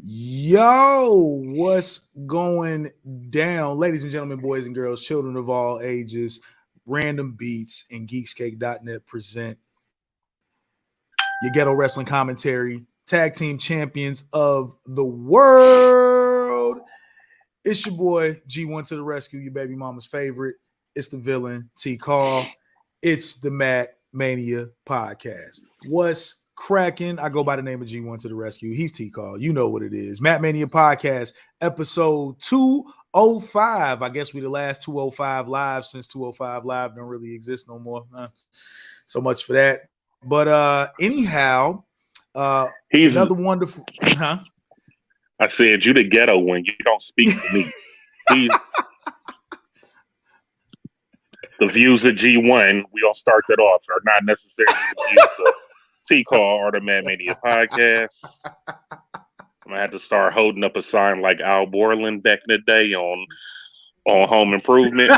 Yo, what's going down? Ladies and gentlemen, boys and girls, children of all ages, Random Beats and Geekscape.net present your ghetto wrestling commentary, tag team champions of the world. It's your boy, G1 to the rescue, your baby mama's favorite. It's the villain, Teek. It's the Mania Podcast. What's cracking? I go by the name of G1 to the rescue. He's Teek. You know what it is. Mania Podcast, episode 205. I guess we the last 205 live since 205 live don't really exist no more. So much for that. But anyhow, he's another wonderful. I said you the ghetto when you don't speak to me. He's the views of G1. We gonna start that off are not necessarily the views of Teek or the Mania Podcast. I'm gonna have to start holding up a sign like Al Borland back in the day on Home Improvement.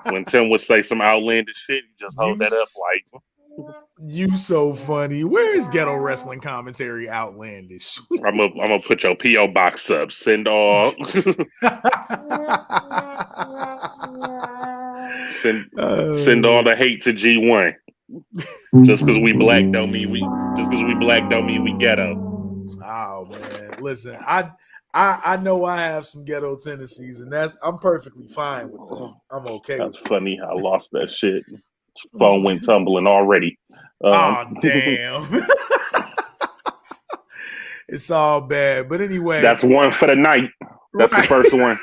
When Tim would say some outlandish shit, you just hold that up like. You so funny. Where is ghetto wrestling commentary outlandish? I'm gonna put your PO box up. Send all. Send all the hate to G1. Just because we black don't mean we ghetto. Oh man, listen, I know I have some ghetto tendencies, and I'm perfectly fine with them. I'm okay. That's funny. I lost that shit. Phone went tumbling already. Oh damn. It's all bad. But anyway. That's one for the night. That's right. The first one.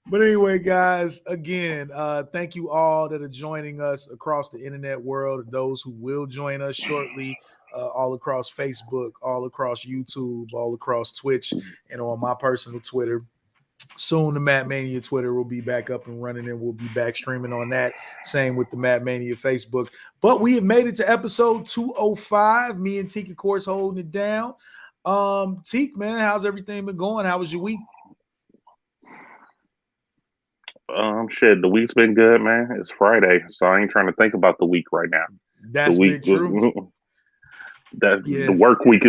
But anyway, guys, again, thank you all that are joining us across the internet world, and those who will join us shortly, all across Facebook, all across YouTube, all across Twitch, and on my personal Twitter. Soon the Mania Twitter will be back up and running, and we'll be back streaming on that. Same with the Mania Facebook. But we have made it to episode 205. Me and Teek, of course, holding it down. Teek, man, how's everything been going? How was your week? Shit, the week's been good, man. It's Friday, so I ain't trying to think about the week right now. That's big true. The work week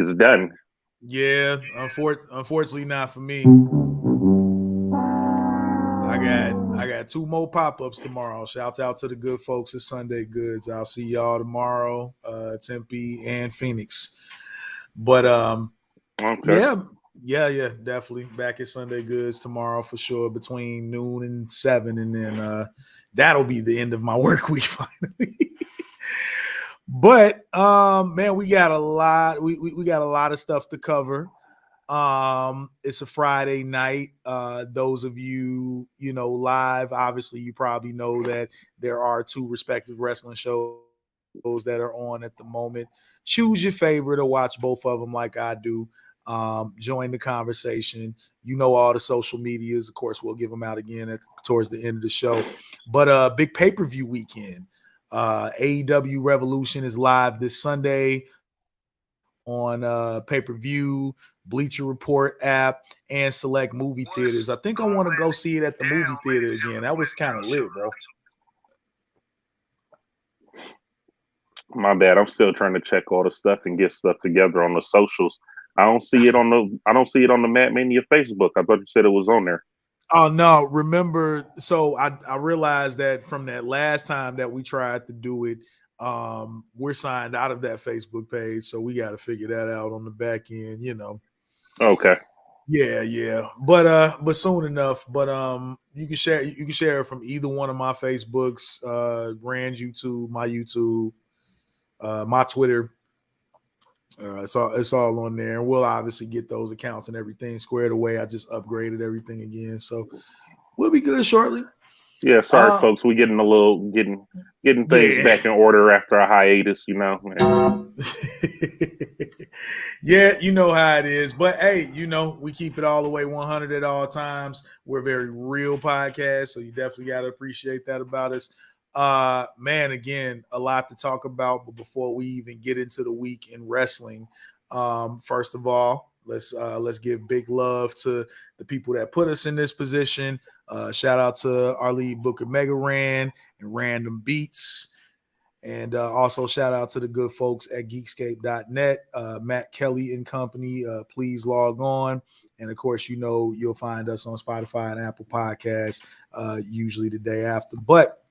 is done. Yeah, unfortunately not for me. I got 2 more pop-ups tomorrow. Shouts out to the good folks at Sunday Goods. I'll see y'all tomorrow, Tempe and Phoenix. But okay. Yeah, definitely back at Sunday Goods tomorrow for sure between noon and 7, and then that'll be the end of my work week finally. But man, we got a lot. We got a lot of stuff to cover. It's a Friday night. Those of you live, obviously you probably know that there are 2 respective wrestling shows that are on at the moment. Choose your favorite or watch both of them like I do. Join the conversation. All the social medias. Of course, we'll give them out again towards the end of the show. But big pay-per-view weekend. AEW Revolution is live this Sunday on pay-per-view, Bleacher Report app, and select movie theaters. I think I want to go see it at the movie theater again. That was kind of lit, bro. My bad. I'm still trying to check all the stuff and get stuff together on the socials. I don't see it on the Mania Facebook. I thought you said it was on there. Oh no, remember, so I realized that from that last time that we tried to do it, we're signed out of that Facebook page, so we got to figure that out on the back end, Okay. Yeah. But soon enough. But you can share it from either one of my Facebooks, Rand's YouTube, my YouTube, my Twitter. It's all on there, and we'll obviously get those accounts and everything squared away. I just upgraded everything again, so we'll be good shortly. Yeah, sorry, folks. We getting things back in order after a hiatus, Yeah, you know how it is. But hey, we keep it all the way 100 at all times. We're a very real podcast, so you definitely got to appreciate that about us. Man, again, a lot to talk about, but before we even get into the week in wrestling, first of all, let's give big love to the people that put us in this position. Shout out to our lead booker Mega Ran and Random Beats And also shout out to the good folks at geekscape.net, Matt Kelly and company. Please log on. And of course, you'll find us on Spotify and Apple Podcasts, usually the day after. But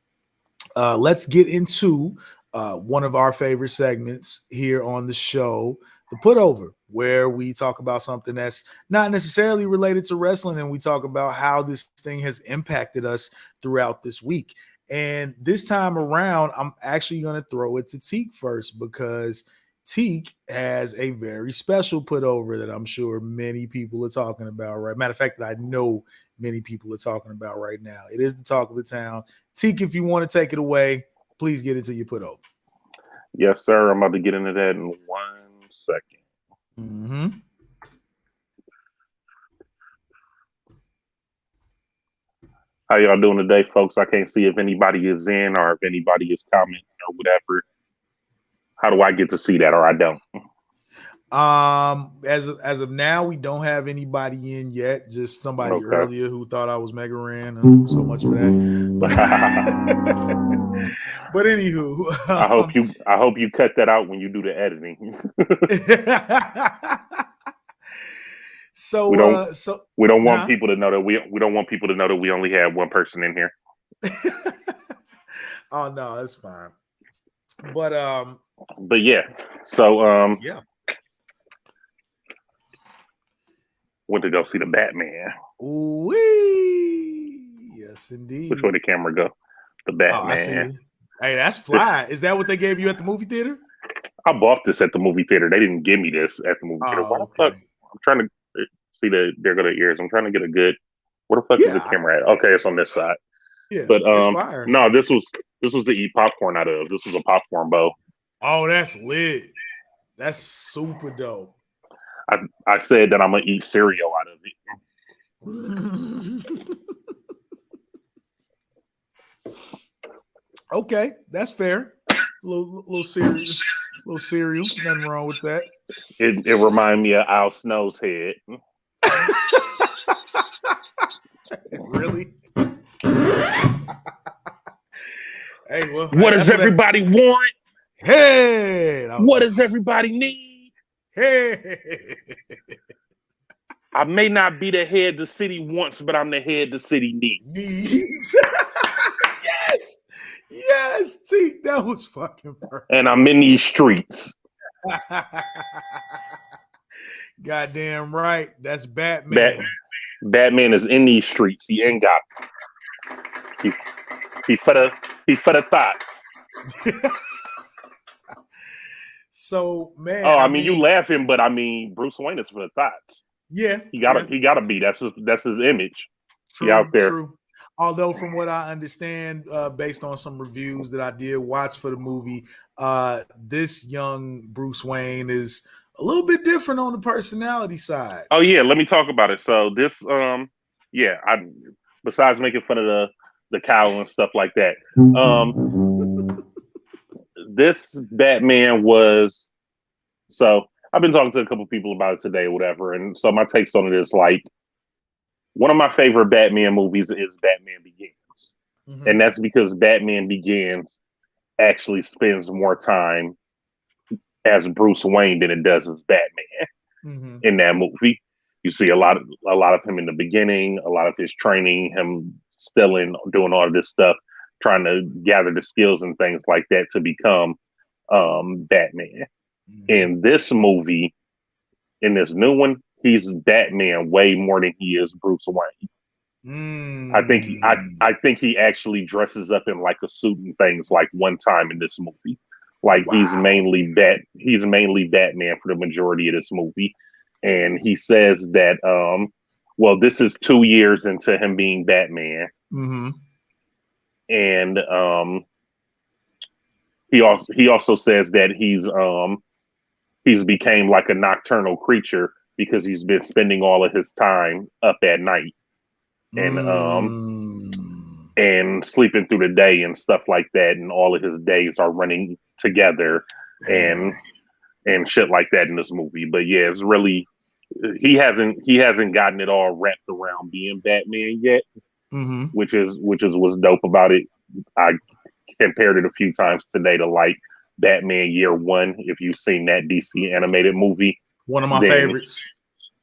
let's get into one of our favorite segments here on the show, the Put Over, where we talk about something that's not necessarily related to wrestling, and we talk about how this thing has impacted us throughout this week. And this time around, I'm actually going to throw it to Teek first, because Teek has a very special Put Over that I'm sure many people are talking about, right? Matter of fact, that I know many people are talking about right now. It is the talk of the town. Teek, if you want to take it away, please get into your Put Over. Yes, sir. I'm about to get into that in 1 second. Mm-hmm. How y'all doing today, folks? I can't see if anybody is in or if anybody is commenting or whatever. How do I get to see that, or I don't? As of now, we don't have anybody in yet. Just somebody earlier who thought I was Mega Ran. So much for that. But anywho, I hope you cut that out when you do the editing. So we don't want people to know that we don't want people to know that we only have one person in here. Oh no, that's fine. But yeah. So yeah. Went to go see the Batman. Ooh-wee. Yes, indeed. Which way the camera go? The Batman. Oh, I see. Hey, that's fly. Is that what they gave you at the movie theater? I bought this at the movie theater. They didn't give me this at the movie theater. Why the fuck? I'm trying to see there go the ears. I'm trying to get a good. Where the fuck is the camera at? Okay, it's on this side. Yeah, but no, this was to eat popcorn out of. This was a popcorn bowl. Oh, that's lit. That's super dope. I said that I'm gonna eat cereal out of it. Okay, that's fair. Little cereal, Nothing wrong with that. It reminded me of Al Snow's head. Really? Hey, well, what does everybody want? Hey, what does everybody need? Hey, I may not be the head the city wants, but I'm the head the city needs. Yes, Teek, that was fucking perfect. And I'm in these streets. Goddamn right. That's Batman. Batman is in these streets. He ain't got he for the thoughts. So man. Oh, I mean you laughing, but I mean Bruce Wayne is for the thoughts. Yeah. He gotta be. That's his image. True, he out there. True. Although from what I understand, based on some reviews that I did watch for the movie, this young Bruce Wayne is a little bit different on the personality side. Oh yeah, let me talk about it. So this, besides making fun of the cowl and stuff like that, this Batman was. So I've been talking to a couple people about it today, or whatever, and so my takes on it is like. One of my favorite Batman movies is Batman Begins. Mm-hmm. And that's because Batman Begins actually spends more time as Bruce Wayne than it does as Batman in that movie. You see a lot of him in the beginning, a lot of his training, him still doing all of this stuff, trying to gather the skills and things like that to become Batman. Mm-hmm. In this movie, in this new one, he's Batman way more than he is Bruce Wayne. I think he actually dresses up in like a suit and things like one time in this movie. Like he's mainly Batman for the majority of this movie. And he says that this is 2 years into him being Batman. Mm-hmm. And he also says that he's became like a nocturnal creature because he's been spending all of his time up at night and sleeping through the day and stuff like that, and all of his days are running together and shit like that in this movie. But yeah, it's really he hasn't gotten it all wrapped around being Batman yet, which is what's dope about it. I compared it a few times today to like Batman Year One. If you've seen that DC animated movie, one of my favorites.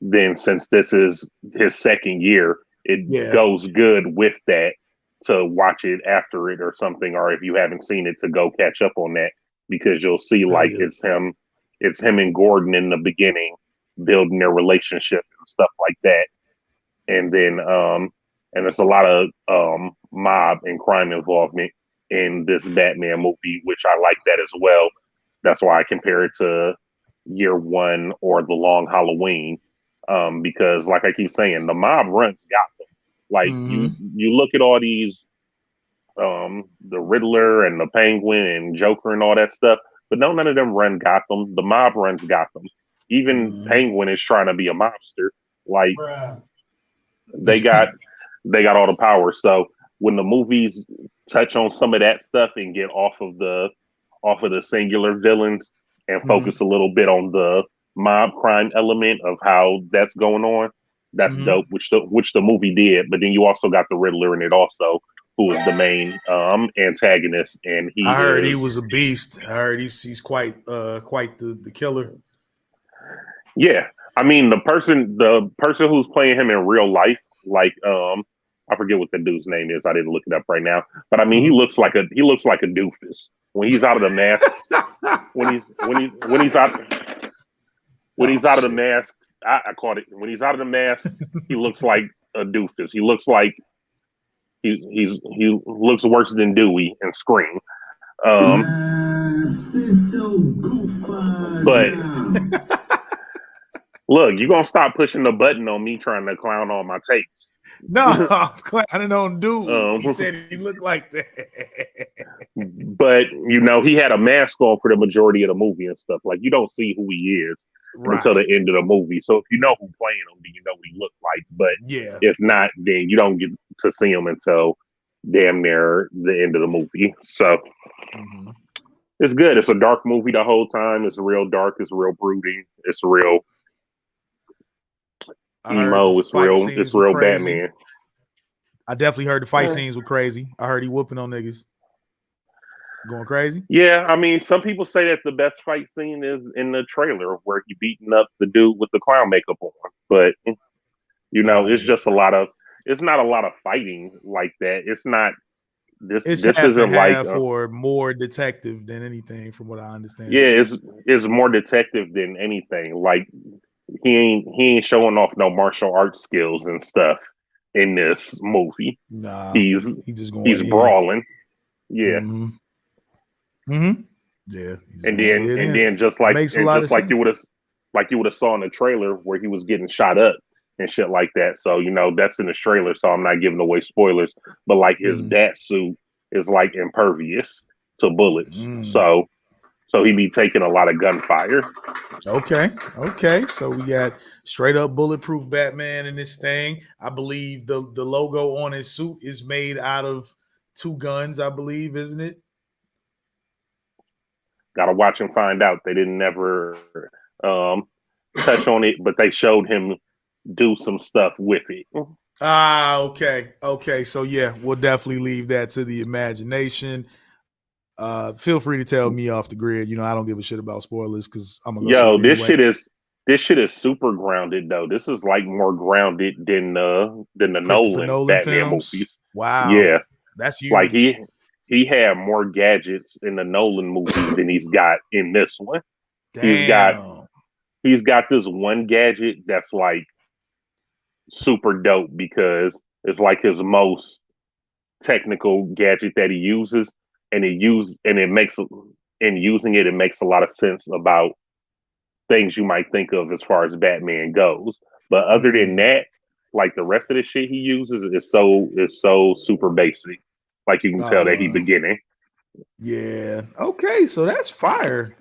Then since this is his second year, it goes good with that to watch it after it or something, or if you haven't seen it, to go catch up on that, because you'll see like it's him and Gordon in the beginning building their relationship and stuff like that. And then and there's a lot of mob and crime involvement in this Batman movie, which I like that as well. That's why I compare it to Year One or The Long Halloween, because like I keep saying, the mob runs Gotham. Like you look at all these, the Riddler and the Penguin and Joker and all that stuff, but none of them run Gotham. The mob runs Gotham. Even Penguin is trying to be a mobster. Like they got all the power. So when the movies touch on some of that stuff and get off of the singular villains and focus a little bit on the mob crime element of how that's going on, that's dope, which the movie did. But then you also got the Riddler in it also, who is the main antagonist, and I heard he was a beast. I heard he's quite the killer. Yeah, I mean the person who's playing him in real life, like I forget what the dude's name is. I didn't look it up right now, but I mean he looks like a doofus when he's out of the mask. when he's out of the mask, I caught it. When he's out of the mask, he looks like a doofus. He looks like he looks worse than Dewey and Scream. But look, you're gonna stop pushing the button on me trying to clown on my takes. No, I'm clowning on dude. He said he looked like that. But he had a mask on for the majority of the movie and stuff. Like you don't see who he is until the end of the movie. So if you know who's playing him, then you know what he looked like. But if not, then you don't get to see him until damn near the end of the movie. So it's good. It's a dark movie the whole time. It's real dark. It's real brooding. It's real emo. It's real Batman. I definitely heard the fight scenes were crazy. I heard he whooping on niggas. Going crazy? Yeah, I mean, some people say that the best fight scene is in the trailer where he beating up the dude with the clown makeup on. But it's just it's not a lot of fighting like that. It's not this isn't like for more detective than anything, from what I understand. Yeah, it's more detective than anything. Like he ain't showing off no martial arts skills and stuff in this movie. Nah, he's brawling. Yeah. Yeah. And then just like you would have saw in the trailer where he was getting shot up and shit like that. So that's in the trailer, so I'm not giving away spoilers. But like his bat suit is like impervious to bullets. So he be taking a lot of gunfire. Okay. So we got straight up bulletproof Batman in this thing. I believe the logo on his suit is made out of 2 guns, I believe, isn't it? Gotta watch and find out. They didn't never touch on it, but they showed him do some stuff with it. Okay. So yeah, we'll definitely leave that to the imagination. Feel free to tell me off the grid. I don't give a shit about spoilers because I'm gonna go. This shit is super grounded though. This is like more grounded than the Nolan Batman films? movies. Wow. Yeah, that's huge. Like he had more gadgets in the Nolan movies than he's got in this one. Damn. He's got this one gadget that's like super dope because it's like his most technical gadget that he uses, and it makes a lot of sense about things you might think of as far as Batman goes. But other than that, like the rest of the shit he uses is so super basic. Like you can tell that he beginning. Yeah. Okay. So that's fire.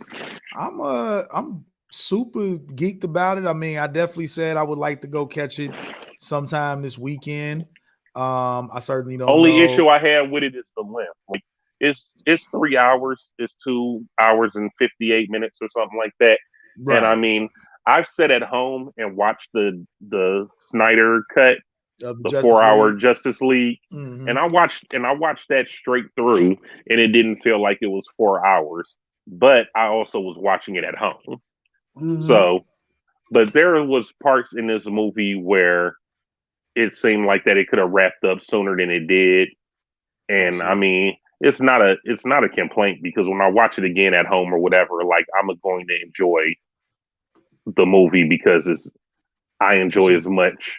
I'm super geeked about it. I mean, I definitely said I would like to go catch it sometime this weekend. I certainly don't. Only issue I have with it is the length. Like it's 3 hours. It's 2 hours and 58 minutes or something like that. Right. And I mean, I've sat at home and watched the Snyder cut, the 4-hour Justice League. Mm-hmm. And I watched that straight through, and it didn't feel like it was 4 hours. But I also was watching it at home. Mm-hmm. So, but there was parts in this movie where it seemed like that it could have wrapped up sooner than it did. And I mean, it's not a complaint, because when I watch it again at home or whatever, like, I'm going to enjoy the movie because I enjoy as much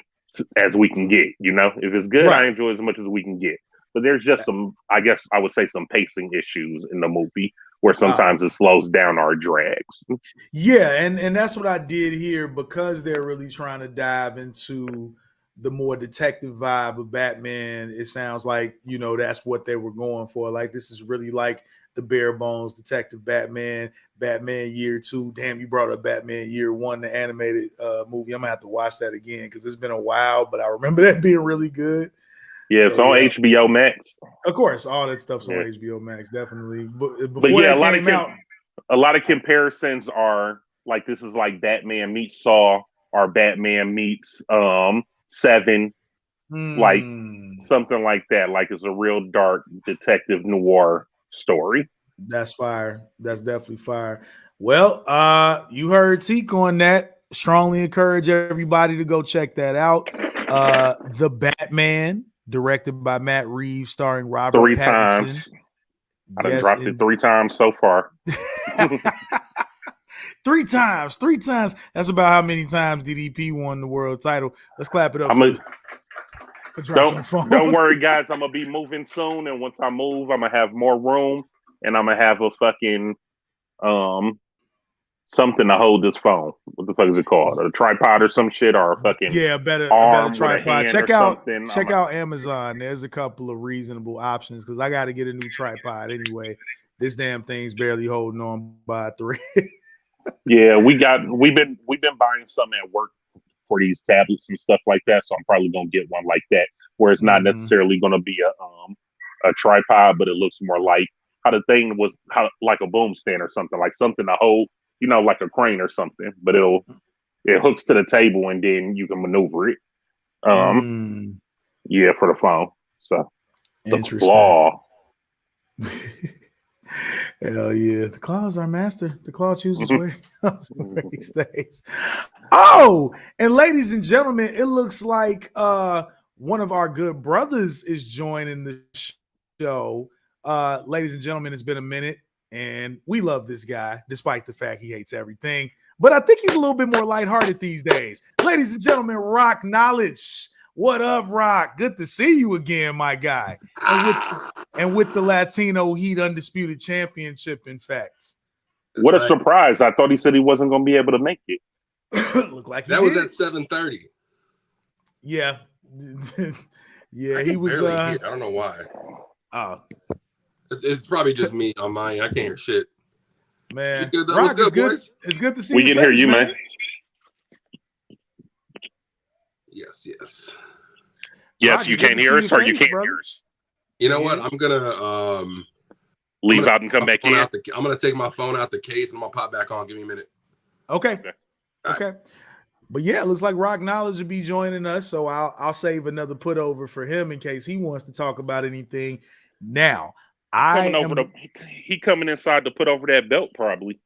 as we can get. You know, if it's good, I enjoy as much as we can get. But there's just some, I guess I would say, some pacing issues in the movie where sometimes it slows down or drags. Yeah, and that's what I did here, because they're really trying to dive into the more detective vibe of Batman. It sounds like, you know, that's what they were going for. Like, this is really like the bare bones detective Batman Year 2. Damn, you brought up Batman Year 1, the animated movie. I'm gonna have to watch that again because it's been a while, but I remember that being really good. Yeah, it's on HBO Max. Of course, all that stuff's on HBO Max, definitely. But before yeah, a lot of comparisons are like, this is like Batman meets Saw, or Batman meets Seven, like something like that. Like, it's a real dark detective noir story. That's fire. That's definitely fire. Well, you heard Teek on that. Strongly encourage everybody to go check that out. The Batman, directed by Matt Reeves, starring Robert 3 Pattinson. times. I done dropped it 3 times so far. 3 times. That's about how many times DDP won the world title. Let's clap it up. Don't worry, guys. I'm gonna be moving soon, and once I move, I'm gonna have more room, and I'm gonna have a fucking something to hold this phone. What the fuck is it called? A tripod or some shit, or a fucking a better tripod. Check out Amazon. There's a couple of reasonable options, because I got to get a new tripod anyway. This damn thing's barely holding on by a thread. Yeah, we've been buying some at work for these tablets and stuff like that. So I'm probably gonna get one like that, where it's not necessarily gonna be a tripod, but it looks more like how the thing was, like a boom stand or something, like something to hold, you know, like a crane or something. But it hooks to the table, and then you can maneuver it. Yeah, for the phone. So the claw. Hell yeah. The claw's our master. The claw chooses where he stays. Oh, and ladies and gentlemen, it looks like one of our good brothers is joining the show. Ladies and gentlemen, it's been a minute, and we love this guy, despite the fact he hates everything. But I think he's a little bit more lighthearted these days. Ladies and gentlemen, Rock Knowledge. What up, Rock? Good to see you again, my guy. And with the Latino Heat Undisputed Championship, in fact. What a surprise. I thought he said he wasn't going to be able to make it. Looked like that was at 7:30. Yeah. Yeah, he was. I don't know why. It's probably just me on mine. I can't hear shit. Man, good, Rock, good, boys? It's good to see you. We can hear you, man. Yes. Yes, you can't hear us, or you can't hear us. You know what? I'm gonna leave out and come back in. I'm gonna take my phone out the case, and I'm gonna pop back on. Give me a minute. Okay. But yeah, it looks like Rock Knowledge will be joining us, so I'll save another put over for him in case he wants to talk about anything. Now, he coming inside to put over that belt, probably.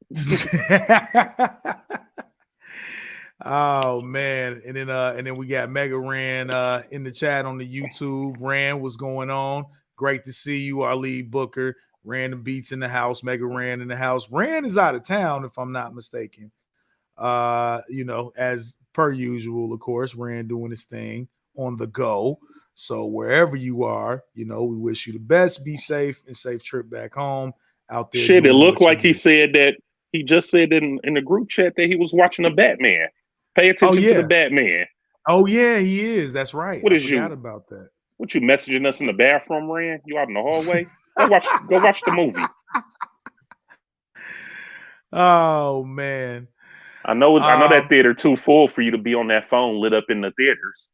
Oh man, and then we got Mega Ran in the chat on the YouTube. Ran, what's going on? Great to see you, our lead booker. Random Beats in the house, Mega Ran in the house. Ran is out of town, if I'm not mistaken. You know, as per usual, of course, Ran doing his thing on the go. So wherever you are, you know, we wish you the best. Be safe and safe trip back home out there. Shit, it looked like he said that he just said in the group chat that he was watching a Batman. Pay attention to the Batman. Oh yeah, he is. That's right. I forgot about that? What, you messaging us in the bathroom, Rand? You out in the hallway? Go watch the movie. Oh man. I know that theater too full for you to be on that phone lit up in the theaters.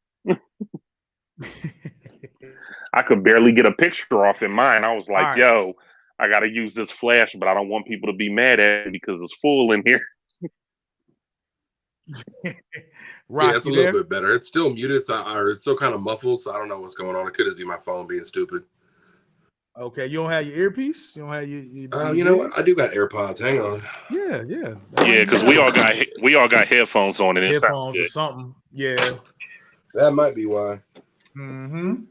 I could barely get a picture off in mine. I was like, yo, I got to use this flash, but I don't want people to be mad at it because it's full in here. Rock, it's a you little there? bit better. It's still muted, or it's still kind of muffled, so I don't know what's going on. It could just be my phone being stupid. Okay, you don't have your earpiece? You don't have your You know what? I do got AirPods. Hang on. Yeah. Yeah, because we all got headphones on and it sounds headphones good. or something. Yeah. That might be why. Mm-hmm.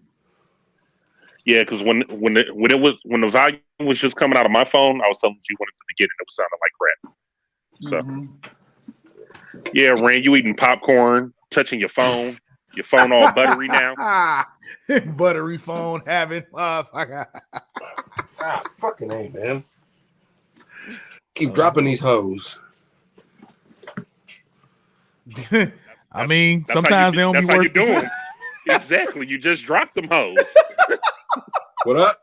Yeah, because when the volume was just coming out of my phone, I was telling you when at the beginning it was sounding like crap. So yeah, Rand, you eating popcorn, touching your phone all buttery now. Buttery phone having Fucking A, man. Keep dropping these hoes. I mean, That's sometimes they don't be that's how worth you the doing. time. Exactly. You just dropped them hoes. What up?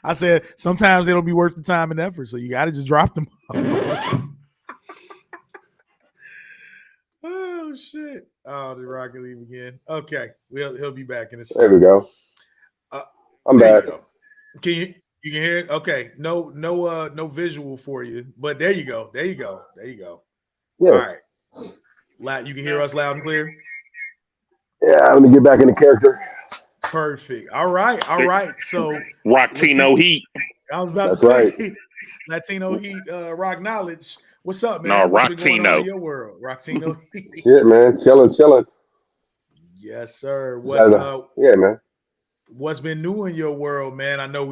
I said sometimes they don't be worth the time and effort, so you got to just drop them. Oh shit! Oh, did Rocket leave again? Okay, he'll be back in a second. There we go. I'm There back. you go. Can you can hear it? Okay, no visual for you, but there you go. Yeah. All right, you can hear us loud and clear. Yeah, let me get back into character. Perfect. All right. So Rock Tino Heat. I was about That's to say right. Latino Heat, Rock Knowledge. What's up, man? No, What's been going on Rock-tino. in your world? Rocktino Heat. Shit, man. Chilling. Yes, sir. Yeah, man. What's been new in your world, man? I know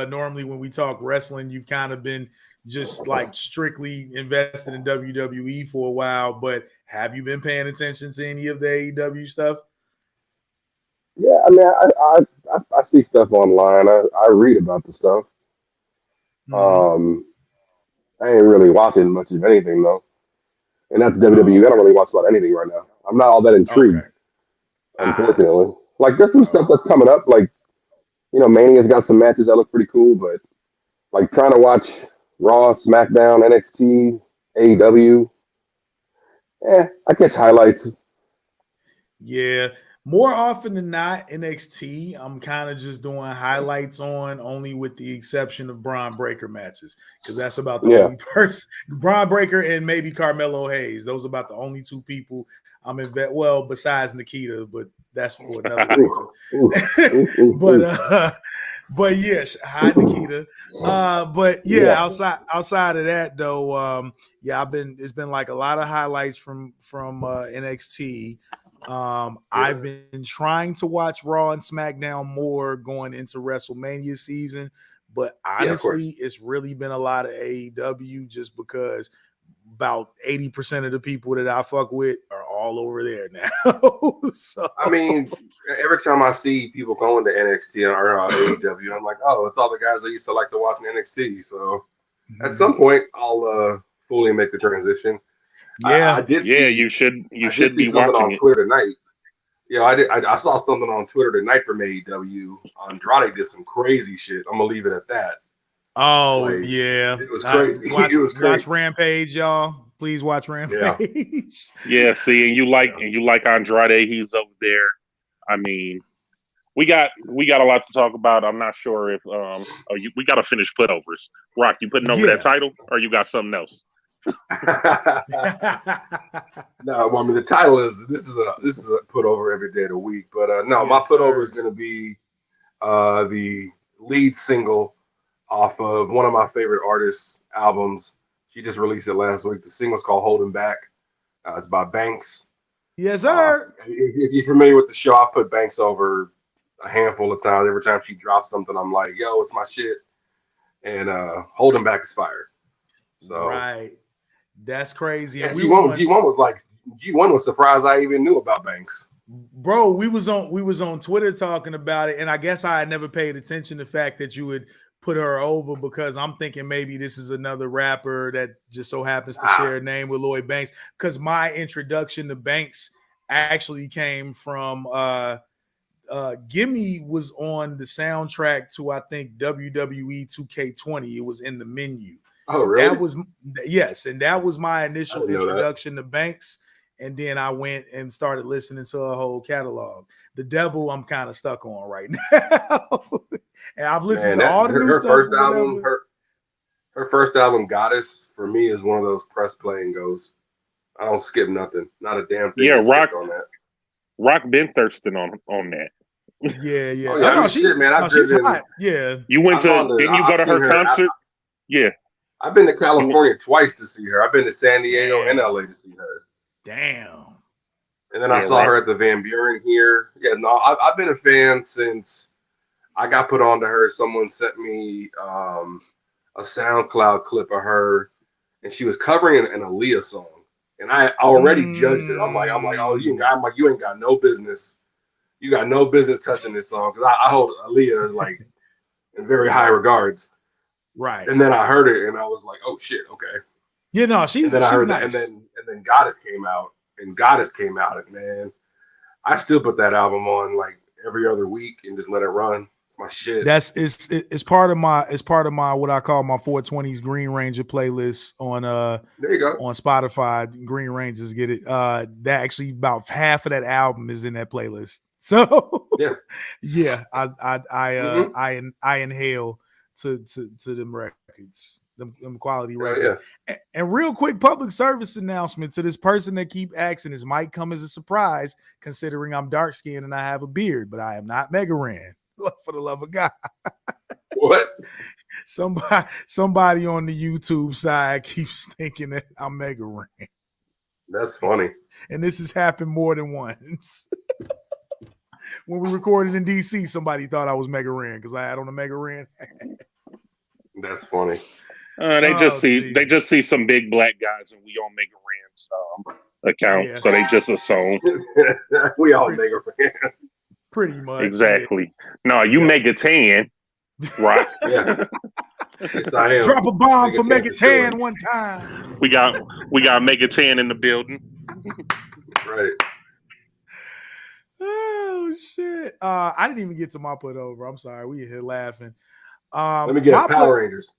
normally when we talk wrestling, you've kind of been just like strictly invested in WWE for a while, but have you been paying attention to any of the AEW stuff? Yeah, I mean, I see stuff online. I read about the stuff. I ain't really watching much of anything though, and that's WWE. I don't really watch about anything right now. I'm not all that intrigued, unfortunately. Like there's some stuff that's coming up. Like Mania's got some matches that look pretty cool, but like trying to watch Raw, SmackDown, NXT, AEW. I catch highlights. Yeah. More often than not, NXT, I'm kind of just doing highlights on, only with the exception of Braun Breaker matches, because that's about the only person. Braun Breaker and maybe Carmelo Hayes. Those are about the only two people I'm besides Nikita, but that's for another reason. But yes, hi Nikita. But outside of that though, it's been like a lot of highlights from NXT. I've been trying to watch Raw and SmackDown more going into WrestleMania season, but honestly, it's really been a lot of AEW just because about 80% of the people that I fuck with are all over there now. So I mean, every time I see people going to NXT or AEW, I'm like, oh, it's all the guys that used to like to watch NXT. So at some point, I'll fully make the transition. Yeah, I did see. You should be something watching on Twitter tonight. Yeah, I saw something on Twitter tonight from AEW. Andrade did some crazy shit. I'm gonna leave it at that. Oh yeah, it was crazy. Watch Rampage, y'all. Please watch Rampage. Yeah, see, and you like Andrade. He's over there. I mean, we got a lot to talk about. I'm not sure if we got to finish putovers. Rock, you putting over that title, or you got something else? No, I mean the title is this is a put over every day of the week, but my put over is going to be the lead single off of one of my favorite artists' albums. She just released it last week. The single's called "Holding Back." It's by Banks. Yes, sir. If you're familiar with the show, I put Banks over a handful of times. Every time she drops something, I'm like, "Yo, it's my shit." And "Holding Back" is fire. So right. That's crazy. Yeah, G1 was surprised I even knew about Banks. Bro, we was on Twitter talking about it, and I guess I had never paid attention to the fact that you would put her over, because I'm thinking maybe this is another rapper that just so happens to share a name with Lloyd Banks. Because my introduction to Banks actually came from Gimme was on the soundtrack to, I think, WWE 2K20. It was in the menu. Oh, really? That was my initial introduction to Banks, and then I went and started listening to her whole catalog. The Devil, I'm kind of stuck on right now, and I've listened to all the new her stuff. First album, Her first album, Goddess, for me is one of those press play and goes. I don't skip nothing. Not a damn thing. Yeah, Rock on that. Rock been thirsting on that. Yeah. Oh, yeah. I mean, she's hot. Yeah. You went to? Didn't you go to her concert? Yeah. I've been to California twice to see her. I've been to San Diego and LA to see her. Damn. And then I saw her at the Van Buren here. Yeah, no, I've been a fan since I got put on to her. Someone sent me a SoundCloud clip of her, and she was covering an Aaliyah song. And I already judged it. I'm like, oh, you ain't got no business. You got no business touching this song because I hold Aaliyah as like in very high regards. Right. And then I heard it and I was like, oh shit, okay. Yeah, no, she's I heard nice. That, and then Goddess came out. And man, I still put that album on like every other week and just let it run. It's my shit. It's part of my what I call my 420s Green Ranger playlist on there you go. On Spotify. Green Rangers get it. That actually about half of that album is in that playlist. So yeah, I inhale to them records, them quality records. Yeah. And real quick public service announcement to this person that keep asking, this might come as a surprise considering I'm dark skinned and I have a beard, but I am not Mega Ran. For the love of God. What? Somebody on the YouTube side keeps thinking that I'm Mega Ran. That's funny. And this has happened more than once. When we recorded in DC, somebody thought I was Mega Ran because I had on a Mega Ran. That's funny. They just see some big black guys and we all Mega Ran's account, so they just assume we all Mega Ran. Pretty much. Exactly. Yeah. No, you Mega Tan, right? Yeah. Yes, I am. Drop a bomb for Mega Tan one time. We got Mega Tan in the building. Right. Oh shit! I didn't even get to my put over. I'm sorry. We here laughing. Let me get Power Rangers.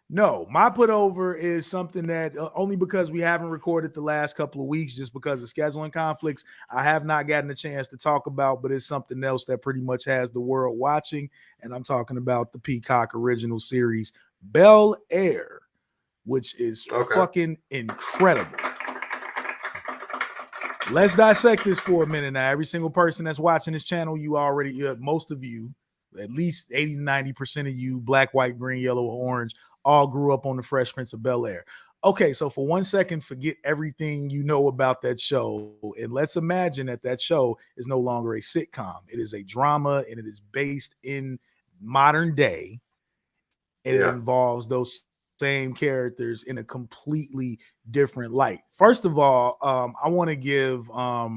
No, my put over is something that only because we haven't recorded the last couple of weeks, just because of scheduling conflicts, I have not gotten a chance to talk about, but it's something else that pretty much has the world watching. And I'm talking about the Peacock original series, Bel Air, which is fucking incredible. Let's dissect this for a minute now. Every single person that's watching this channel, you already, most of you, at least 80 to 90% of you, black, white, green, yellow, or orange, all grew up on the Fresh Prince of Bel Air. Okay, so for 1 second, forget everything you know about that show, and let's imagine that show is no longer a sitcom. It is a drama, and it is based in modern day, and it involves those same characters in a completely different light. First of all, I want to give I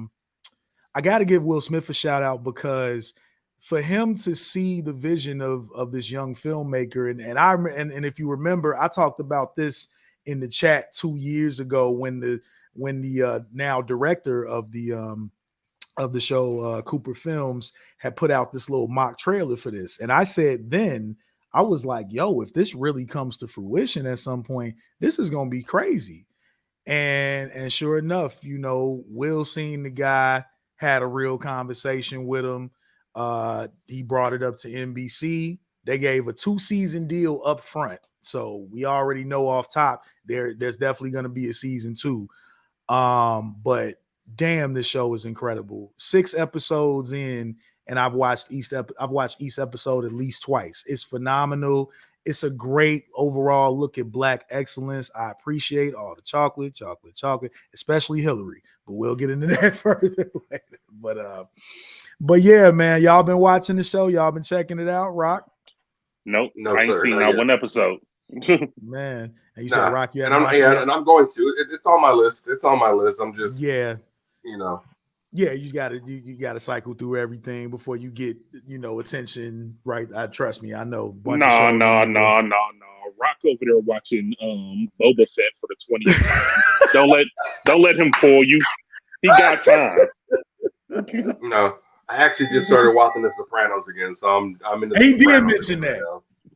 got to give Will Smith a shout out, because for him to see the vision of this young filmmaker, and if you remember, I talked about this in the chat 2 years ago when the now director of the show, Cooper Films, had put out this little mock trailer for this, and I said then, I was like, yo, if this really comes to fruition at some point, this is gonna be crazy. And sure enough, Will seen the guy, had a real conversation with him. He brought it up to NBC. They gave a 2-season deal up front. So we already know off top there's definitely going to be a season 2. But damn, this show is incredible. 6 episodes in, and I've watched each episode at least twice. It's phenomenal. It's a great overall look at Black excellence. I appreciate all the chocolate, especially Hillary. But we'll get into that further later. But yeah, man, y'all been watching the show? Y'all been checking it out, Rock? Nope, no, I ain't seen not one episode. Man, and you said Rock, you and I'm going to. It's on my list. I'm just Yeah, you gotta cycle through everything before you get attention, right? Trust me, I know. No. Rock over there watching Boba Fett for the 20th time. Don't let him fool you. He got time. No, I actually just started watching The Sopranos again, so I'm in the. He did mention that.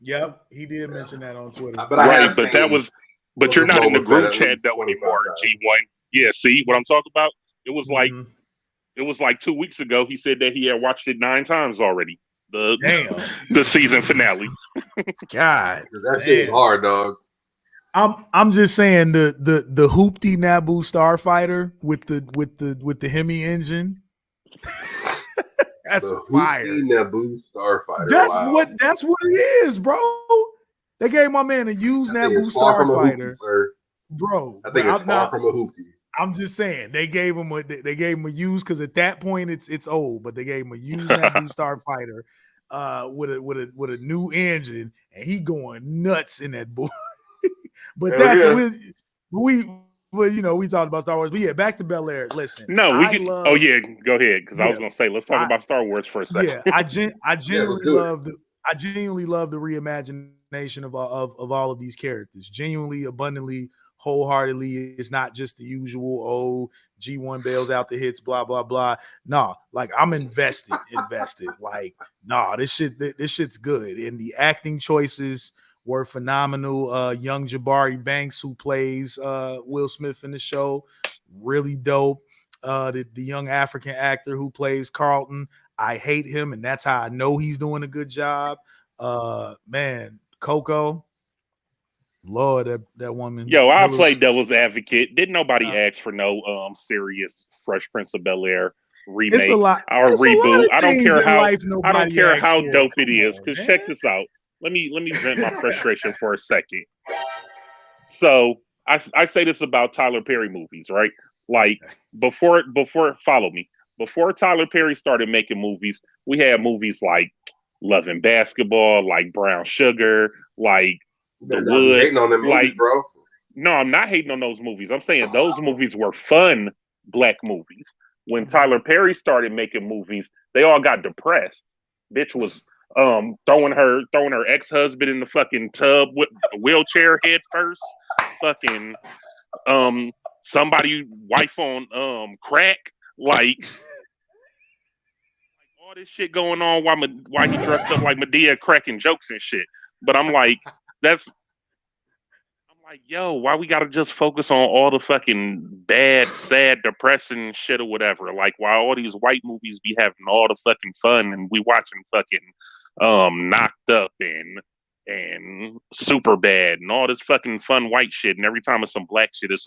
Yep, he did mention that on Twitter. But you're not in the group chat though anymore. G1. Yeah, see what I'm talking about? It was like. It was like 2 weeks ago. He said that he had watched it 9 times already. The season finale. God, that shit hard, dog. I'm just saying the Hoopty Naboo Starfighter with the Hemi engine. That's The fire. Hoopty Naboo Starfighter. That's wow. what it is, bro. They gave my man a used Naboo Starfighter, bro. I think it's far from a Hoopty. I'm just saying they gave him a used because at that point it's old, but they gave him a used Naboo Starfighter with a new engine, and he going nuts in that boy. But we talked about Star Wars, but yeah, back to Bel Air. Listen, no, we can. Go ahead, because I was gonna say let's talk about Star Wars for a second. Yeah, I genuinely love the reimagination of all of these characters. Genuinely, abundantly, wholeheartedly. It's not just the usual G1 bails out the hits, blah blah blah. Nah, like I'm invested. Like, nah, this shit's good, and the acting choices were phenomenal. Young Jabari Banks, who plays Will Smith in the show, really dope. The young African actor who plays Carlton, I hate him, and that's how I know he's doing a good job. Man, Coco, Lord, that woman. Yo, I play devil's advocate. Didn't nobody ask for no serious Fresh Prince of Bel Air remake or reboot? I don't care how dope it is. Because check this out. Let me vent my frustration for a second. So I say this about Tyler Perry movies, right? Like before follow me. Before Tyler Perry started making movies, we had movies like Love and Basketball, like Brown Sugar, like The Wood. Hating on them movies, bro. No, I'm not hating on those movies. I'm saying those movies were fun black movies. When Tyler Perry started making movies, they all got depressed. Bitch was throwing her ex-husband in the fucking tub with a wheelchair head first. Fucking somebody wife on crack, like all this shit going on while he dressed up like Medea cracking jokes and shit. But I'm like, yo, why we gotta just focus on all the fucking bad, sad, depressing shit or whatever? Like, why all these white movies be having all the fucking fun and we watching fucking Knocked Up and Super Bad and all this fucking fun white shit, and every time it's some black shit, it's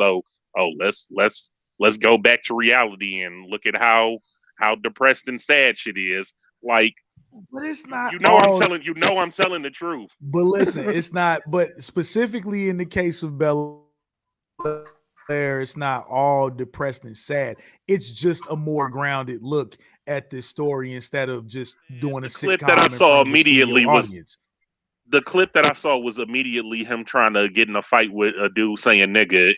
let's go back to reality and look at how depressed and sad shit is. Like, but it's not. I'm telling the truth. But listen, it's not. But specifically in the case of Bel Air, it's not all depressed and sad. It's just a more grounded look at this story instead of just doing a clip sitcom. That I saw immediately was audience. The clip that I saw was immediately him trying to get in a fight with a dude saying nigga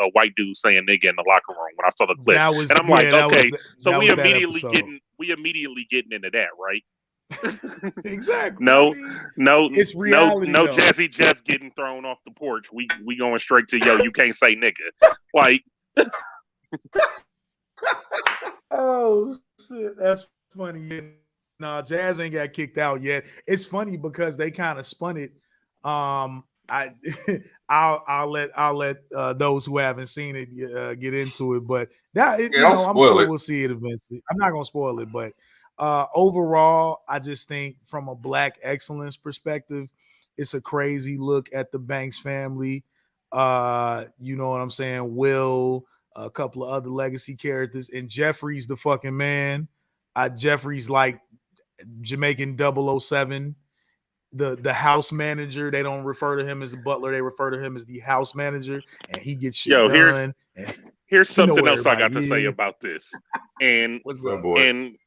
a white dude saying nigga in the locker room. When I saw the clip, and I'm like, okay, so we immediately getting into that, right? Exactly. No, it's reality. No, Jazzy Jeff getting thrown off the porch. We going straight to yo. You can't say nigga. Like, oh shit, that's funny. No, Jazz ain't got kicked out yet. It's funny because they kind of spun it. I'll let those who haven't seen it get into it, but I'm sure we'll see it eventually. I'm not gonna spoil it, but overall, I just think from a black excellence perspective, it's a crazy look at the Banks family. You know what I'm saying? Will, a couple of other legacy characters, and Jeffrey's the fucking man. Jeffrey's like Jamaican 007, the house manager. They don't refer to him as the butler, they refer to him as the house manager, and he gets shit done. Here's something else I got to say about this. And what's up, boy?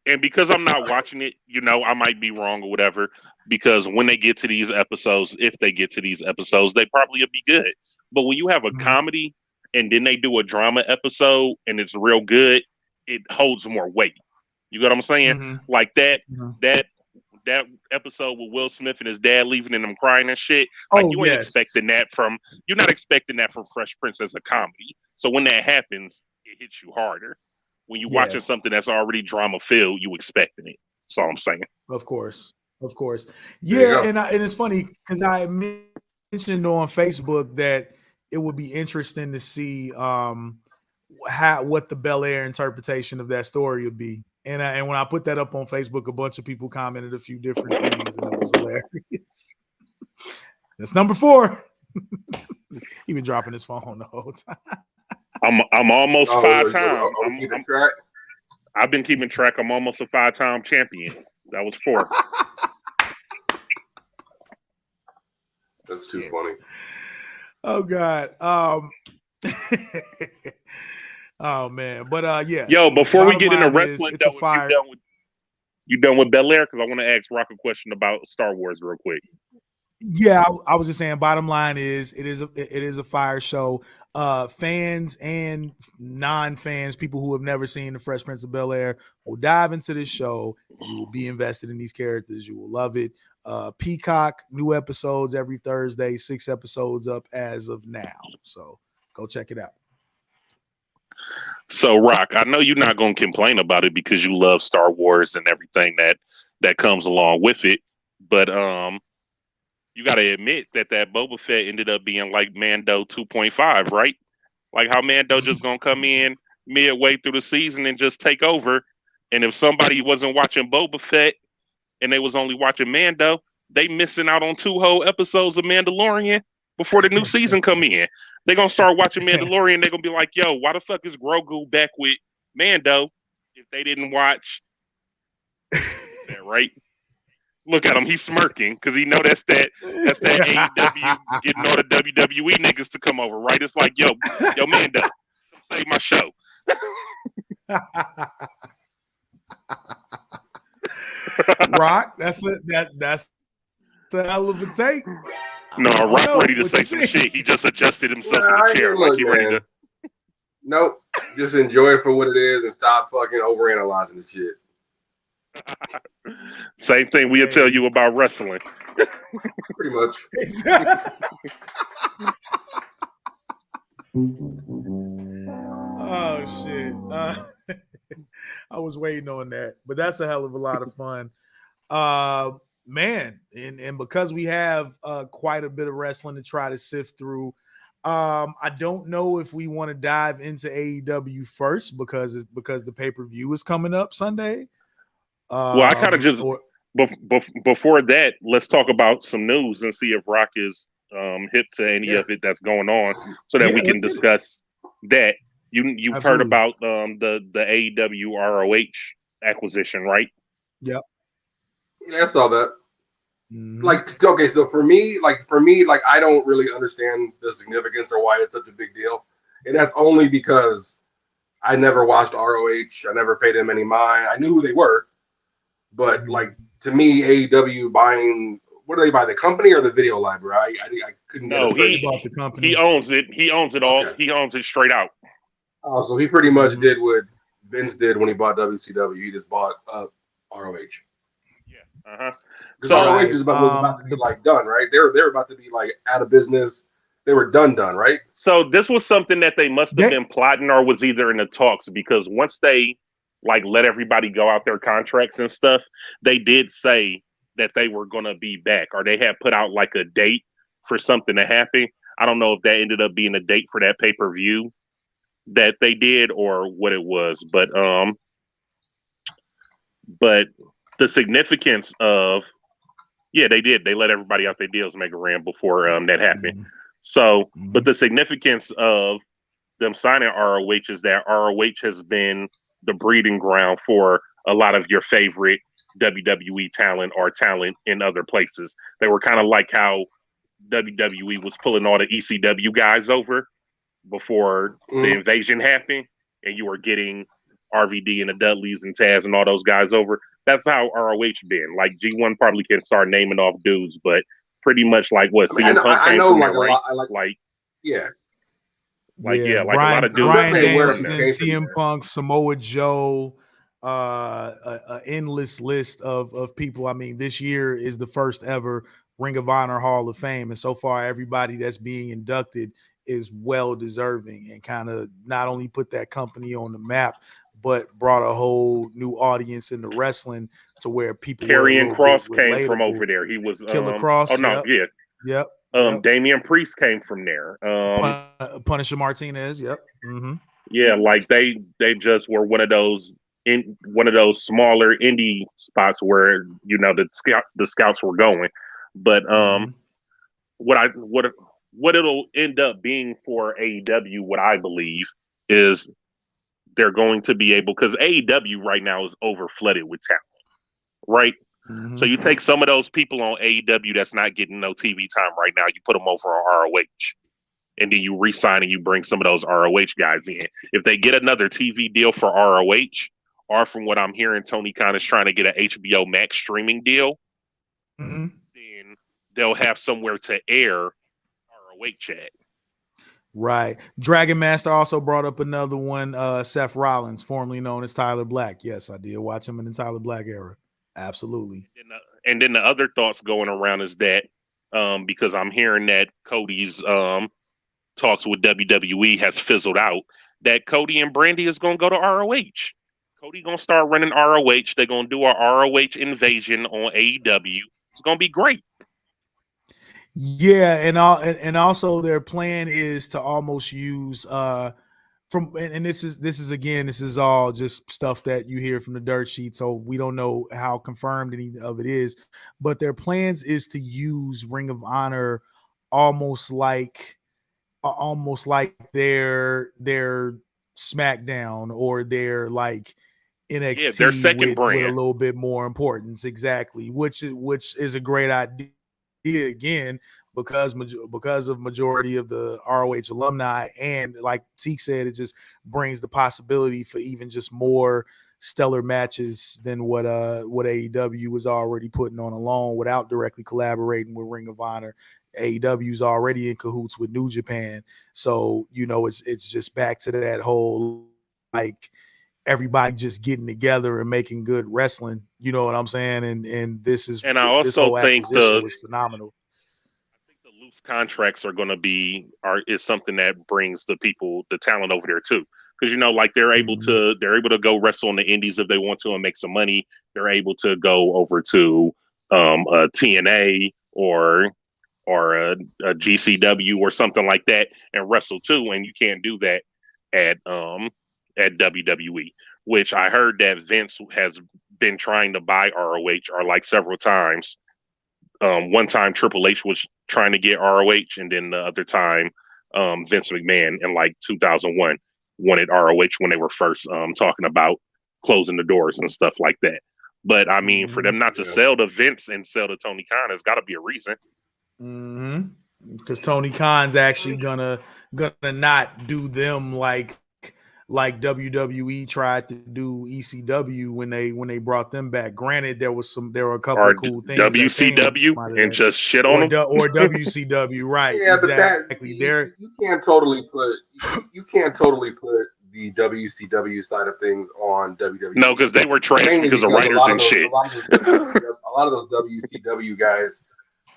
And because I'm not watching it, I might be wrong or whatever, because when they get to these episodes, if they get to these episodes, they probably will be good. But when you have a comedy and then they do a drama episode and it's real good, it holds more weight. You get what I'm saying? Like that episode with Will Smith and his dad leaving and them crying and shit. Like, you ain't expecting that you're not expecting that from Fresh Prince as a comedy. So when that happens, it hits you harder. When you're watching something that's already drama filled, you expecting it. That's all I'm saying. Of course. Yeah, and it's funny because I mentioned on Facebook that it would be interesting to see what the Bel Air interpretation of that story would be. And when I put that up on Facebook, a bunch of people commented a few different things, and it was hilarious. That's number 4. He been dropping his phone the whole time. I'm almost 5 times. Are we keeping track? I've been keeping track. I'm almost a 5-time champion. That was 4. That's too funny. Oh God. Oh man. But yeah. Yo, before we get into line is, wrestling, it's a though, fire. you done with Bel Air? Because I want to ask Rock a question about Star Wars real quick. Yeah, I was just saying. Bottom line is, it is a fire show. Fans and non-fans, people who have never seen the Fresh Prince of Bel Air, will dive into this show. You will be invested in these characters. You will love it. Peacock, new episodes every Thursday. 6 episodes up as of now. So go check it out. So, Rock, I know you're not going to complain about it because you love Star Wars and everything that comes along with it, but you got to admit that Boba Fett ended up being like Mando 2.5, right? Like how Mando just going to come in midway through the season and just take over. And if somebody wasn't watching Boba Fett and they was only watching Mando, they missing out on 2 whole episodes of Mandalorian before the new season come in. They're going to start watching Mandalorian. They're going to be like, yo, why the fuck is Grogu back with Mando if they didn't watch that, right? Look at him. He's smirking because he know that's that AEW getting all the WWE niggas to come over, right? It's like, yo, Mando, come save my show. Rock, that's a hell of a take. No, Rock ready to say some shit. He just adjusted himself in the chair like he ready to. Nope. Just enjoy it for what it is and stop fucking overanalyzing the shit. Same thing we'll tell you about wrestling. Pretty much. Oh shit. I was waiting on that, but that's a hell of a lot of fun. Man, and because we have quite a bit of wrestling to try to sift through, I don't know if we want to dive into AEW first because the pay-per-view is coming up Sunday. Well, I kind of just before that, let's talk about some news and see if Rock is hip to any of it that's going on, so that we can discuss that. You've Absolutely. heard about the AEW ROH acquisition, right? Yep. Yeah, I saw that. Mm-hmm. Like, okay, so for me, I don't really understand the significance or why it's such a big deal, and that's only because I never watched ROH. I never paid them any mind. I knew who they were. But like, to me, AEW buying, what do they buy? The company or the video library? I couldn't get he bought the company. He owns it. He owns it all. Okay. He owns it straight out. Oh, so he pretty much did what Vince did when he bought WCW. He just bought ROH. Yeah. Because ROH was about to be like done, right? They were about to be like out of business. They were done, right? So this was something that they must have been plotting, or was either in the talks, because once they like let everybody go out their contracts and stuff, they did say that they were going to be back, or they had put out like a date for something to happen. I don't know if that ended up being a date for that pay-per-view that they did or what it was, but the significance of, they did. They let everybody out their deals, Mega Ran, before that happened. So, but the significance of them signing ROH is that ROH has been the breeding ground for a lot of your favorite WWE talent or talent in other places. They were kind of like how WWE was pulling all the ECW guys over before the invasion happened, and you were getting RVD and the Dudleys and Taz and all those guys over. That's how ROH been. Like, G1 probably can start naming off dudes, but pretty much like what CM Punk came from there, right? A lot of dudes. Bryan Danielson, CM Punk, Samoa Joe, an endless list of people. I mean, this year is the first ever Ring of Honor Hall of Fame, and so far everybody that's being inducted is well deserving and kind of not only put that company on the map, but brought a whole new audience into wrestling to where people. Karrion Kross came from over there. He was Killer Kross. Oh no, Yep. Damian Priest came from there. Punisher Martinez. Yep. Mm-hmm. Yeah, like they just were one of those smaller indie spots where the scouts were going. But what what it'll end up being for AEW, what I believe, is they're going to be able, because AEW right now is overflooded with talent, right? Mm-hmm. So you take some of those people on AEW that's not getting no TV time right now, you put them over on ROH, and then you re-sign and you bring some of those ROH guys in. If they get another TV deal for ROH, or from what I'm hearing, Tony Khan is trying to get an HBO Max streaming deal, Mm-hmm. then they'll have somewhere to air ROH at. Right. Dragon Master also brought up another one, Seth Rollins, formerly known as Tyler Black. Yes, I did watch him in the Tyler Black era. Absolutely. And then the other thoughts going around is that because I'm hearing that Cody's talks with WWE has fizzled out, that Cody and Brandy is going to go to ROH. Cody going to start running ROH. They're going to do a ROH invasion on AEW. It's going to be great. Yeah, and also their plan is to almost use this is all just stuff that you hear from the dirt sheet, so we don't know how confirmed any of it is, but their plans is to use Ring of Honor almost like their SmackDown or their like NXT their second brand with a little bit more importance, exactly, which is a great idea. Again, because of majority of the ROH alumni, and like Teek said, it just brings the possibility for even just more stellar matches than what AEW was already putting on alone without directly collaborating with Ring of Honor. AEW is already in cahoots with New Japan, so it's just back to that whole like everybody just getting together and making good wrestling. You know what I'm saying? And this is, and I also this whole think acquisition was phenomenal. I think the loose contracts are going to is something that brings the talent over there too. Because like they're able to go wrestle in the indies if they want to and make some money. They're able to go over to a TNA or a GCW or something like that and wrestle too. And you can't do that at WWE, which I heard that Vince has been trying to buy ROH or like several times. One time Triple H was trying to get ROH, and then the other time Vince McMahon in like 2001 wanted ROH when they were first talking about closing the doors and stuff like that. But I mean, for them not to sell to Vince and sell to Tony Khan, there's got to be a reason. Because Tony Khan's actually gonna not do them like WWE tried to do ECW when they brought them back. Granted, there were a couple of cool things. WCW and just shit on them. Or WCW, right? Yeah, exactly. But you can't totally put the WCW side of things on WWE. No, because they were trained because of writers and shit. A lot of those WCW guys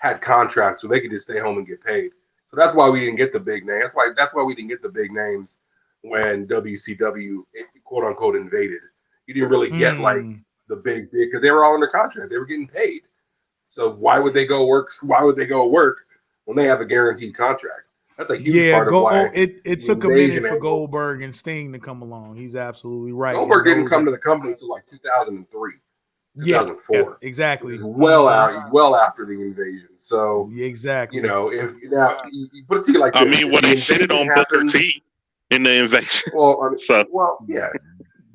had contracts, so they could just stay home and get paid. So that's why we didn't get the big names. That's why we didn't get the big names when WCW quote unquote invaded. You didn't really get like the big because they were all under contract. They were getting paid. So why would they go work? Why would they go work when they have a guaranteed contract? That's a huge part of why. It took a minute for Goldberg and Sting to come along. He's absolutely right. Goldberg didn't come to the company until like 2003. 2004. Yeah, exactly. Well after the invasion. So exactly. If now you put it to you like this, I mean, when they shitted on Booker T in the invasion. Yeah.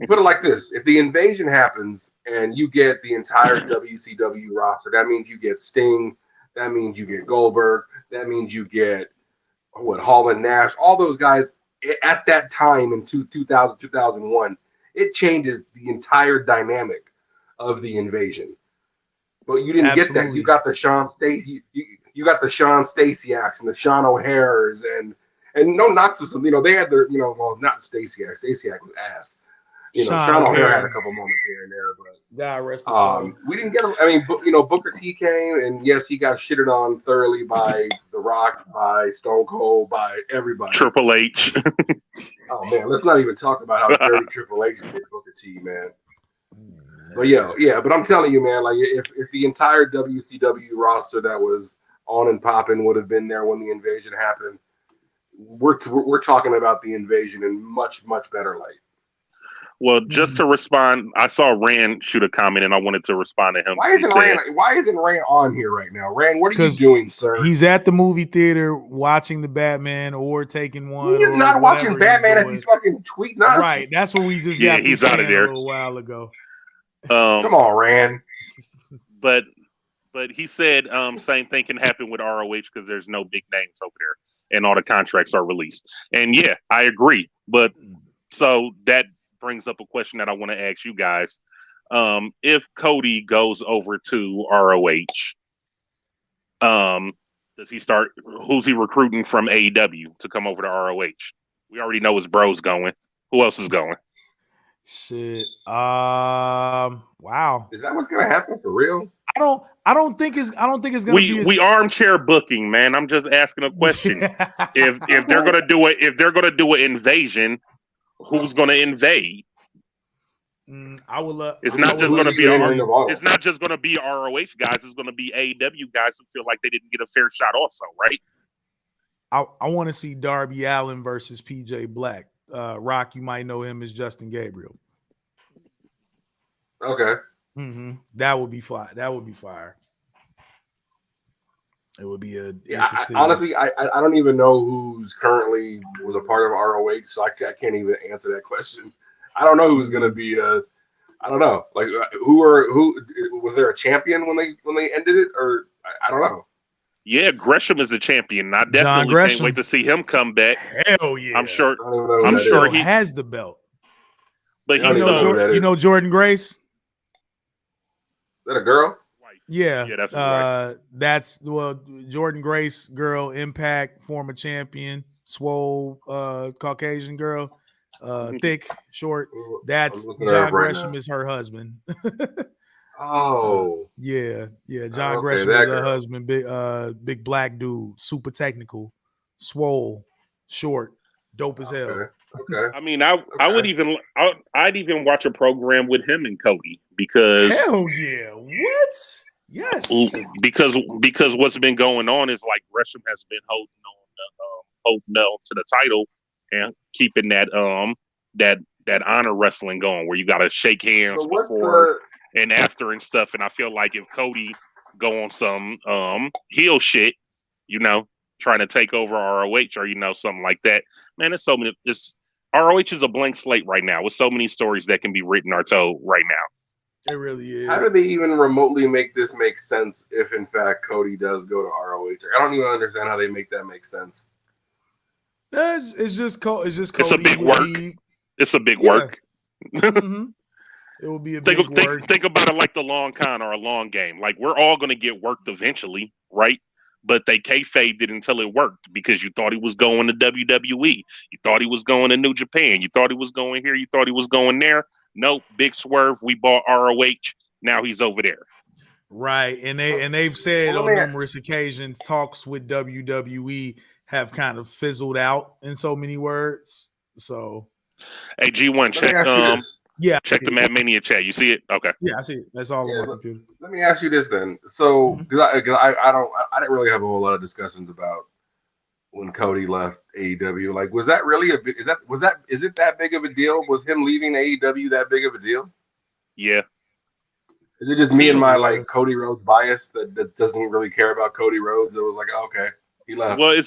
Put it like this: if the invasion happens and you get the entire WCW roster, that means you get Sting. That means you get Goldberg. That means you get Hall and Nash. All those guys at that time in 2000, 2001, it changes the entire dynamic of the invasion. But you didn't get that. You got the Sean Stacey. You got the Sean Staceyaks and the Sean O'Hares and no knocks to some. They had their not Staceyaks. Staceyaks was ass. Sean O'Hare had a couple moments here and there, but God rest his soul. We didn't get him. I mean, Booker T came, and yes, he got shitted on thoroughly by The Rock, by Stone Cold, by everybody. Triple H. Oh man, let's not even talk about how dirty Triple H did Booker T, man. But yeah, but I'm telling you, man, like if the entire WCW roster that was on and popping would have been there when the invasion happened, we're talking about the invasion in much, much better light. Well, just to respond, I saw Rand shoot a comment, and I wanted to respond to him. Why isn't Rand on here right now? Rand, what are you doing, sir? He's at the movie theater watching the Batman or taking one. He's not watching Batman if he's fucking tweeting us. Right, that's what we just got. He's out of there a little while ago. Come on, Rand. But he said same thing can happen with ROH because there's no big names over there, and all the contracts are released. And yeah, I agree. But so that brings up a question that I want to ask you guys. If Cody goes over to ROH, does he start? Who's he recruiting from AEW to come over to ROH? We already know his bro's going. Who else is going? Shit. Wow. Is that what's gonna happen for real? I don't think it's gonna be. We armchair booking, man. I'm just asking a question. if they're gonna do it, if they're gonna do an invasion, who's gonna invade? I would love. It's not just gonna be ROH guys. It's gonna be AEW guys who feel like they didn't get a fair shot, also, right? I want to see Darby Allin versus PJ Black. Rock, you might know him as Justin Gabriel. Okay. That would be fire. It would be interesting. Honestly, I don't even know who's currently was a part of ROH, so I can't even answer that question. I don't know who's going to be. I don't know. Like who was there a champion when they ended it, or I don't know. Yeah, Gresham is a champion. I definitely can't wait to see him come back. Hell yeah! I'm sure he has the belt. But you know Jordan Grace. Is that a girl? Yeah, that's Jordan Grace, girl, Impact, former champion, swole, Caucasian girl, thick, short. That's John Gresham is her husband. Oh, yeah. John Gresham is her husband. Big black dude, super technical, swole, short, dope as hell. Okay. I mean, I'd even watch a program with him and Cody because hell yeah, what? Yes, because what's been going on is like Gresham has been holding on to the title and keeping that honor wrestling going where you got to shake hands before and after and stuff. And I feel like if Cody go on some heel shit, trying to take over ROH or something like that, man, there's so many. ROH is a blank slate right now with so many stories that can be written or told right now. It really is. How do they even remotely make this make sense if in fact Cody does go to ROH? I don't even understand how they make that make sense. It's just Cody. It's a big work. It's a big work. It will be a big work. Think about it like the long con or a long game. Like we're all going to get worked eventually, right? But they kayfabed it until it worked because you thought he was going to WWE. You thought he was going to New Japan. You thought he was going here. You thought he was going there. Nope, big swerve. We bought ROH. Now he's over there. Right, and they've said on numerous occasions talks with WWE have kind of fizzled out in so many words. So, hey G1, check the Mad Mania chat. You see it? Okay. Yeah, I see it. That's all on my computer. Let me ask you this then. So, because I didn't really have a whole lot of discussions about when Cody left AEW. Like, was that really is it that big of a deal? Was him leaving AEW that big of a deal? Yeah. Is it just me and my Cody Rhodes bias that doesn't really care about Cody Rhodes? It was like, okay, he left. Well,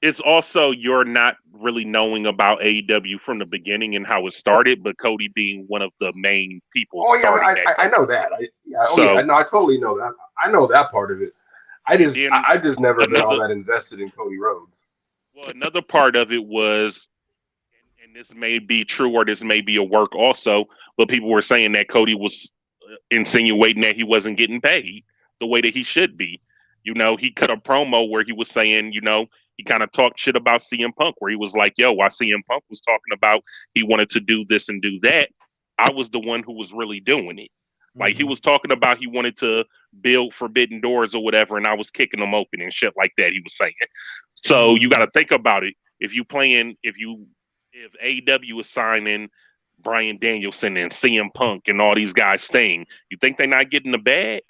it's also you're not really knowing about AEW from the beginning and how it started, but Cody being one of the main people. Oh yeah, I know that. I totally know that. I know that part of it. I just never been all that invested in Cody Rhodes. Well, another part of it was, and this may be true or this may be a work also, but people were saying that Cody was insinuating that he wasn't getting paid the way that he should be. He cut a promo where he was saying, he kind of talked shit about CM Punk, where he was like, yo, while CM Punk was talking about he wanted to do this and do that, I was the one who was really doing it. Like he was talking about he wanted to build forbidden doors or whatever, and I was kicking them open and shit like that, he was saying. So you got to think about it. If AEW is signing Bryan Danielson and CM Punk and all these guys staying, you think they're not getting the bag?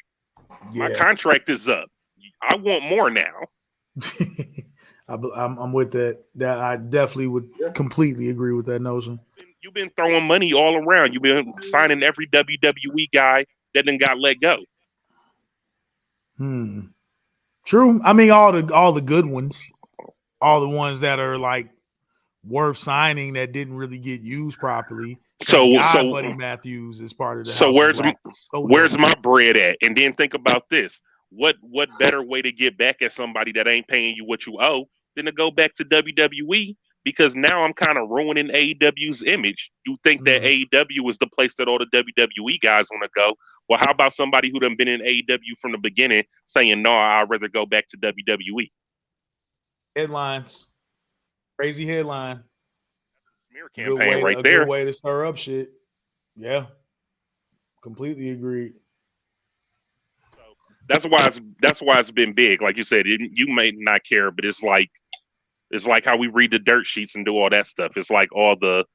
Yeah. My contract is up. I want more now. I'm with that. That I definitely would completely agree with that notion. You've been throwing money all around. You've been signing every WWE guy that then got let go. True. I mean, all the good ones, all the ones that are like worth signing that didn't really get used properly. So Buddy Matthews is part of the so house. Where's my bread at? And then think about this: what better way to get back at somebody that ain't paying you what you owe than to go back to WWE? Because now I'm kind of ruining AEW's image. You think that AEW is the place that all the WWE guys want to go? Well, how about somebody who done been in AEW from the beginning saying, "No, I'd rather go back to WWE." Headlines. Crazy headline. Smear campaign right there. Good way to stir up shit. Yeah. Completely agreed. So that's why it's been big. Like you said, you may not care, but it's like how we read the dirt sheets and do all that stuff. It's like all the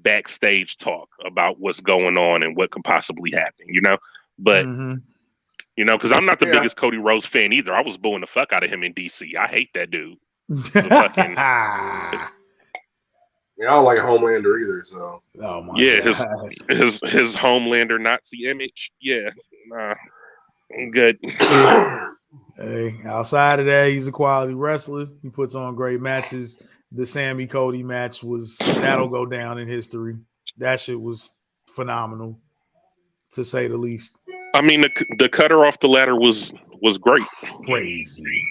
backstage talk about what's going on and what could possibly happen, you know? But you know, because I'm not the biggest Cody Rhodes fan either. I was booing the fuck out of him in DC. I hate that dude. Yeah, I don't like Homelander either. So, oh my God. his Homelander Nazi image. Yeah, I'm good. Hey, outside of that, he's a quality wrestler. He puts on great matches. The Sammy Cody match that'll go down in history. That shit was phenomenal, to say the least. I mean, the cutter off the ladder was great. Crazy.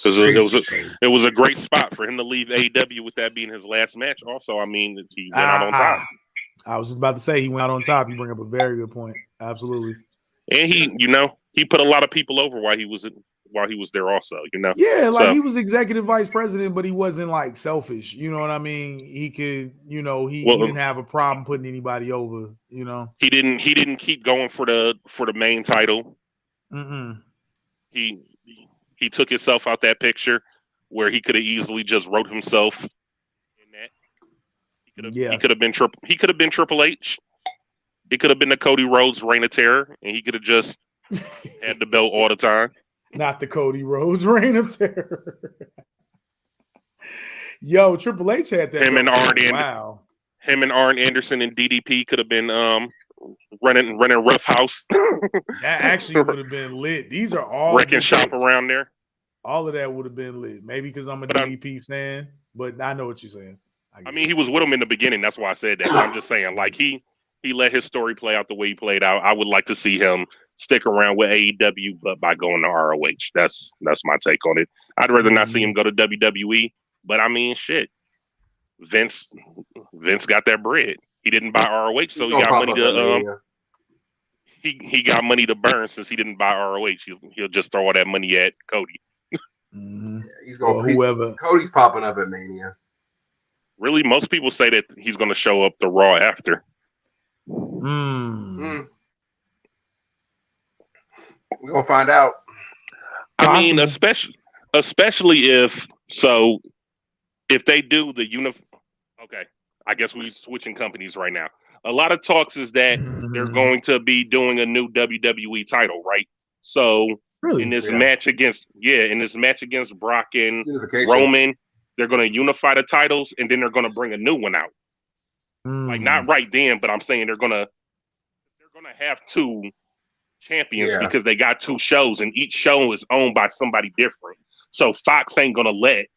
Because it was a great spot for him to leave AEW with that being his last match. Also, I mean, he went out on top. I was just about to say he went out on top. You bring up a very good point. Absolutely. And he put a lot of people over while he was there also, you know. Yeah, like he was executive vice president, but he wasn't like selfish. You know what I mean? He could, you know, he didn't have a problem putting anybody over, you know. He didn't keep going for the main title. He took himself out that picture where he could have easily just wrote himself in that. He could have been Triple H. It could have been the Cody Rhodes Reign of Terror, and he could have just had the belt all the time. Not the Cody Rhodes Reign of Terror. Yo, Triple H had that. Him and Arn Anderson and DDP could have been running Rough House. That actually would have been lit. These are all wrecking shop around there. All of that would have been lit. Maybe because I'm a DDP fan, but I know what you're saying. I mean, he was with him in the beginning. That's why I said that. But I'm just saying, like he let his story play out the way he played out. I would like to see him stick around with AEW, but by going to ROH. That's my take on it. I'd rather not see him go to WWE. But I mean, shit. Vince got that bread. He didn't buy ROH, so he got money to he got money to burn since he didn't buy ROH. He'll just throw all that money at Cody. Yeah, he's going whoever. Cody's popping up at Mania. Really, most people say that he's going to show up the Raw after. We're gonna find out. I mean, especially if they do the Okay, I guess we're switching companies right now. A lot of talks is that they're going to be doing a new WWE title, right? So in this match against Brock and Roman, they're going to unify the titles and then they're going to bring a new one out. Like not right then, but I'm saying they're going to have two champions because they got two shows and each show is owned by somebody different. So Fox ain't going to let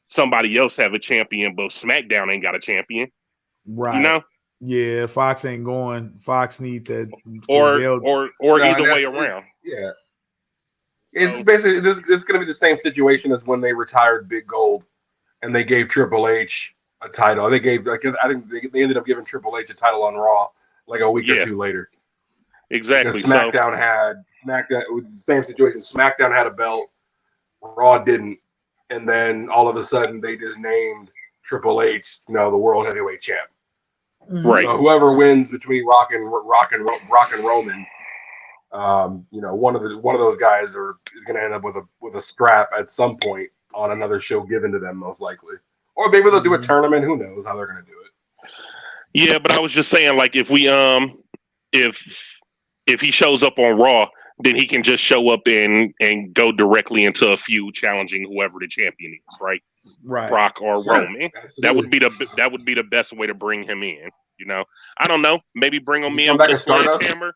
somebody else have a champion, but SmackDown ain't got a champion. Right. You know? Yeah, Fox ain't going. Fox need that. Or either way around. Yeah. It's basically this is going to be the same situation as when they retired Big Gold and they gave Triple H a title. They gave I think they ended up giving Triple H a title on Raw like a week or two later. Exactly. Because SmackDown had the same situation. SmackDown had a belt, Raw didn't, and then all of a sudden they just named Triple H, the World Heavyweight Champ. Right. So whoever wins between Rock and Roman, one of those guys is going to end up with a scrap at some point on another show given to them, most likely, or maybe they'll do a tournament. Who knows how they're going to do it? Yeah, but I was just saying, like, if we if he shows up on Raw, then he can just show up and go directly into a feud challenging whoever the champion is, right? Right. Brock or Sure. Roman. That would be the best way to bring him in. You know, I don't know. Maybe bring him in with a sledgehammer.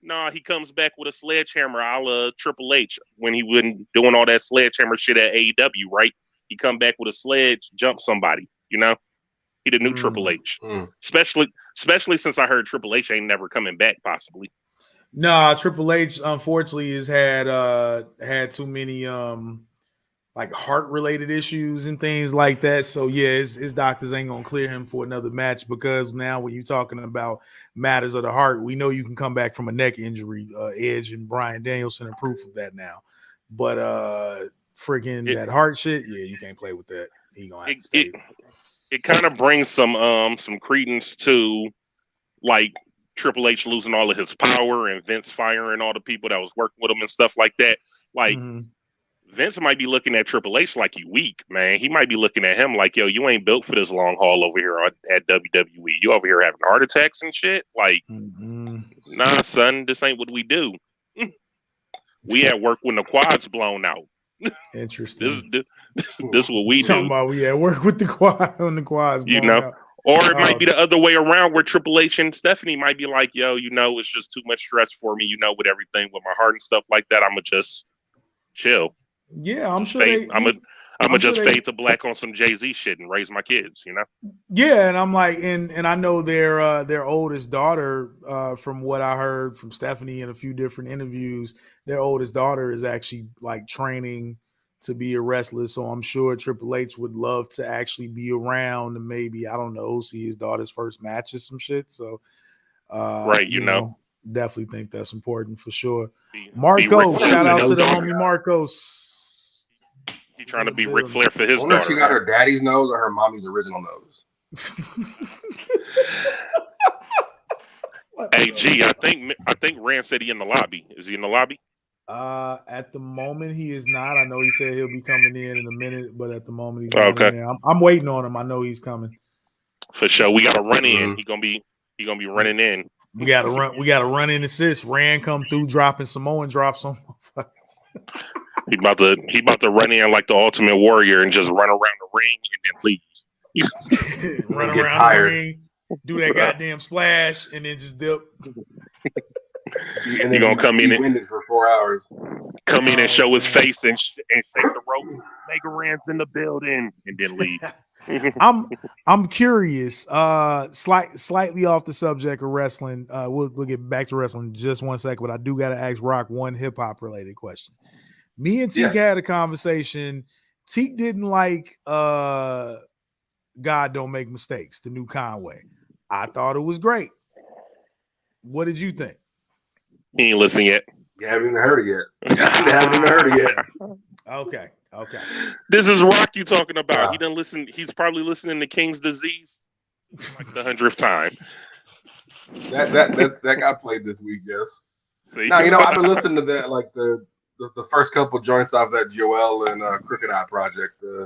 No, he comes back with a sledgehammer, a la Triple H when he wasn't doing all that sledgehammer shit at AEW, right? He come back with a sledge, jump somebody. You know, he the new Triple H. Especially since I heard Triple H ain't never coming back, possibly. Nah, Triple H unfortunately has had too many like heart related issues and things like that. So yeah, his doctors ain't gonna clear him for another match, because now when you're talking about matters of the heart, we know you can come back from a neck injury. Edge and Bryan Danielson are proof of that now. But freaking that heart shit, yeah, you can't play with that. He gonna have to stay. It kind of brings some credence to like Triple H losing all of his power and Vince firing all the people that was working with him and stuff like that. Like Vince might be looking at Triple H like you weak, man. He might be looking at him like, yo, you ain't built for this long haul over here at WWE. You over here having heart attacks and shit. Like, nah, son, this ain't what we do. We at work when the quad's blown out. Interesting. This what we Talking do. about we at work with the quad when the quad's blown out. Or it might be the other way around, where Triple H and Stephanie might be like, yo, you know, it's just too much stress for me, you know, with everything with my heart and stuff like that. I'ma just chill. Yeah, I'm sure I'm just fade to black on some Jay-Z shit and raise my kids, you know? Yeah, and I'm like, and I know their oldest daughter, from what I heard from Stephanie in a few different interviews, their oldest daughter is actually like training to be a wrestler. So I'm sure Triple H would love to actually be around and maybe, I don't know, see his daughter's first match or some shit. So right, you know, definitely think that's important for sure. Marcos, shout out to the homie Marcos. He trying to be Ric Flair for his I wonder daughter. if she got her daddy's nose or her mommy's original nose. Hey, G, I think Rand said he in the lobby. Is he in the lobby? At the moment he is not. I know he said he'll be coming in a minute, but at the moment he's not in there. I'm waiting on him. I know he's coming. For sure. We gotta run in. He gonna be running in. We gotta run in assist. Rand come through dropping Samoan drops on motherfuckers. He about to run in like the Ultimate Warrior and just run around the ring and then leave. Run around the ring, do that goddamn splash, and then just dip. And then gonna come in and for 4 hours. Come in and show his face and shake the rope. Mega Rand's in the building, and then leave. I'm curious. Slightly off the subject of wrestling. We'll get back to wrestling in just 1 second, but I do got to ask Rock one hip hop related question. Me and Teek had a conversation. Teek didn't like God Don't Make Mistakes, the new Conway. I thought it was great. What did you think? He ain't listening yet. You haven't even heard it yet. Okay. This is Rock you talking about. Wow. He doesn't listen. He's probably listening to King's Disease like the 100th time. That got played this week, yes. See? Now, I've been listening to that, like the first couple joints off that Joel and Crooked Eye project, the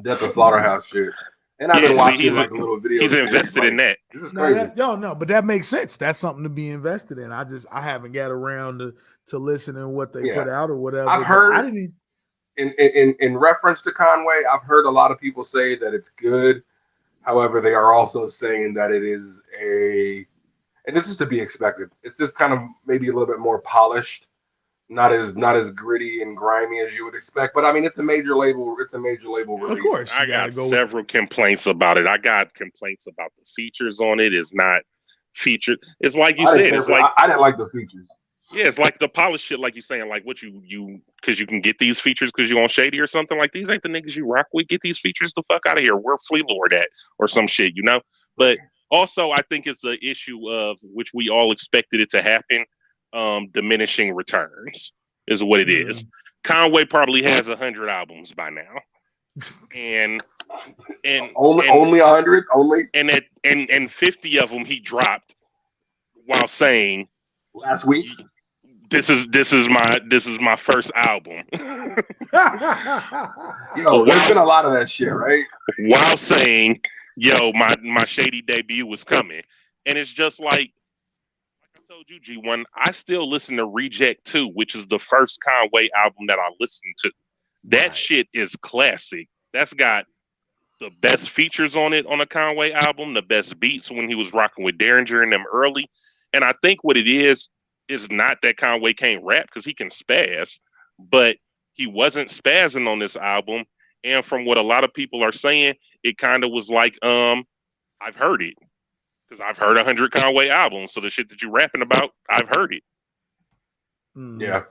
Death of Slaughterhouse shit. And I've been watching like a little video. He's invested in that. This is crazy. No, but that makes sense. That's something to be invested in. I haven't got around to listening to what they put out or whatever. I've heard in reference to Conway, I've heard a lot of people say that it's good. However, they are also saying that it is and this is to be expected. It's just kind of maybe a little bit more polished. Not as gritty and grimy as you would expect, but I mean, it's a major label. It's a major label release. Of course, I got several complaints about it. I got complaints about the features on it. It's not featured. It's like you said. It's like I didn't like the features. Yeah, it's like the polished shit, like you saying, like what you because you can get these features because you on Shady or something. Like these ain't the niggas you rock with. Get these features the fuck out of here. Where Flea Lord at or some shit, But also, I think it's an issue of which we all expected it to happen. Diminishing returns is what it is. Conway probably has 100 albums by now, and only 100, and 50 of them he dropped while saying last week. This is my first album. There's been a lot of that shit, right? While saying, my Shady debut was coming, and it's just like told you, G1, I still listen to Reject 2, which is the first Conway album that I listened to. That shit is classic. That's got the best features on it on a Conway album, the best beats when he was rocking with Derringer and them early. And I think what it is not that Conway can't rap, because he can spaz, but he wasn't spazzing on this album. And from what a lot of people are saying, it kind of was like, I've heard it. Because I've heard 100 Conway albums. So the shit that you're rapping about, I've heard it. Yeah.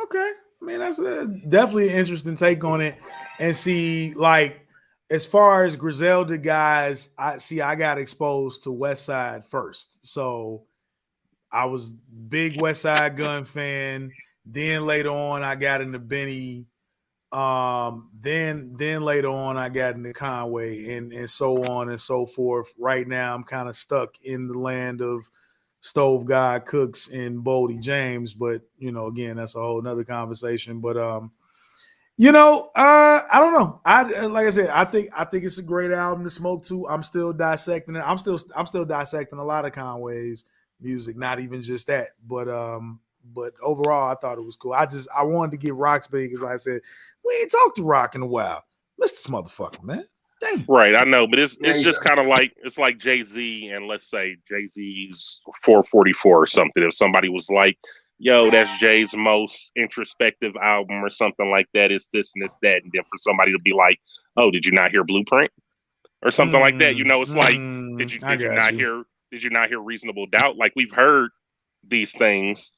Okay. I mean, that's definitely an interesting take on it. And see, like, as far as Griselda guys, I got exposed to West Side first. So I was big West Side Gun fan. Then later on, I got into Benny. Then later on, I got into Conway and so on and so forth. Right now, I'm kind of stuck in the land of Stove God, Cooks, and Boldy James. But, you know, again, that's a whole nother conversation. But, you know, I don't know. Like I said, I think it's a great album to smoke to. I'm still dissecting it. I'm still dissecting a lot of Conway's music, not even just that. But overall, I thought it was cool. I wanted to get Rock's big, because like I said, we ain't talked to Rock in a while. Miss this motherfucker, man. Dang. Right, I know, but it's just kind of like, it's like Jay-Z and let's say Jay-Z's 444 or something. If somebody was like, yo, that's Jay's most introspective album or something like that, it's this and it's that, and then for somebody to be like, oh, did you not hear Blueprint or something like that? You know, it's like, did you not hear Reasonable Doubt? Like, we've heard these things,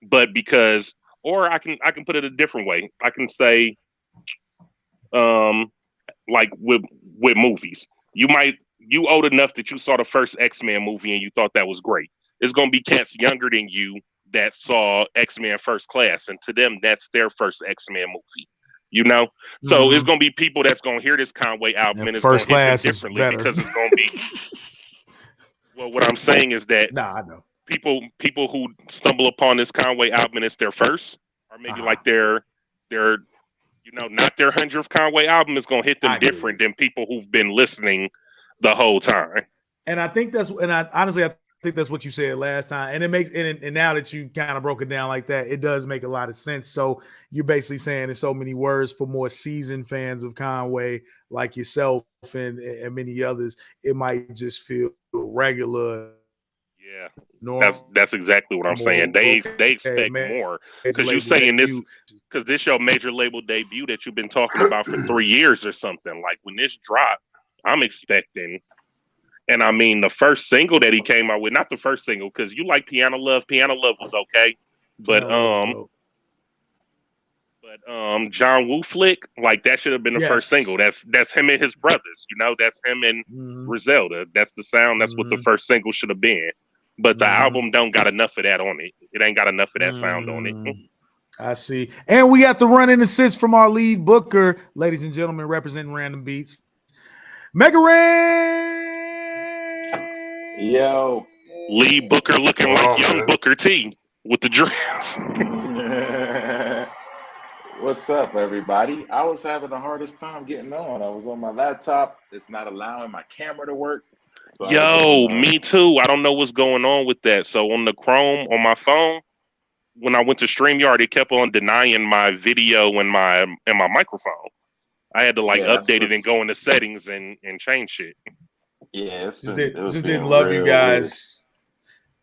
but because, or I can put it a different way. I can say, like with movies, you old enough that you saw the first X-Men movie and you thought that was great. It's gonna be cats younger than you that saw X-Men First Class, and to them that's their first X-Men movie. You know, so it's gonna be people that's gonna hear this Conway album and it's First gonna hit Class them differently because it's gonna be. Well, what I'm saying is that I know people who stumble upon this Conway album and it's their first, or maybe like their you know, not their 100th Conway album, is going to hit them different than people who've been listening the whole time. And I think I think that's what you said last time. And it makes, and now that you kind of broke it down like that, it does make a lot of sense. So you're basically saying in so many words, for more seasoned fans of Conway like yourself and many others, it might just feel regular. Yeah, that's exactly what I'm saying. They expect more, because you're saying this, because this your major label debut that you've been talking about for 3 years or something. Like, when this dropped, I'm expecting, and I mean the first single that he came out with, not the first single, because you like Piano Love. Piano Love was okay, but John Woo Flick, like, that should have been the first single. That's him and his brothers. You know, that's him and Griselda. That's the sound. That's what the first single should have been. But the album don't got enough of that on it. It ain't got enough of that sound on it. I see. And we got the run-in assist from our lead booker, ladies and gentlemen, representing Random Beats, Mega Ray. Yo. Lead booker looking like young Booker T with the dress. What's up, everybody? I was having the hardest time getting on. I was on my laptop. It's not allowing my camera to work. So yo, me too. I don't know what's going on with that. So on the Chrome on my phone, when I went to StreamYard, it kept on denying my video and my microphone. I had to update it and go into settings and change shit. Yeah, just didn't love you guys.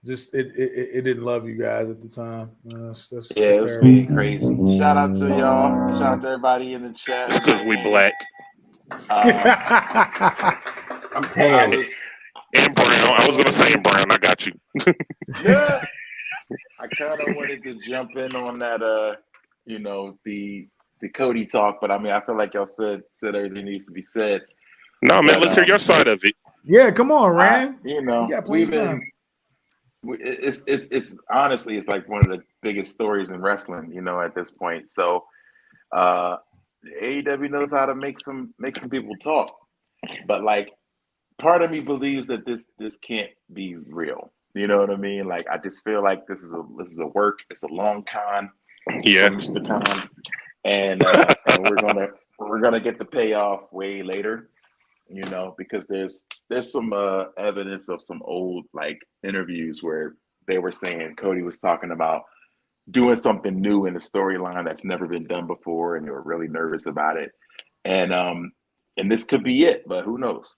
Just it didn't love you guys at the time. That's it was being crazy. Shout out to y'all. Shout out to everybody in the chat. It's because we black. I'm tan. And brown. I was gonna say brown. I got you. Yeah. I kind of wanted to jump in on that, the Cody talk, but I mean, I feel like y'all said everything needs to be said. No, man, let's hear your side of it. Yeah, come on, Rand. We've been. It's honestly, it's like one of the biggest stories in wrestling, at this point. So, AEW knows how to make some people talk, but like, part of me believes that this can't be real. You know what I mean? Like, I just feel like this is a work. It's a long con. Yeah, Mr. Con, and we're gonna get the payoff way later. Because there's some evidence of some old like interviews where they were saying Cody was talking about doing something new in the storyline that's never been done before, and they were really nervous about it. And this could be it, but who knows?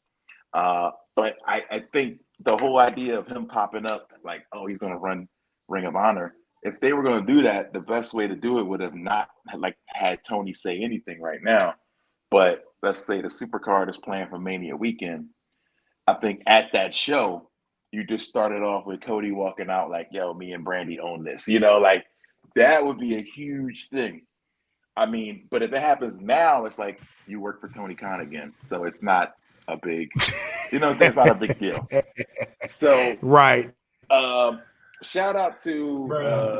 But I think the whole idea of him popping up, like, oh, he's going to run Ring of Honor. If they were going to do that, the best way to do it would have not like had Tony say anything right now. But let's say the Supercard is playing for Mania weekend. I think at that show, you just started off with Cody walking out like, yo, me and Brandy own this. You know, like that would be a huge thing. I mean, but if it happens now, it's like you work for Tony Khan again. So it's not a big, you know what I'm saying? It's not a big deal. So, right. Shout out to,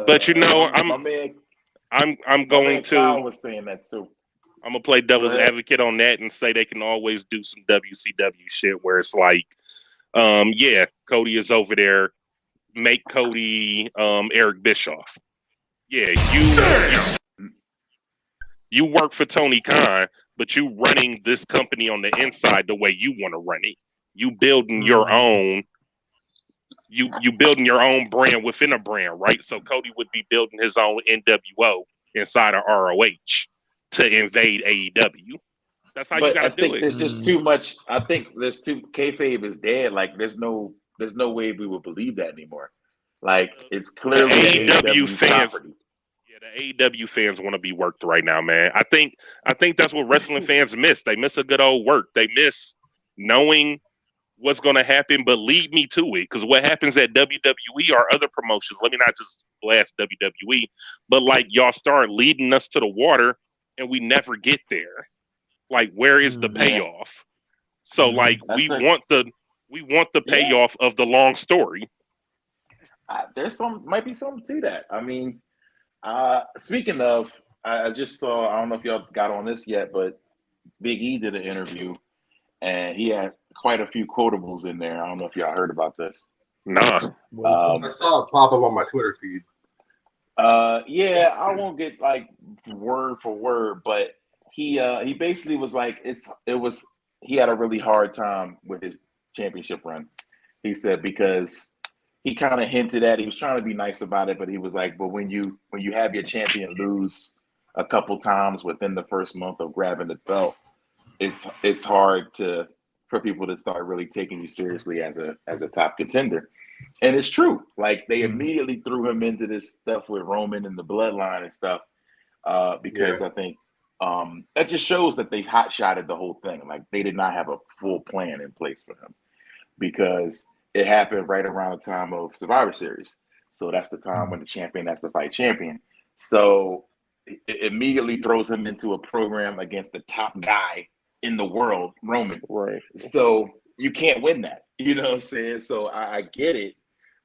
but you know, my man, I'm going to. Kyle was saying that too. I'm gonna play devil's advocate on that and say they can always do some WCW shit where it's like, yeah, Cody is over there. Make Cody Eric Bischoff. Yeah, you work for Tony Khan, but you running this company on the inside the way you want to run it. You building your own. You building your own brand within a brand, right? So Cody would be building his own NWO inside of ROH to invade AEW. That's how you got to do it. I think there's just too much. I think there's too kayfabe is dead. Like there's no way we will believe that anymore. Like it's clearly AEW fans. Property. Yeah, the AEW fans want to be worked right now, man. I think that's what wrestling fans miss. They miss a good old work. They miss knowing what's going to happen, but lead me to it. Because what happens at WWE or other promotions, let me not just blast WWE, but like y'all start leading us to the water and we never get there. Like, where is the payoff? So like we want the payoff of the long story. There's might be something to that. I mean, speaking of, I just saw, I don't know if y'all got on this yet, but Big E did an interview and he had quite a few quotables in there. I don't know if y'all heard about this. Nah. I saw it pop up on my Twitter feed. Yeah, I won't get like word for word, but he basically was like, he had a really hard time with his championship run. He said, because he kind of hinted at, he was trying to be nice about it, but he was like, but when you have your champion lose a couple times within the first month of grabbing the belt, it's hard for people to start really taking you seriously as a top contender. And it's true. Like they immediately threw him into this stuff with Roman and the bloodline and stuff, because I think that just shows that they hot-shotted the whole thing. Like they did not have a full plan in place for him, because it happened right around the time of Survivor Series. So that's the time when the champion has to fight champion. So it immediately throws him into a program against the top guy in the world, Roman. Right. So you can't win that. You know what I'm saying? So I get it.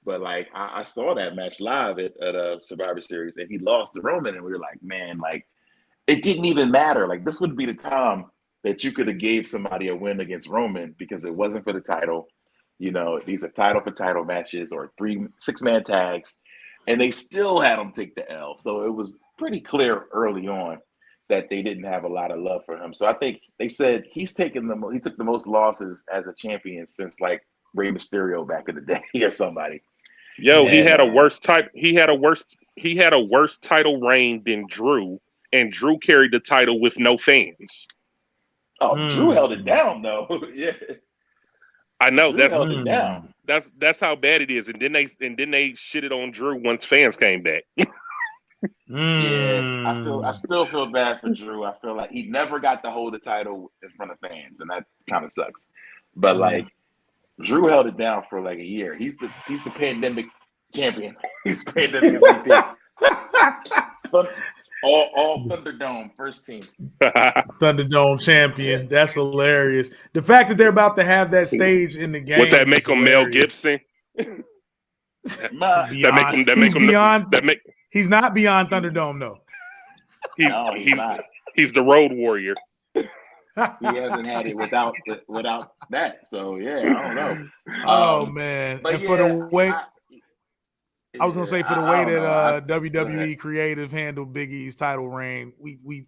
But like I saw that match live at Survivor Series and he lost to Roman and we were like, man, like it didn't even matter. Like this would be the time that you could have gave somebody a win against Roman because it wasn't for the title. You know, these are title for title matches or 6-man tags, and they still had him take the L. So it was pretty clear early on that they didn't have a lot of love for him. So I think they said he took the most losses as a champion since like Rey Mysterio back in the day or somebody. Yo, he had a worse title reign than Drew, and Drew carried the title with no fans. Oh, Drew held it down though. Yeah. I know Drew held it down. That's how bad it is, and then they shitted on Drew once fans came back. Yeah, I still feel bad for Drew. I feel like he never got to hold the title in front of fans, and that kind of sucks. But like Drew held it down for like a year. He's the pandemic champion. He's pandemic MVP. All Thunderdome first team. Thunderdome champion. That's hilarious. The fact that they're about to have that stage in the game. Would that make him Mel Gibson? He's not beyond Thunderdome, though. He's not. He's the Road Warrior. He hasn't had it without that. So yeah, I don't know. Oh man! And for the way I was gonna say, for the way that WWE Creative handled Big E's title reign, we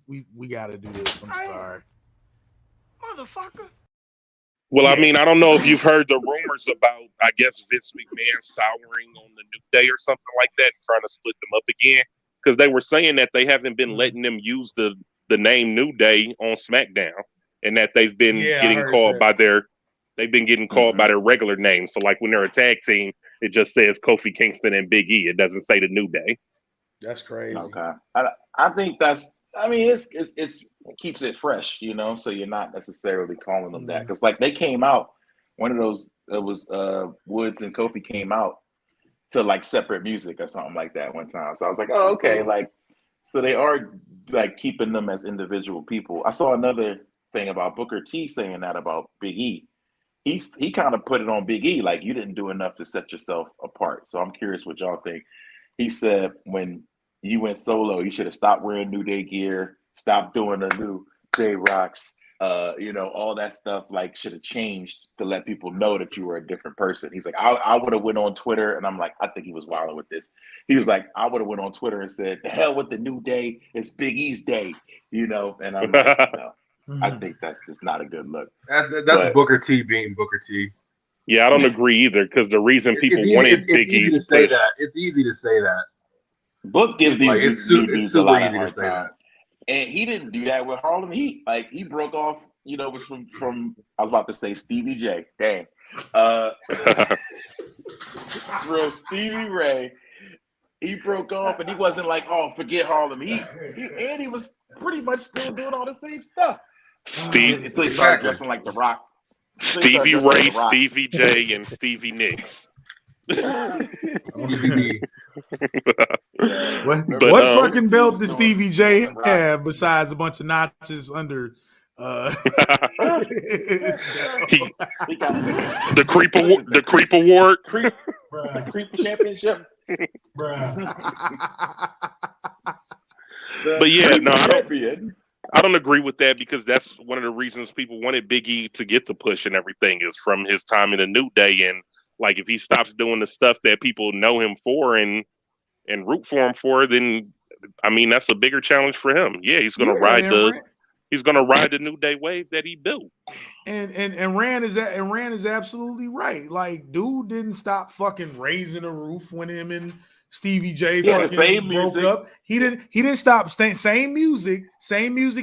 got to do this. I'm sorry, motherfucker. Well, I mean, I don't know if you've heard the rumors about, I guess, Vince McMahon souring on the New Day or something like that, trying to split them up again. Because they were saying that they haven't been letting them use the name New Day on SmackDown, and that they've been getting called by their regular names. So, like when they're a tag team, it just says Kofi Kingston and Big E. It doesn't say the New Day. That's crazy. Okay, I think that's. I mean, it's keeps it fresh, you know. So you're not necessarily calling them that because, like, they came out. One of those, it was Woods and Kofi came out to like separate music or something like that one time. So I was like, oh, okay, like, so they are like keeping them as individual people. I saw another thing about Booker T saying that about Big E. He kind of put it on Big E, like, you didn't do enough to set yourself apart. So I'm curious what y'all think. He said when you went solo, you should have stopped wearing New Day gear, stopped doing the New Day rocks, you know, all that stuff, like, should have changed to let people know that you were a different person. He's like, I would have went on Twitter, and I'm like, I think he was wilding with this. He was like, I would have went on Twitter and said, the hell with the New Day, it's Big E's day, you know, and I'm like, no. I think that's just not a good look. That's Booker T being Booker T. Yeah, I don't agree either, because the reason people wanted Big E's to say that. It's easy to say that. Book gives these newbies a lot of hard time. That. And he didn't do that with Harlem Heat. Like, he broke off, you know, from I was about to say Stevie J. Dang. It's real Stevie Ray. He broke off and he wasn't like, oh, forget Harlem Heat. He was pretty much still doing all the same stuff. Until he started dressing like The Rock. Stevie Ray, Stevie J, and Stevie Nicks. What fucking belt does Stevie J have besides a bunch of notches under? The Creep Award. The Creep Award. The Creep Championship. But yeah, no, I don't agree with that, because that's one of the reasons people wanted Big E to get the push and everything is from his time in the New Day. And like, if he stops doing the stuff that people know him for and root for him for, then I mean, that's a bigger challenge for him. Yeah, he's gonna ride the New Day wave that he built. And Rand is absolutely right. Like, dude didn't stop fucking raising the roof when him and Stevie J fucking broke up. He didn't stop. Same music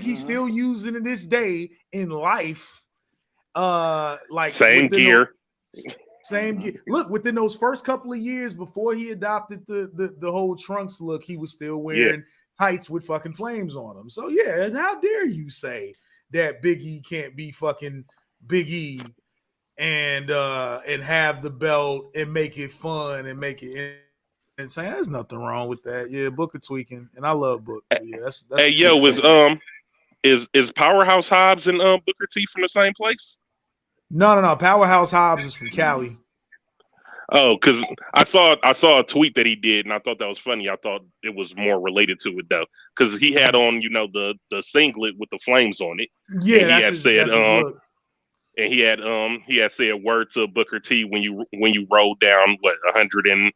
he's still using to this day in life. Like same gear. Same gear. Look, within those first couple of years before he adopted the whole trunks look, he was still wearing tights with fucking flames on them. So yeah, and how dare you say that Big E can't be fucking Big E and have the belt and make it fun and make it insane? There's nothing wrong with that. Yeah, Booker tweaking, and I love Book. Yeah, that's hey, yo, is Powerhouse Hobbs and Booker T from the same place? No. Powerhouse Hobbs is from Cali. Oh, because I saw a tweet that he did, and I thought that was funny. I thought it was more related to it though, because he had on, you know, the singlet with the flames on it. Yeah, and he had said word to Booker T when you rolled down 100 and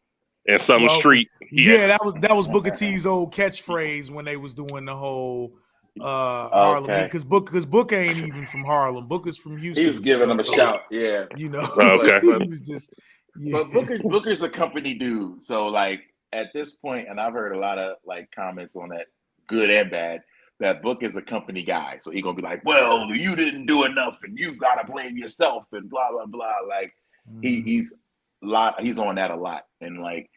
some street. That was Booker T's old catchphrase when they was doing the whole Harlem, because Book ain't even from Harlem. Book is from Houston. He was giving him a shout, yeah. You know, okay. He was just, But Booker's a company dude, so like at this point, and I've heard a lot of like comments on that, good and bad, that Book is a company guy. So he's gonna be like, well, you didn't do enough, and you gotta blame yourself, and blah blah blah. Like he's on that a lot, and like.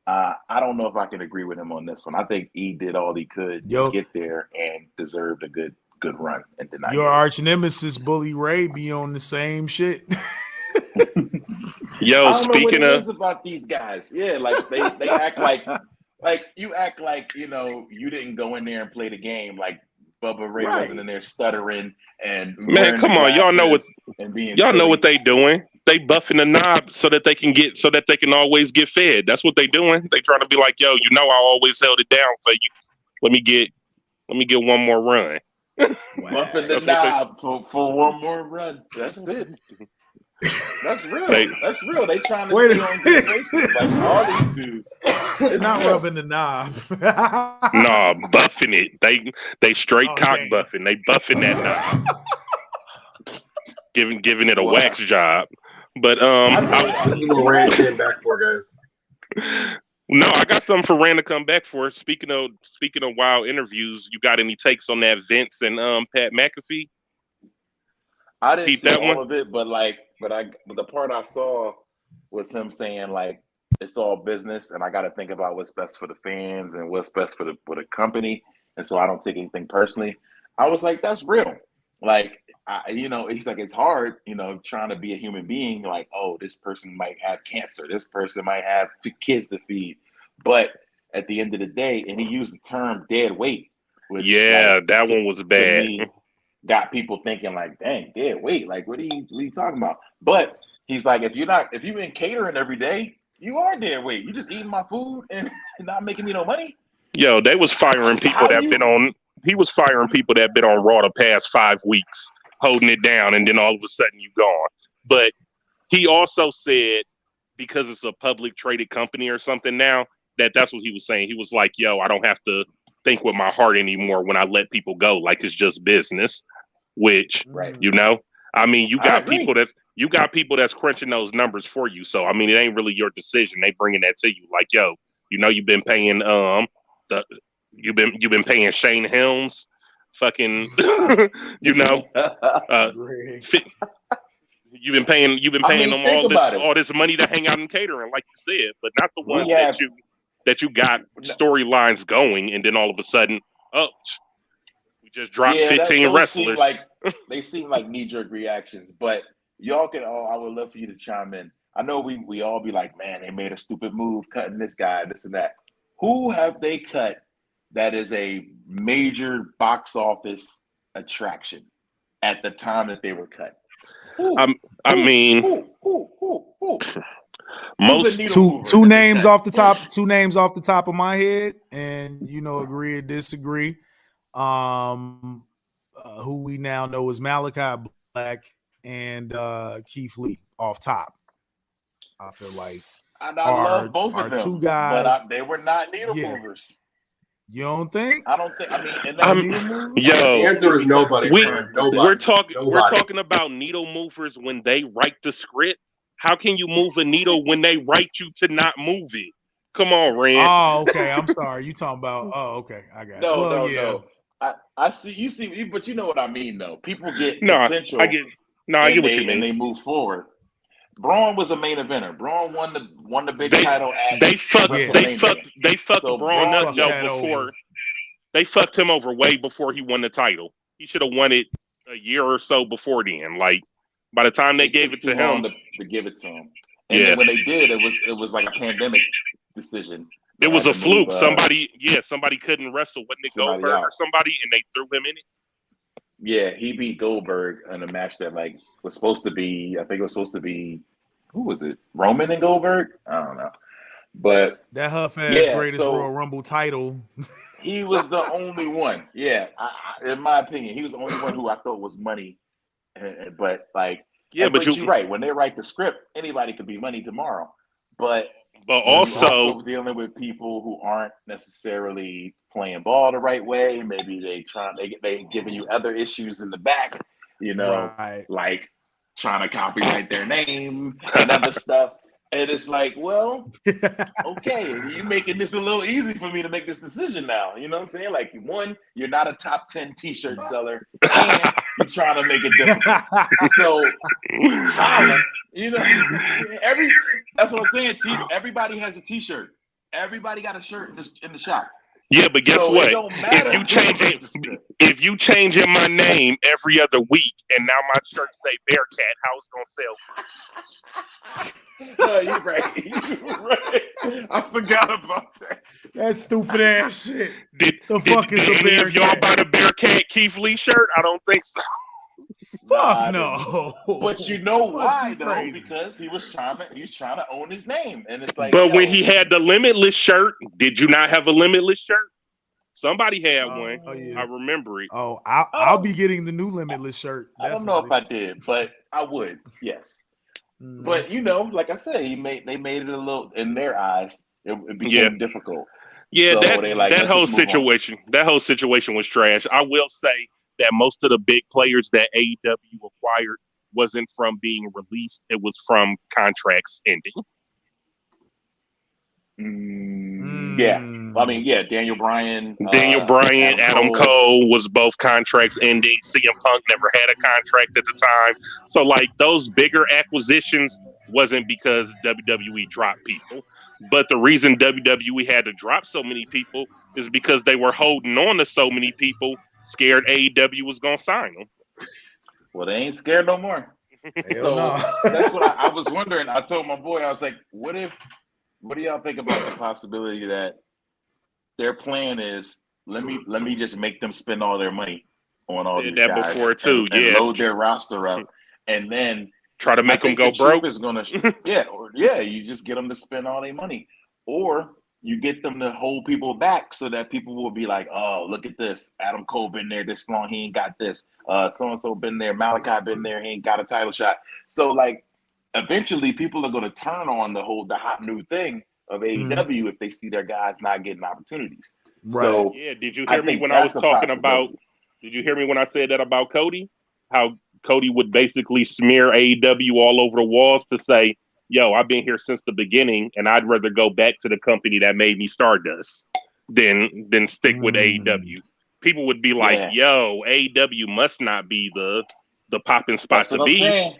I don't know if I can agree with him on this one. I think he did all he could to get there and deserved a good run. And your arch nemesis, Bully Ray, be on the same shit. Yo, I don't speaking know what of it is about these guys, yeah, like they act like you act like, you know, you didn't go in there and play the game. Like Bubba Ray wasn't in there stuttering and man, come on, y'all know what they doing. They buffing the knob so that they can always get fed. That's what they doing. They trying to be like, yo, you know, I always held it down. So let me get one more run. Buffing the knob for one more run. That's it. That's real. That's real. They trying to stay on good basis, like all these dudes. It's not rubbing the knob. No, buffing it. They straight cock buffing. They buffing that knob. giving it a wax job. But this is what Rand came back for, guys. No, I got something for Rand to come back for. Speaking of wild interviews, you got any takes on that Vince and Pat McAfee? I didn't see that all one? of it, but the part I saw was him saying like it's all business, and I got to think about what's best for the fans and what's best for the company, and so I don't take anything personally. I was like, that's real. Like, he's like, it's hard, trying to be a human being. Like, oh, this person might have cancer, this person might have kids to feed, but at the end of the day, and he used the term dead weight, which that one was bad. Me, got people thinking like, dang, dead weight. Like, what are you talking about? But he's like, if you've been catering every day, you are dead weight. You just eating my food and not making me no money. Yo, they was firing people he was firing people that been on Raw the past 5 weeks, holding it down, and then all of a sudden you gone. But he also said, because it's a public traded company or something now, that's what he was saying. He was like, yo, I don't have to think with my heart anymore when I let people go. Like, it's just business, which, right. I mean, you got people that's crunching those numbers for you. So, I mean, it ain't really your decision. They bringing that to you. Like, yo, you've been paying you've been paying Shane Helms, fucking, you've been paying them all this money to hang out in catering, like you said, but not the ones that you got storylines going, and then all of a sudden, we just dropped 15 wrestlers. They seem like knee-jerk reactions, but y'all I would love for you to chime in. I know we all be like, man, they made a stupid move cutting this guy, this and that. Who have they cut that is a major box office attraction at the time that they were cut? Most two names off the top of my head, and agree or disagree. Who we now know is Malachi Black and Keith Lee off top. I feel like I love both of them, two guys, but they were not needle movers. You don't think? I don't think. The answer is nobody. We're talking about needle movers when they write the script. How can you move a needle when they write you to not move it? Come on, Rand. Oh, okay. I'm sorry. You talking about? Oh, okay. I got it. No. I see. You see, but you know what I mean, though. People get potential. I get what you mean. And they move forward. Braun was a main eventer. Braun won the big title. They fucked Braun up before. They fucked him over way before he won the title. He should have won it a year or so before then. Like, by the time they gave it to him, to give it to him, and then when they did, it was like a pandemic decision. It was a fluke. Somebody couldn't wrestle. Wasn't it Goldberg or somebody, and they threw him in it? Yeah, he beat Goldberg in a match that was supposed to be. I think it was supposed to be. Who was it? Roman and Goldberg? I don't know. But that Huff-ass greatest Royal Rumble title. He was the only one. Yeah, in my opinion, he was the only one who I thought was money. But you're right. When they write the script, anybody could be money tomorrow. But also dealing with people who aren't necessarily playing ball the right way. Maybe they giving you other issues in the back. Like trying to copyright their name and other stuff. And it's like, well, okay, you're making this a little easy for me to make this decision now. You know what I'm saying? Like, one, you're not a top 10 t-shirt seller, and you're trying to make it difficult. So, that's what I'm saying. Everybody has a t-shirt. Everybody got a shirt in the shop. Yeah, but guess what? If you changing my name every other week, and now my shirt say Bearcat, how it's gonna sell? No, you're right. You're right. I forgot about that. That stupid ass shit. Did any of y'all buy the Bearcat Keith Lee shirt? I don't think so. Fuck no. But you know why though? Because he was trying to own his name, and it's like. But when he had the Limitless shirt, did you not have a Limitless shirt? Somebody had one. Oh, yeah. I remember it. Oh, I'll be getting the new Limitless shirt. Definitely. I don't know if I did, but I would. Yes. But like I said, they made it a little in their eyes. It became difficult. Yeah, so that whole situation was trash. I will say that most of the big players that AEW acquired wasn't from being released; it was from contracts ending. Yeah, I mean, yeah, Daniel Bryan, Adam Cole was both contracts ending. CM Punk never had a contract at the time, so like those bigger acquisitions wasn't because WWE dropped people, but the reason WWE had to drop so many people is because they were holding on to so many people, scared AEW was gonna sign them. Well, they ain't scared no more. So that's what I was wondering. I told my boy, I was like, what do y'all think about the possibility that their plan is let me just make them spend all their money on all these guys before too, and load their roster up, and then try to make them go broke? Is gonna, you just get them to spend all their money, or you get them to hold people back so that people will be like, oh, look at this, Adam Cole been there this long, he ain't got this. So and so been there, Malachi been there, he ain't got a title shot. So like, eventually, people are going to turn on the hot new thing of AEW if they see their guys not getting opportunities. Right. So, yeah. Did you hear me when I was talking about? Did you hear me when I said that about Cody? How Cody would basically smear AEW all over the walls to say, "Yo, I've been here since the beginning, and I'd rather go back to the company that made me Stardust than stick with AEW." People would be like, "Yo, AEW must not be the popping spot to be."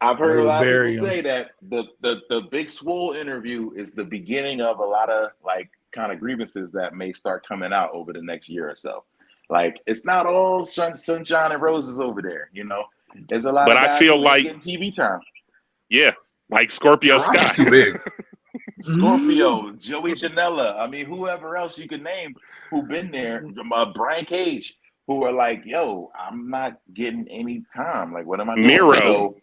I've heard a lot of people say that the Big Swole interview is the beginning of a lot of like kind of grievances that may start coming out over the next year or so. Like it's not all sunshine and roses over there, you know. There's a lot of guys I feel like getting TV time. Yeah, like Scorpio Sky. Too big. Scorpio, Joey Janela. I mean, whoever else you could name who been there, Brian Cage, who are like, yo, I'm not getting any time. Like, what am I doing?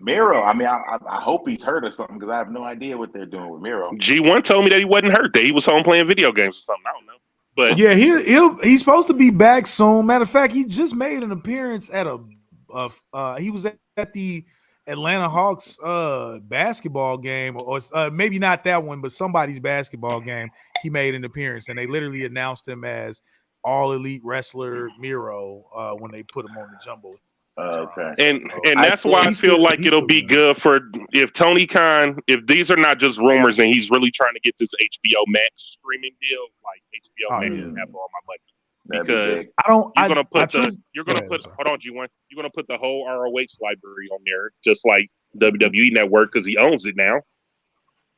Miro, I mean, I hope he's hurt or something because I have no idea what they're doing with Miro. G1 told me that he wasn't hurt, that he was home playing video games or something. I don't know. But yeah, he's supposed to be back soon. Matter of fact, he just made an appearance at he was at the Atlanta Hawks basketball game, or maybe not that one, but somebody's basketball game. He made an appearance, and they literally announced him as All Elite Wrestler Miro when they put him on the jumbo. Okay. And that's why I feel like it'll be good for if Tony Khan, if these are not just rumors and he's really trying to get this HBO Max streaming deal, like HBO Max can have all my money. Because you're gonna put hold on, G1. You're gonna put the whole ROH library on there, just like WWE Network, because he owns it now.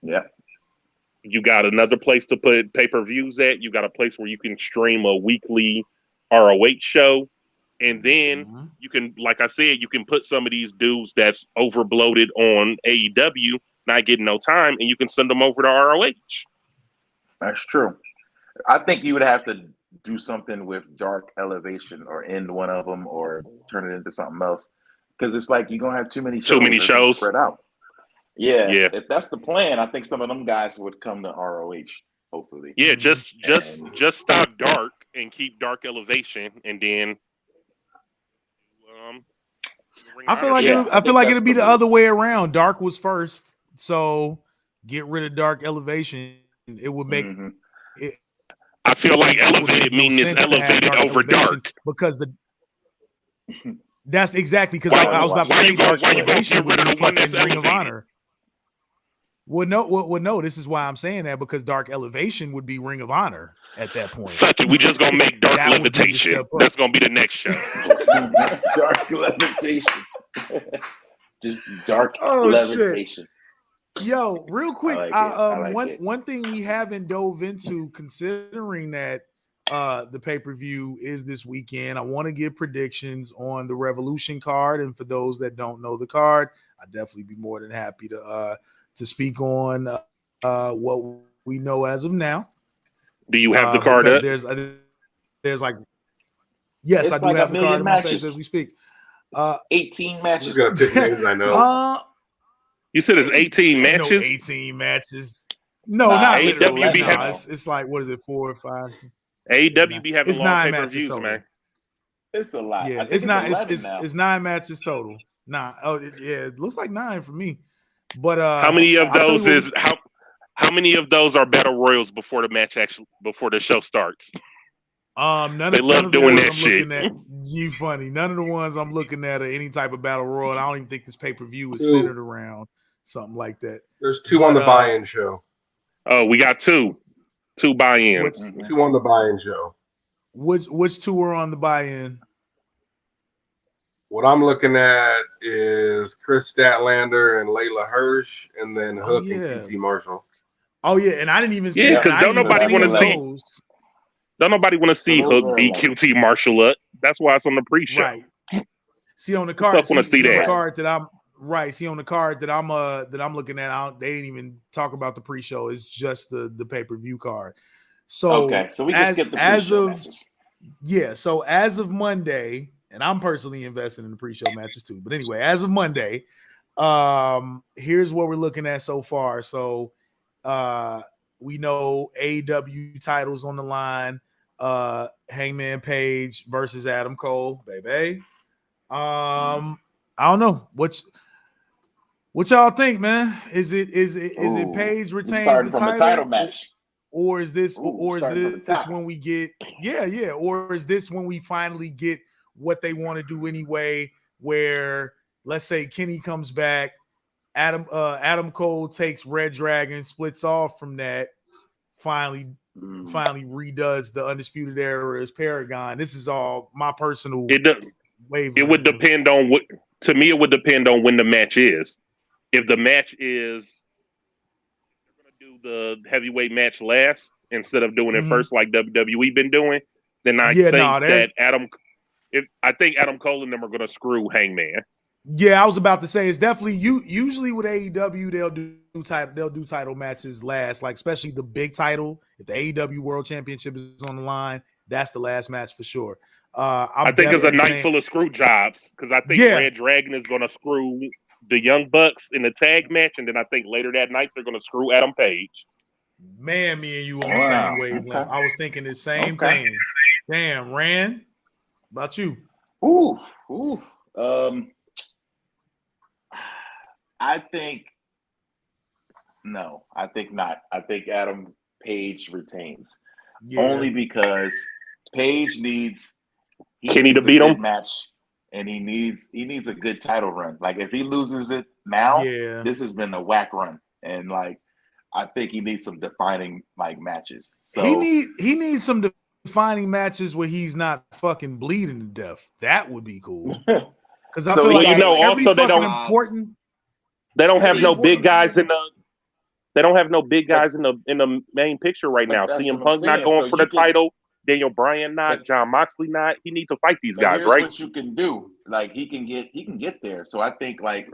Yeah. You got another place to put pay-per-views at. You got a place where you can stream a weekly ROH show. And then you can, like I said, you can put some of these dudes that's overbloated on AEW, not getting no time, and you can send them over to ROH. That's true. I think you would have to do something with Dark Elevation or end one of them or turn it into something else. Because it's like you're going to have too many shows spread out. Yeah. If that's the plan, I think some of them guys would come to ROH, hopefully. Yeah, just stop Dark and keep Dark Elevation, and then I feel like it'll be the other way around. Dark was first, so get rid of Dark Elevation. It would make it. I feel like elevated means elevated over Dark because that's exactly because I was about to say Dark Elevation would be fucking Ring of Honor. Well, no. This is why I'm saying that, because Dark Elevation would be Ring of Honor at that point. Fuck it, we just gonna make Dark Levitation. That's gonna be the next show. Dark Levitation. Just Dark Levitation. Shit. Yo, real quick, one thing we haven't dove into, considering that the pay-per-view is this weekend, I want to give predictions on the Revolution card, and for those that don't know the card, I'd definitely be more than happy to speak on what we know as of now. Do you have the card up? There's like, yes, I do have the card in my face as we speak. 18 matches. Gonna pick names I know. You said it's 18 matches? No 18 matches. No, not literally. It's like, what is it, 4 or 5? AEW be having it's long 9 matches total, man. It's a lot. Yeah, it's not. It's 9 matches total. It looks like 9 for me. But how many of those how many of those are battle royals before the match before the show starts? None of the ones I'm looking at. You funny. None of the ones I'm looking at are any type of battle royal. I don't even think this pay-per-view is centered around something like that. There's two on the buy-in show. Oh, we got two buy-ins. Two on the buy-in show. Which two are on the buy-in? What I'm looking at is Chris Statlander and Layla Hirsch, and then Hook and QT Marshall. Oh yeah, and I didn't even see. Yeah, because don't nobody want to see. Don't nobody want to see Hook beat QT Marshall up. That's why it's on the pre-show. Right. See on the card. See on the card that I'm right. See on the card that I'm looking at. They didn't even talk about the pre-show. It's just the pay-per-view card. So okay, so we can skip the pre-show matches. Yeah. So as of Monday, and I'm personally invested in the pre-show matches too. But anyway, as of Monday, here's what we're looking at so far. So we know AEW titles on the line. Hangman Page versus Adam Cole, baby. I don't know. What y'all think, man? Is it Page retains the title match? Or is this when we get or is this when we finally get what they want to do anyway, where let's say Kenny comes back, Adam Cole takes Red Dragon, splits off from that, finally redoes the Undisputed Era as Paragon. This is all my personal wave. It would depend on what, to me, it would depend on when the match is. If the match is, they're going to do the heavyweight match last instead of doing it first like WWE been doing, then I think Adam Cole and them are going to screw Hangman. Yeah, I was about to say it's definitely usually with AEW they'll do title matches last, like especially the big title. If the AEW World Championship is on the line, that's the last match for sure. I think it's a night full of screw jobs because I think Red Dragon is going to screw the Young Bucks in the tag match, and then I think later that night they're going to screw Adam Page. Man, me and you on the same wavelength. Okay. I was thinking the same thing. Damn, Rand, about you? I think not. I think Adam Page retains. Only because Page needs Kenny to beat him match, and he needs a good title run. Like if he loses it now, this has been a whack run, and like I think he needs some defining like matches. So he needs some defining matches where he's not fucking bleeding to death. That would be cool. Because I feel like also they don't important. They don't have no big guys in the. They don't have no big guys in the main picture right now. CM Punk not going for the title. Daniel Bryan not. John Moxley not. He needs to fight these guys, right? What you can do, like he can get there. So I think like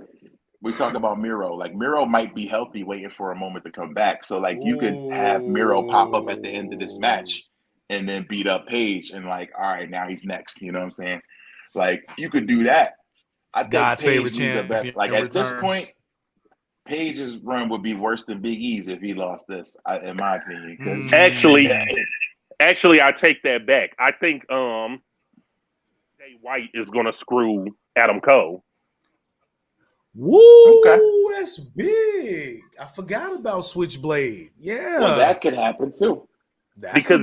we talk about Miro. Like Miro might be healthy, waiting for a moment to come back. So like you could have Miro pop up at the end of this match and then beat up Page and like, all right, now he's next. You know what I'm saying? Like you could do that. I think God's favorite champion. Like at this point, Page's run would be worse than Big E's if he lost this, in my opinion. Actually, I take that back. I think Jay White is going to screw Adam Cole. Woo! Okay. That's big. I forgot about Switchblade. Yeah, well, that could happen too. Because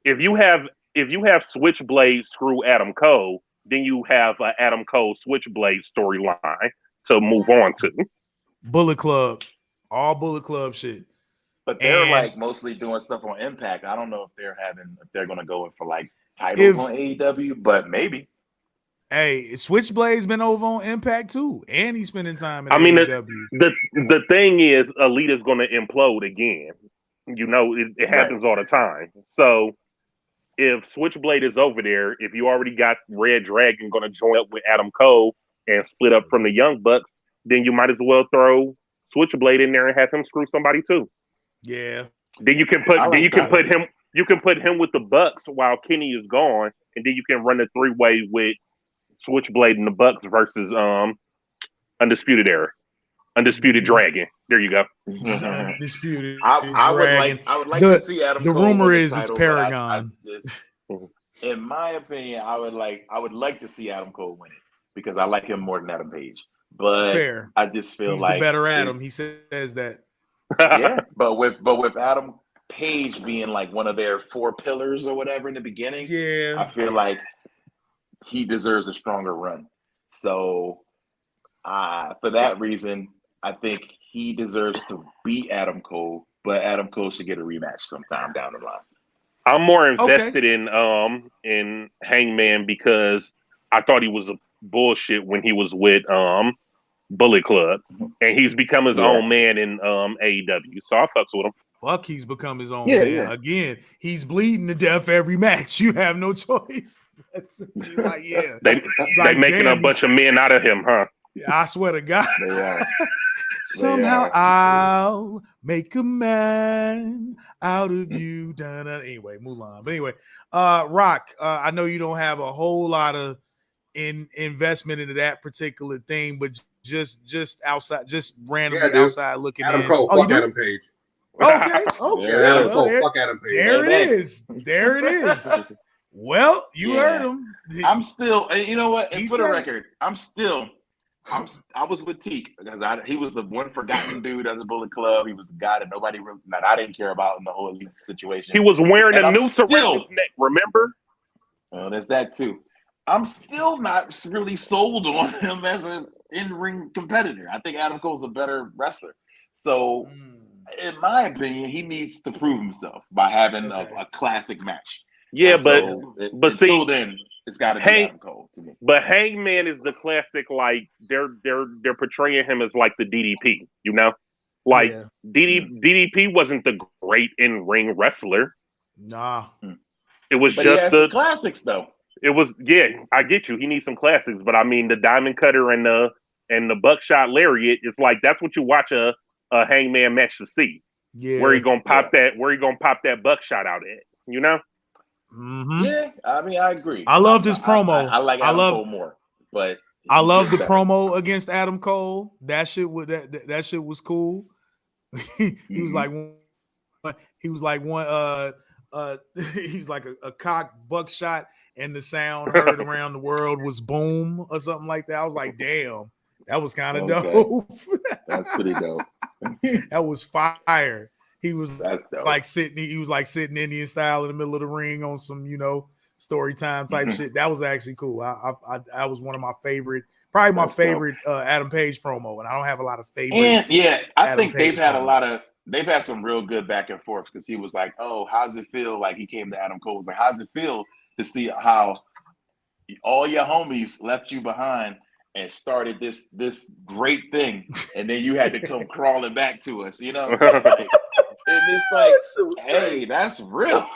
if you have Switchblade screw Adam Cole, then you have an Adam Cole Switchblade storyline to move on to. Bullet Club, all Bullet Club shit. But they're like mostly doing stuff on Impact. I don't know if they're going to go in for like titles on AEW, but maybe. Hey, Switchblade's been over on Impact too, and he's spending time in AEW. The thing is, Elite is going to implode again. You know, it happens all the time. So if Switchblade is over there, if you already got Red Dragon going to join up with Adam Cole and split up from the Young Bucks, then you might as well throw Switchblade in there and have him screw somebody too. Yeah. Then you can put him with the Bucks while Kenny is gone, and then you can run a 3-way with Switchblade and the Bucks versus Undisputed Dragon. There you go. Undisputed. I would like to see Adam. The Cole rumor is title, it's Paragon. In my opinion, I would like to see Adam Cole win it because I like him more than Adam Page. But I just feel he's like the better Adam. He says that. Yeah, but with Adam, Page being like one of their 4 pillars or whatever in the beginning, I feel like he deserves a stronger run. So for that reason, I think he deserves to beat Adam Cole, but Adam Cole should get a rematch sometime down the line. I'm more invested in Hangman because I thought he was a bullshit when he was with Bullet Club, and he's become his own man in AEW. So I fucks with him. Fuck, he's become his own man. Yeah. Again, he's bleeding to death every match. You have no choice. He's like, they making a bunch of men out of him, huh? I swear to God. Somehow I'll make a man out of you. Anyway, Mulan. But anyway, Rock, I know you don't have a whole lot of investment into that particular thing, but just outside, just randomly outside looking Adam in. Cole, fuck Adam Page. Okay. Adam Cole, fuck Adam Page. There it is. Well, you heard him. I'm still, you know what? And for the record, I was with Teek because he was the one forgotten dude at the Bullet Club. He was the guy that I didn't care about in the whole elite situation. He was wearing a noose around his neck, remember? Well, there's that too. I'm still not really sold on him as an in-ring competitor. I think Adam Cole's a better wrestler. So, in my opinion, he needs to prove himself by having a classic match. Yeah, so but until then, it's got to be Adam Cole to me. But Hangman is the classic. Like they're portraying him as like the DDP. You know, like DDP wasn't the great in-ring wrestler. Nah, it was but just the classics though. It was I get you. He needs some classics, but I mean the Diamond Cutter and the Buckshot Lariat. It's like that's what you watch a Hangman match to see. Yeah, where he gonna pop that buckshot out at? You know. Mm-hmm. Yeah, I mean, I agree. I loved his promo. I like Adam Cole more, but I love the promo against Adam Cole. That shit was cool. He was like a cock buckshot, and the sound heard around the world was boom or something like that. I was like, damn, that was kind of dope. That's pretty dope. That was fire. He was sitting Indian style in the middle of the ring on some, story time type shit. That was actually cool. I was one of my favorite, probably my favorite Adam Page promo, and I don't have a lot of favorite. And I think they've had some real good back and forth because he was like, "Oh, how's it feel?" Like he came to Adam Cole, was like, "How's it feel to see how all your homies left you behind and started this great thing, and then you had to come crawling back to us?" You know what I'm saying? And it's like, hey, that's real.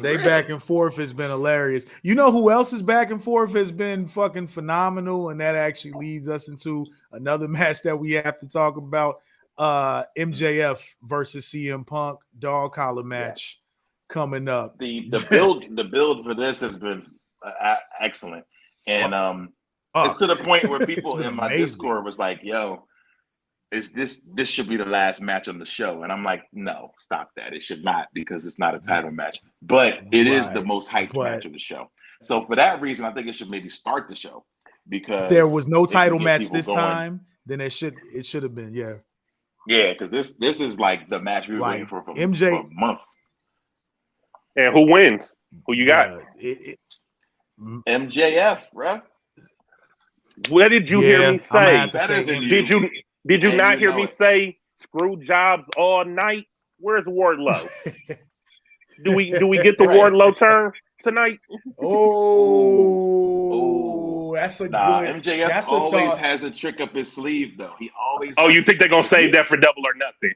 They back and forth has been hilarious. You know who else's back and forth has been fucking phenomenal, and that actually leads us into another match that we have to talk about. MJF versus CM Punk dog collar match coming up. The build for this has been excellent, and it's to the point where people in my Discord was like, "Yo, this should be the last match on the show," and I'm like, "No, stop that! It should not because it's not a title match, but it is the most hyped match of the show. So for that reason, I think it should maybe start the show because if there was no title match this time, then it should have been because this is like the match we were waiting for months. And who wins? Who you got? MJF, bro. What did you hear me say? Did you not hear me say screw jobs all night? Where's Wardlow? do we get the Wardlow turn tonight? That's a good. MJF always has a trick up his sleeve, though. He always. Oh, you think they're gonna save that for Double or Nothing?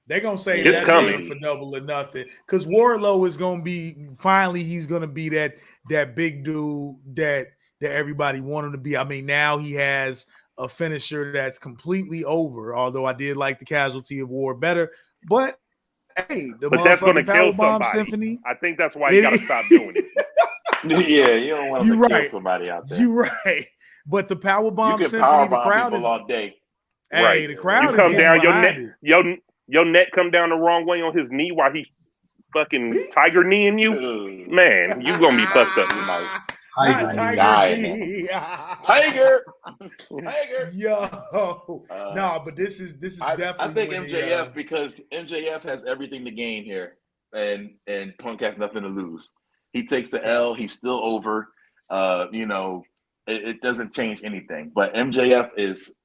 They're gonna save that for Double or Nothing because Wardlow is gonna be finally. He's gonna be that big dude that everybody want him to be. I mean, now he has a finisher that's completely over. Although I did like the Casualty of War better, but hey, that's gonna kill somebody. Symphony. I think that's why you gotta stop doing it. Yeah, you don't want to kill somebody out there. You're right, but the Powerbomb Symphony, the crowd is all day. Hey, the crowd you come is down your neck come down the wrong way on his knee while he fucking tiger kneeing you. Man, you gonna be fucked up tonight. Not Tiger. Tiger. Tiger. Yo, no, but this is definitely. I think MJF because MJF has everything to gain here, and Punk has nothing to lose. He takes the L. He's still over. It doesn't change anything. But MJF is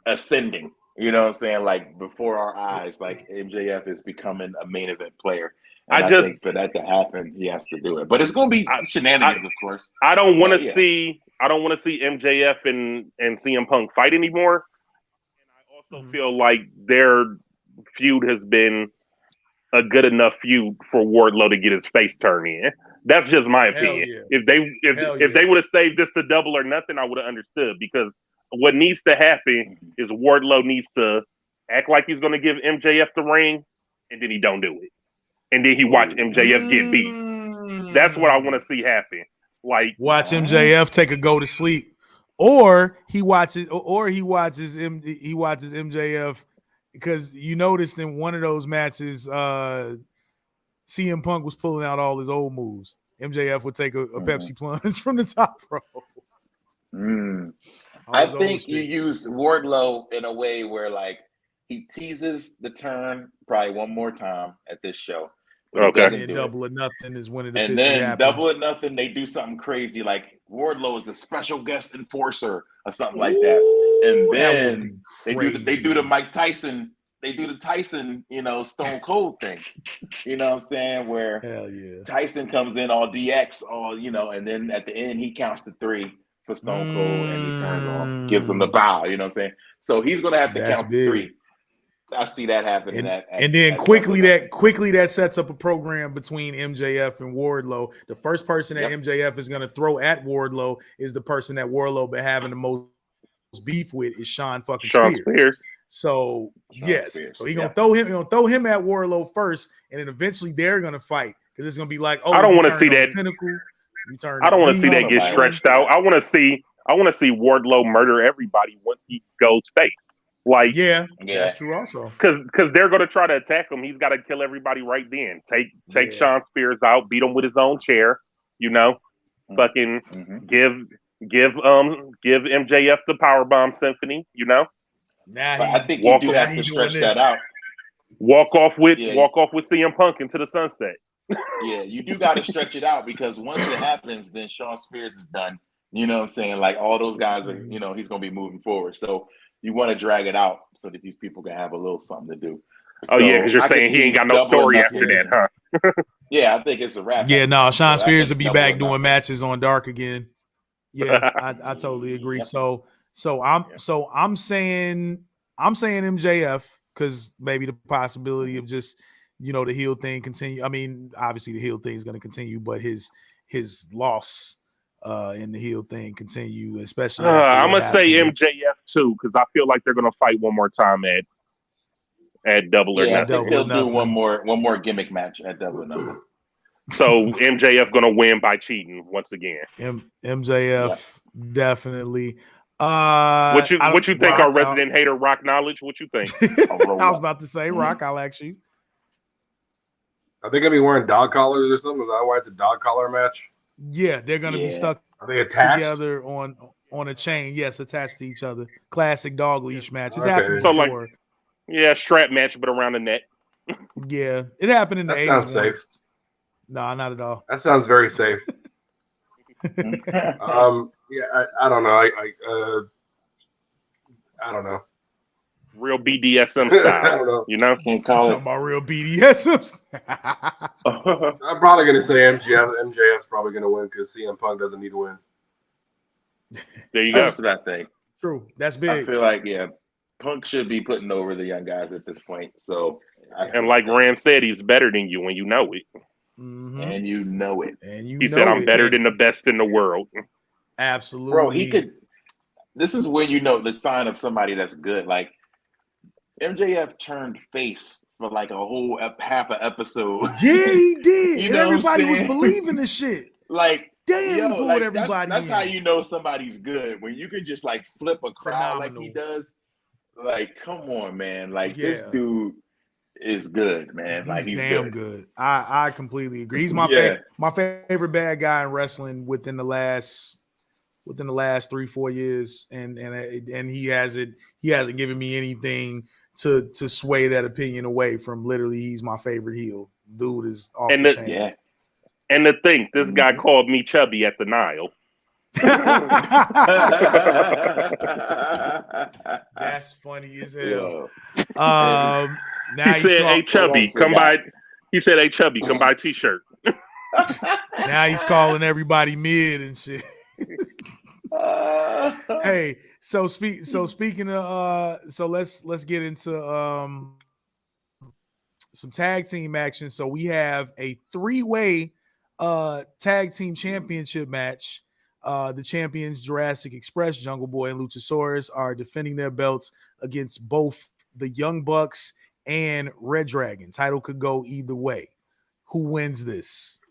ascending. You know what I'm saying? Like before our eyes, like MJF is becoming a main event player. And I think for that to happen, he has to do it. But it's going to be shenanigans, of course. I don't want to see MJF and CM Punk fight anymore. And I also feel like their feud has been a good enough feud for Wardlow to get his face turned in. That's just my opinion. Yeah. If they would have saved this to Double or Nothing, I would have understood, because what needs to happen is Wardlow needs to act like he's going to give MJF the ring, and then he don't do it. And then he watch MJF get beat. That's what I want to see happen. Like watch MJF take a go to sleep, or he watches MJF, because you noticed in one of those matches, CM Punk was pulling out all his old moves. MJF would take a Pepsi plunge from the top rope. I think you use Wardlow in a way where like he teases the turn probably one more time at this show. Okay. Double or Nothing is when it and then happens. Double or Nothing, they do something crazy like Wardlow is the special guest enforcer or something like that. And then they do the Mike Tyson. They do the Tyson, Stone Cold thing. You know what I'm saying? Where Tyson comes in all DX, and then at the end he counts to 3 for Stone Cold and he turns on, gives him the bow. You know what I'm saying? So he's gonna have to count to 3. I see that happening. And then quickly that sets up a program between MJF and Wardlow. The first person that MJF is gonna throw at Wardlow is the person that Wardlow been having the most beef with is Sean Spears. So so he's gonna throw him at Wardlow first, and then eventually they're gonna fight, because it's gonna be like, I don't want to see that Pinnacle. I don't want to see that get stretched out. I want to see Wardlow murder everybody once he goes face. Like that's true also. Because they're gonna try to attack him. He's got to kill everybody right then. Take Sean Spears out, beat him with his own chair. Fucking give MJF the Powerbomb Symphony. I think you do have to stretch that out. Walk off with CM Punk into the sunset. Yeah, you do got to stretch it out, because once it happens, then Sean Spears is done. You know what I'm saying? Like all those guys are, he's going to be moving forward. So you want to drag it out so that these people can have a little something to do. Because you're saying he ain't got no story after that, huh? Yeah, I think it's a wrap. Yeah, no, Sean Spears will be back doing matches on Dark again. Yeah, I totally agree. Yep. So I'm saying MJF, because maybe the possibility of just the heel thing continue. I mean, obviously the heel thing is going to continue, but his loss in the heel thing continue, especially. I'm gonna say MJF too, because I feel like they're gonna fight one more time at Double or Nothing. I think they'll do one more gimmick match at Double or Nothing. So MJF gonna win by cheating once again. MJF definitely. What you think, our resident hater Rock Knowledge? What you think? I was about to say Rock. I'll ask you. Are they gonna be wearing dog collars or something? Is that why it's a dog collar match? Yeah, they're gonna be stuck. Are they attached together on a chain? Yes, attached to each other. Classic dog leash match. It's happened before. Strap match, but around the neck. Yeah, it happened in the 80s. Sounds safe. No, not at all. That sounds very safe. I don't know. I don't know. Real BDSM style. I don't know. Can't call it about real BDSM. I'm probably gonna say MJF. MJF's probably gonna win because CM Punk doesn't need to win. There you go. That's what I think. True. That's big. I feel like Punk should be putting over the young guys at this point. So, and like Ram said, he's better than you when you know it. Mm-hmm. And you know it. He said, "I'm better than the best in the world." Absolutely, bro. He could. This is when the sign of somebody that's good. Like MJF turned face for like a whole half an episode. Yeah, he did. And everybody was believing the shit. Like, damn, he pulled everybody. That's how you know somebody's good, when you can just like flip a crowd like he does. Like, come on, man. Like this dude, is good, man. Like he's damn good. I completely agree. He's my my favorite bad guy in wrestling within the last 3-4 years, and he hasn't given me anything to sway that opinion away from. Literally, he's my favorite heel. Dude is off the chain. Yeah. And to think, this guy called me chubby at the Nile. That's funny as hell. Yeah. Now he said, "Hey chubby, come by." He said, "Hey chubby, come buy a t-shirt." Now he's calling everybody mid and shit. Hey, so speaking of so let's get into some tag team action. So we have a 3-way tag team championship match. The champions Jurassic Express, Jungle Boy, and Luchasaurus are defending their belts against both the Young Bucks and Red Dragon. Title could go either way. Who wins this?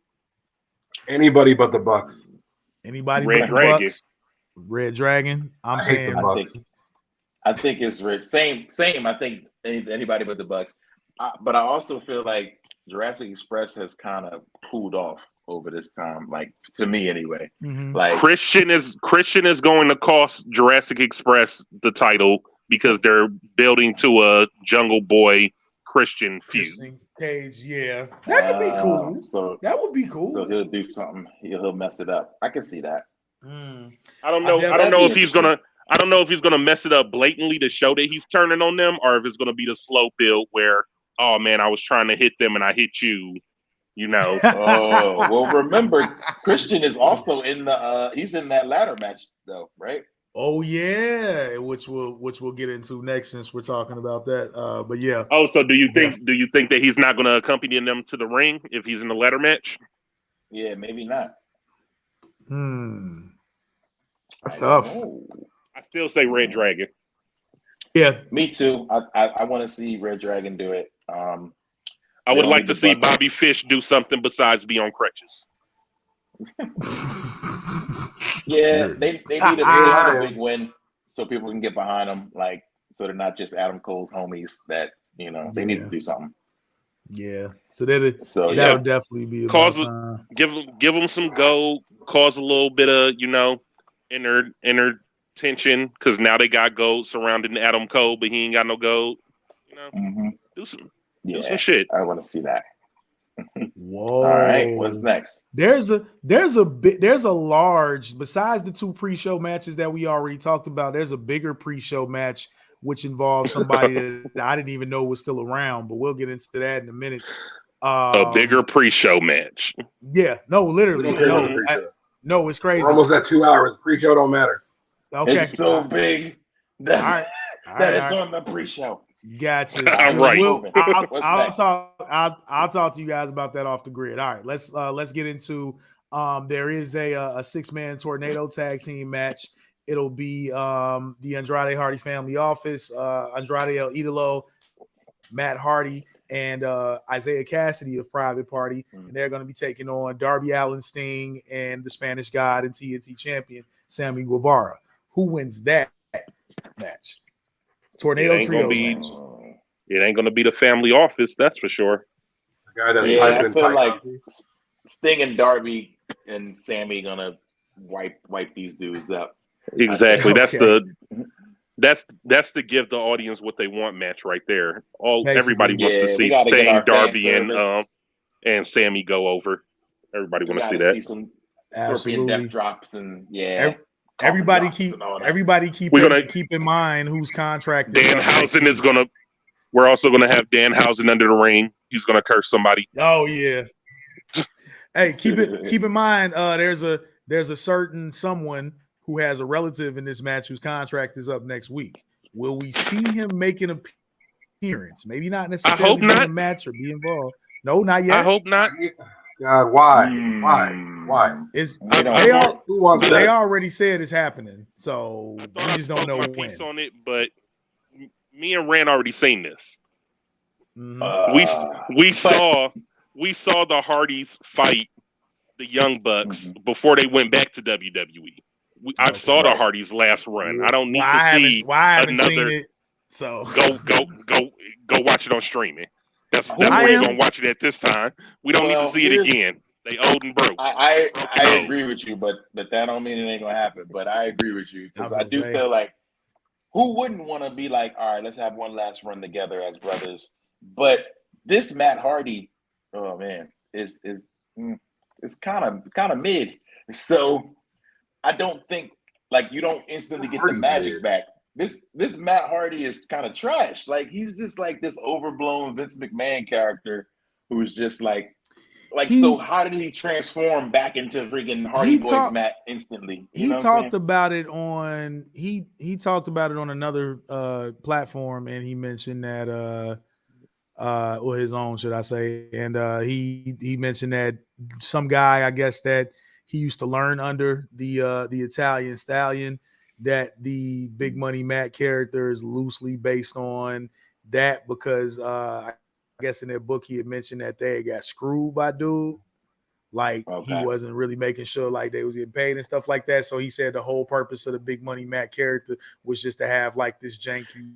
Anybody but the Bucks. Anybody Red but the Dragon. Bucks? Red Dragon. I hate the Bucks. I think it's Red. Same. I think anybody but the Bucks. But I also feel like Jurassic Express has kind of cooled off over this time, like to me anyway. Mm-hmm. Like Christian is going to cost Jurassic Express the title because they're building to a Jungle Boy Christian feud. Christian Cage, yeah, that could be cool. So that would be cool. So he'll do something. He'll mess it up. I can see that. I don't know. I don't know if he's gonna mess it up blatantly to show that he's turning on them, or if it's gonna be the slow build where, oh man, I was trying to hit them and I hit you. You know. Oh well, remember Christian is also in the. He's in that ladder match though, right? Oh yeah, which we'll get into next since we're talking about that. But yeah. Oh, so do you think that he's not going to accompany them to the ring if he's in the ladder match? Yeah, maybe not. That's tough. I still say Red Dragon. Yeah, me too. I want to see Red Dragon do it. I would like to see Bobby Fish do something besides be on crutches. Yeah, they need a big win so people can get behind them. Like, so they're not just Adam Cole's homies. That they need to do something. Yeah, so that would definitely be give them some gold, cause a little bit of inner tension because now they got gold surrounding Adam Cole, but he ain't got no gold. Do some shit. I want to see that. Whoa! All right, what's next? There's a large, besides the 2 pre-show matches that we already talked about. There's a bigger pre-show match which involves somebody that I didn't even know was still around, but we'll get into that in a minute. A bigger pre-show match. Yeah, no, literally, no, it's crazy. We're almost at 2 hours. Pre-show don't matter. Okay, it's so big that it's on the pre-show. Gotcha. I'm right. I'll talk to you guys about that off the grid. All right, let's get into. There is a 6-man tornado tag team match. It'll be the Andrade Hardy Family Office, Andrade El Idolo, Matt Hardy, and Isaiah Cassidy of Private Party, and they're going to be taking on Darby Allin, Sting, and the Spanish God and TNT champion Sammy Guevara. Who wins that match? Tornado Trios match. It ain't going to be the Family Office, that's for sure. The guy that's I feel like Sting and Darby and Sammy gonna wipe these dudes up. Exactly. That's the give the audience what they want match right there. Everybody wants to see Sting, Darby, and Sammy go over. Everybody want to see that. See some Scorpion death drops and everybody keep in mind whose contract. Danhausen is gonna. We're also gonna have Danhausen under the ring. He's gonna curse somebody. Oh yeah. Hey, keep in mind. There's a certain someone who has a relative in this match whose contract is up next week. Will we see him make an appearance? Maybe not necessarily in a match or be involved. No, not yet. I hope not. God, why? They already said it's happening, so we just don't know when. Piece on it, but me and Rand already seen this. We saw the Hardys fight the Young Bucks before they went back to WWE. I saw the Hardys last run. I don't need to see I haven't seen it. So go watch it on streaming. That's why you're gonna watch it at this time. We don't need to see it again. They old and broke. I agree with you, but that don't mean it ain't gonna happen. But I agree with you because I do feel like who wouldn't want to be like, all right, let's have one last run together as brothers. But this Matt Hardy, oh man, is kind of mid. So I don't think like you don't instantly get the magic back. This Matt Hardy is kind of trash. Like he's just like this overblown Vince McMahon character who's just like so how did he transform back into freaking Hardy Boys Matt instantly? He talked about it on another platform, and he mentioned that or his own, should I say, and he mentioned that some guy, I guess, that he used to learn under the Italian Stallion, that the Big Money Matt character is loosely based on that because I guess in their book he had mentioned that they got screwed by dude. Like he wasn't really making sure like they was getting paid and stuff like that. So he said the whole purpose of the Big Money Matt character was just to have like this janky,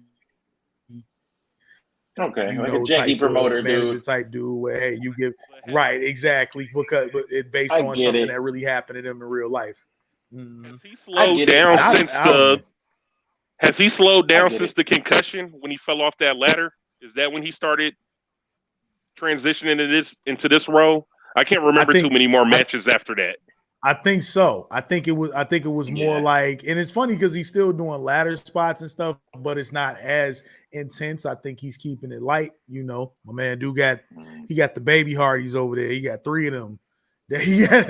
like a janky promoter dude type dude where hey you give right exactly because it based on something that really happened to them in real life. Has he slowed down since the concussion when he fell off that ladder? Is that when he started transitioning into this role? I can't remember too many more matches after that. I think so. I think it was more like, and it's funny because he's still doing ladder spots and stuff, but it's not as intense. I think he's keeping it light. You know, my man he got the baby Hardys over there. He got 3 of them that he got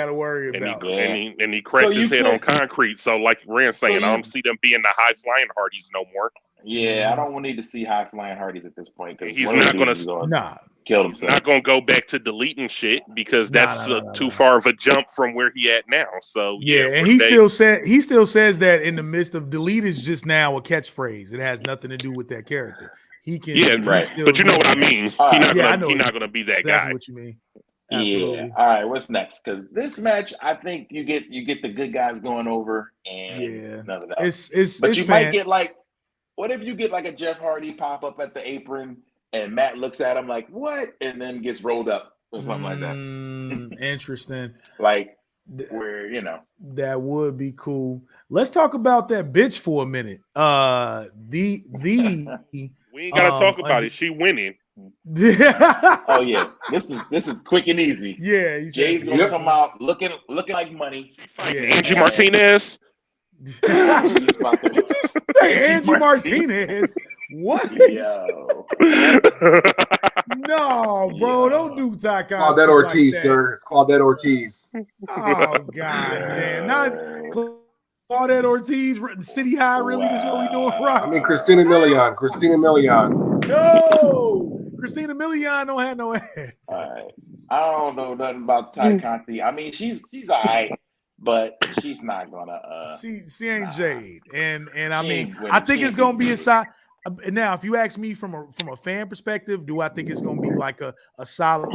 to worry about. And he cracked his head on concrete. So like Rand saying, I don't see them being the high flying Hardys no more. Yeah, I don't need to see high flying Hardys at this point because he's not going to kill himself. Not going to go back to deleting shit because that's too far of a jump from where he at now. So and he still says that in the midst of delete is just now a catchphrase. It has nothing to do with that character. He can but you know what I mean. He's not going to be that guy. What you mean? Absolutely. Yeah. All right. What's next? Because this match, I think you get the good guys going over, and none of that. It's might get like, what if you get like a Jeff Hardy pop up at the apron, and Matt looks at him like, "What?" and then gets rolled up or something like that. Interesting. Like where that would be cool. Let's talk about that bitch for a minute. We ain't gotta talk about it. She winning. Oh yeah, this is quick and easy. Yeah, Jay's gonna come out looking like money. Angie Martinez. Angie Martinez. What? Yo. No, bro, don't do Takan. Claudette Ortiz, like sir. Claudette Ortiz. Oh god damn! Not Claudette Ortiz, City High. Really, this is what we doing, right? I mean, Christina Milian. No, Christina Milian don't have no ass. All right. I don't know nothing about Ty Conti. I mean, she's all right, but she's not gonna. She ain't Jade, and I mean, I think it's gonna be a side. Now, if you ask me from a fan perspective, do I think it's gonna be like a solid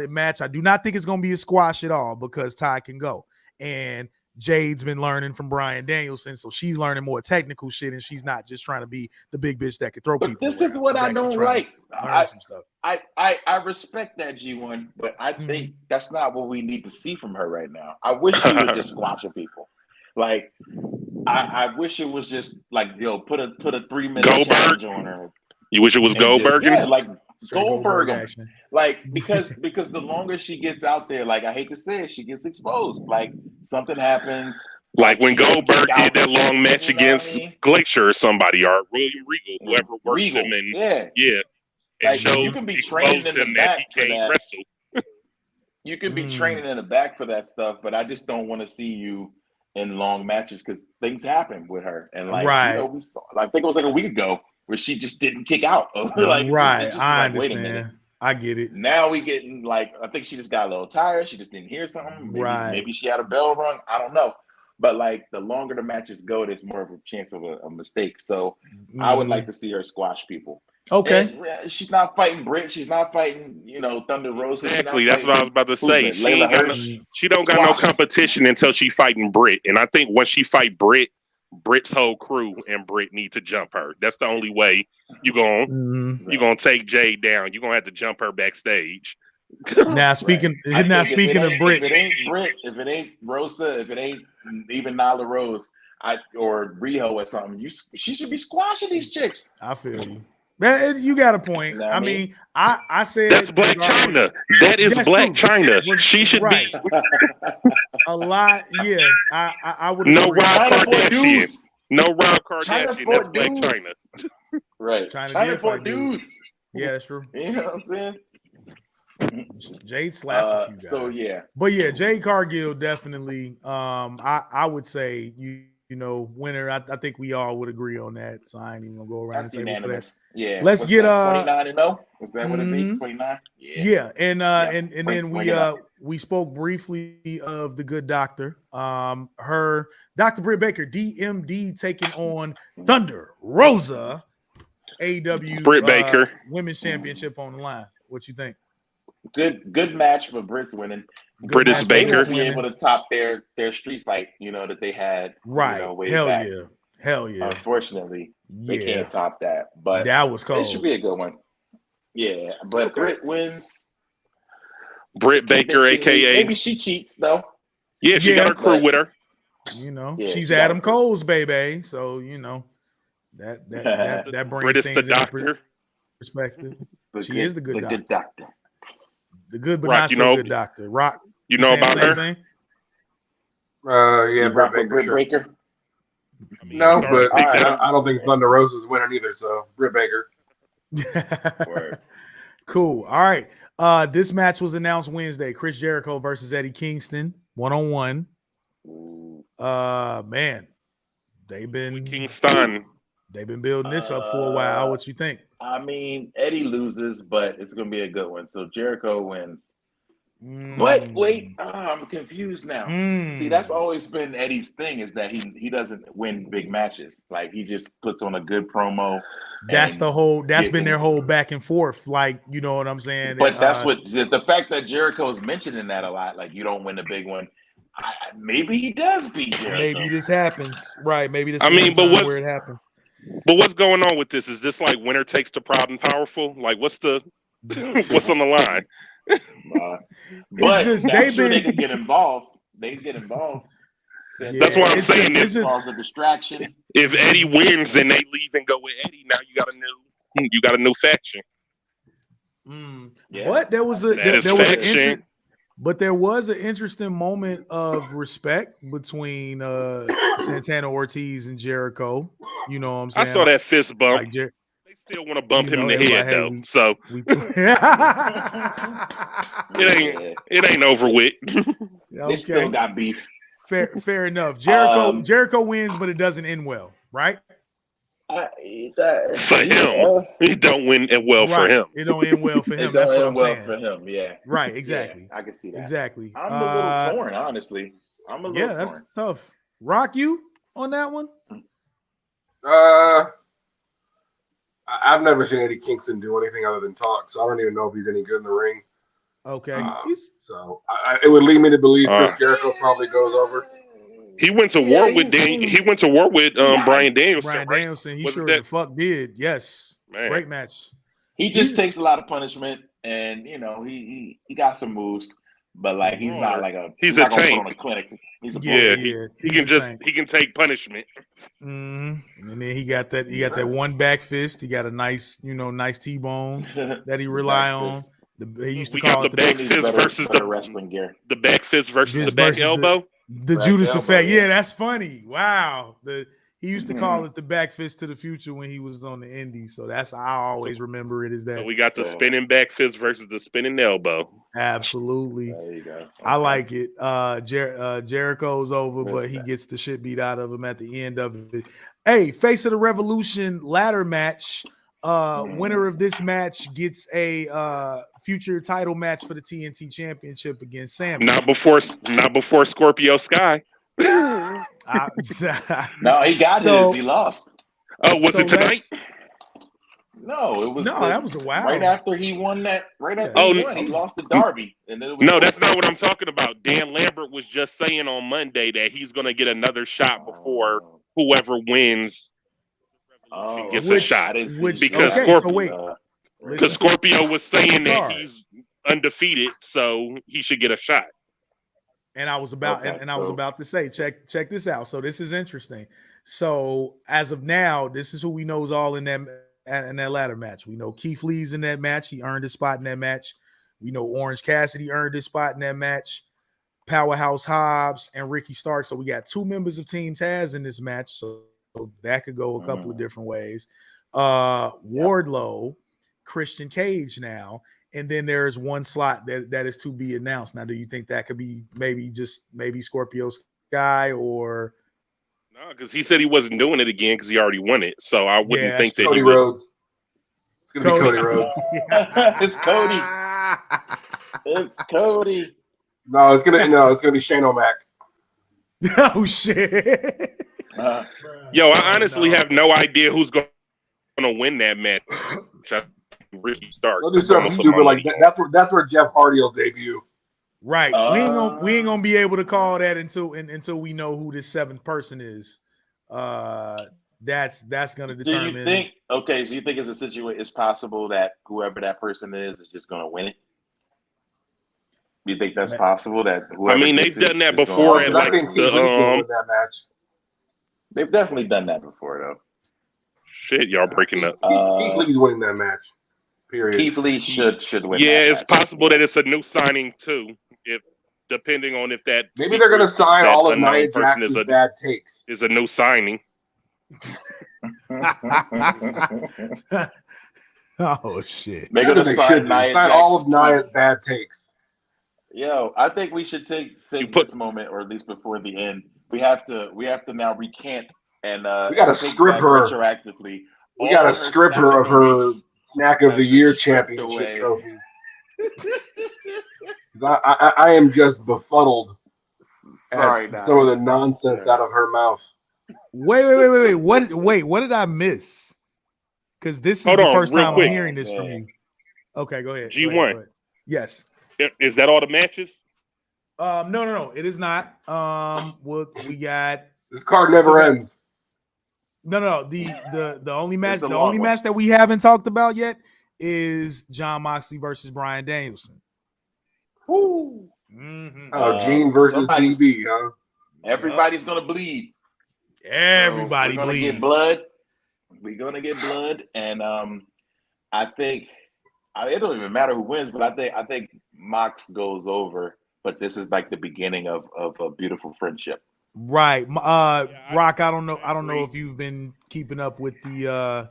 match? I do not think it's gonna be a squash at all because Ty can go, and Jade's been learning from Bryan Danielson, so she's learning more technical shit, and she's not just trying to be the big bitch that could throw people. This is what I don't like. I respect that G1, but I think that's not what we need to see from her right now. I wish she was just squashing people. Like I wish it was just like put a 3-minute challenge on her. You wish it was Goldberg? Yeah, like Goldberg. Like because the longer she gets out there, like I hate to say it, she gets exposed. Like something happens. Like when Goldberg did that long match against Glacier or somebody, or William Regal, whoever worked him, and like, you can be training in the back for that. You can be training in the back for that stuff, but I just don't want to see you in long matches because things happen with her. And like we saw, I think it was like a week ago where she just didn't kick out. I understand. Wait a minute. I get it. Now we getting like, I think she just got a little tired. She just didn't hear something. Maybe she had a bell rung. I don't know. But like the longer the matches go, there's more of a chance of a mistake. So I would like to see her squash people. Okay. And she's not fighting Britt. She's not fighting, Thunder Rosa. Exactly. That's what I was about to say. She don't got no competition until she fighting Britt. And I think once she fight Britt, Britt's whole crew and Britt need to jump her. That's the only way you're gonna take Jade down. You're gonna have to jump her backstage. Now speaking of Britt, if it ain't Rosa, if it ain't even Nyla Rose, or Riho or something, she should be squashing these chicks. I feel you. Man, you got a point. You know what I I mean, I said that's Black China. That is Black China. She should be a lot. Yeah, I would. No agree. Rob Kardashian. No Rob Kardashian. That's Black dudes. China. Right. China for dudes. Yeah, that's true. You know what I'm saying? Jade slapped a few guys. So yeah. But yeah, Jade Cargill definitely. I would say winner. I think we all would agree on that. So I ain't even gonna go around That's the table unanimous. for that. Yeah. Let's get 29-0. Is that what it be? 29. Yeah, and then we spoke briefly of the Good Doctor. Her Dr. Britt Baker, DMD, taking on Thunder Rosa. AEW Britt Baker Women's Championship on the line. What you think? Good match, but Britt's winning. Britt is Baker. Be able to top their street fight, that they had. Right. Way Hell back. yeah. Hell yeah. Unfortunately, they can't top that. But that was cold. It should be a good one. Yeah, but Britt wins. Britt Baker, aka maybe she cheats though. Yeah, she got her crew with her. She's Adam Cole's baby, so that brings Britt is things the doctor. Perspective. She is the good doctor. The good but Rock, not so good doctor. Rock, you know about her? Yeah, Britt Baker. No, but I don't think Thunder Rosa's winning either. So Britt Baker. Cool. All right. This match was announced Wednesday. Chris Jericho versus Eddie Kingston, 1-on-1. Man, they've been building this up for a while. What you think? I mean, Eddie loses, but it's going to be a good one. So Jericho wins. But wait, I'm confused now. See, that's always been Eddie's thing, is that he doesn't win big matches. Like, he just puts on a good promo. That's been their whole back and forth. Like, you know what I'm saying? But that's what the fact that Jericho's mentioning that a lot. Like, you don't win the big one. Maybe he does beat Jericho. Maybe this happens. Right. Maybe this where it happens. But what's going on with this? Is this like winner takes the proud and powerful? Like, what's on the line? But they can get involved. They get involved. That's what I'm saying. It's just a distraction. If Eddie wins and they leave and go with Eddie, now you got a new faction. But there was an interesting moment of respect between Santana Ortiz and Jericho. You know what I'm saying? I saw that fist bump. Like, they still want to bump him in the head though. It ain't over with. They still got beef. Fair enough. Jericho wins, but it doesn't end well, right? For him, it don't win well for him. It don't end well for him. That's what I'm saying. For him, yeah. Right, exactly. Yeah, I can see that. Exactly. I'm a little torn, honestly. That's tough. Rock, you on that one? I've never seen Eddie Kingston do anything other than talk, so I don't even know if he's any good in the ring. Okay. So it would lead me to believe Chris Jericho probably goes over. He went to war with Bryan Danielson. Bryan Danielson, he sure the fuck did. Yes. Man. Great match. He just takes a lot of punishment, and he got some moves, but like he's not like he's a tank. On a clinic. He's a he can take punishment. And then he got that one back fist. He got a nice T-bone that he rely on. He used to call it the back fist versus the wrestling gear. The back fist versus the back elbow. The Judas effect. Yeah, that's funny. Wow. He used to call it the back fist to the future when he was on the indies. So that's how I always remember it, is that. So we got the spinning back fist versus the spinning elbow. Absolutely. There you go. Okay. I like it. Jericho's over, but he gets the shit beat out of him at the end of it. Hey, Face of the Revolution ladder match. Winner of this match gets a future title match for the TNT Championship against Sam. Not before Scorpio Sky. No, he got his. He lost. Oh, was it tonight? No, it was. No, that was a while. Right after he won that. Right after he won, he lost to Darby. And then that's not what I'm talking about. Dan Lambert was just saying on Monday that he's going to get another shot before whoever wins gets a shot. Because Scorpio was saying that he's undefeated, so he should get a shot. And I was about I was about to say, check this out. So this is interesting. So as of now, this is who we know is all in that ladder match. We know Keith Lee's in that match. He earned his spot in that match. We know Orange Cassidy earned his spot in that match. Powerhouse Hobbs and Ricky Stark. So we got 2 members of Team Taz in this match. So that could go a couple of different ways. Wardlow, Christian Cage now. And then there's one slot that is to be announced. Now, do you think that could be maybe Scorpio Sky or? No, because he said he wasn't doing it again because he already won it. So I wouldn't think that Cody Rhodes. It's gonna be Cody Rhodes. It's Cody. It's Cody. No, it's gonna be Shane O'Mac. Oh shit! Yo, I honestly have no idea who's going to win that match. Ricky Starks. Let's do something stupid like that. That's where Jeff Hardy will debut. Right. We ain't gonna be able to call that until we know who this 7th person is. That's gonna determine. Do you think? Okay, so you think it's possible that whoever that person is just gonna win it? You think that's possible? That they've done that before at like that match. They've definitely done that before, though. Shit, y'all breaking up. Keith Lee's winning that match. Period. Keith Lee should win. Yeah, it's possible that it's a new signing too. If depending on if that maybe they're going to sign all of Nia Jax's bad takes. Is a new signing. Oh shit! They're going to sign all of Nia's bad takes. Yo, I think we should take this moment, or at least before the end. We have to now recant and we got to strip her retroactively. We got to strip her of her Snack of the Year championship trophies. I am just befuddled at some of the nonsense out of her mouth. Wait. What did I miss? Because this is the first time I'm hearing this from you. Okay, go ahead. G1. Go ahead. Yes. Is that all the matches? No. It is not. We got this card never ends. No. The only match match that we haven't talked about yet is Jon Moxley versus Bryan Danielson. Woo. Mm-hmm. Oh, Gene versus DB, huh? Everybody's gonna bleed. Everybody we're gonna bleeds. Get blood. We're gonna get blood, and I think it don't even matter who wins, but I think Mox goes over. But this is like the beginning of a beautiful friendship. Right. Rock, I don't know if you've been keeping up with the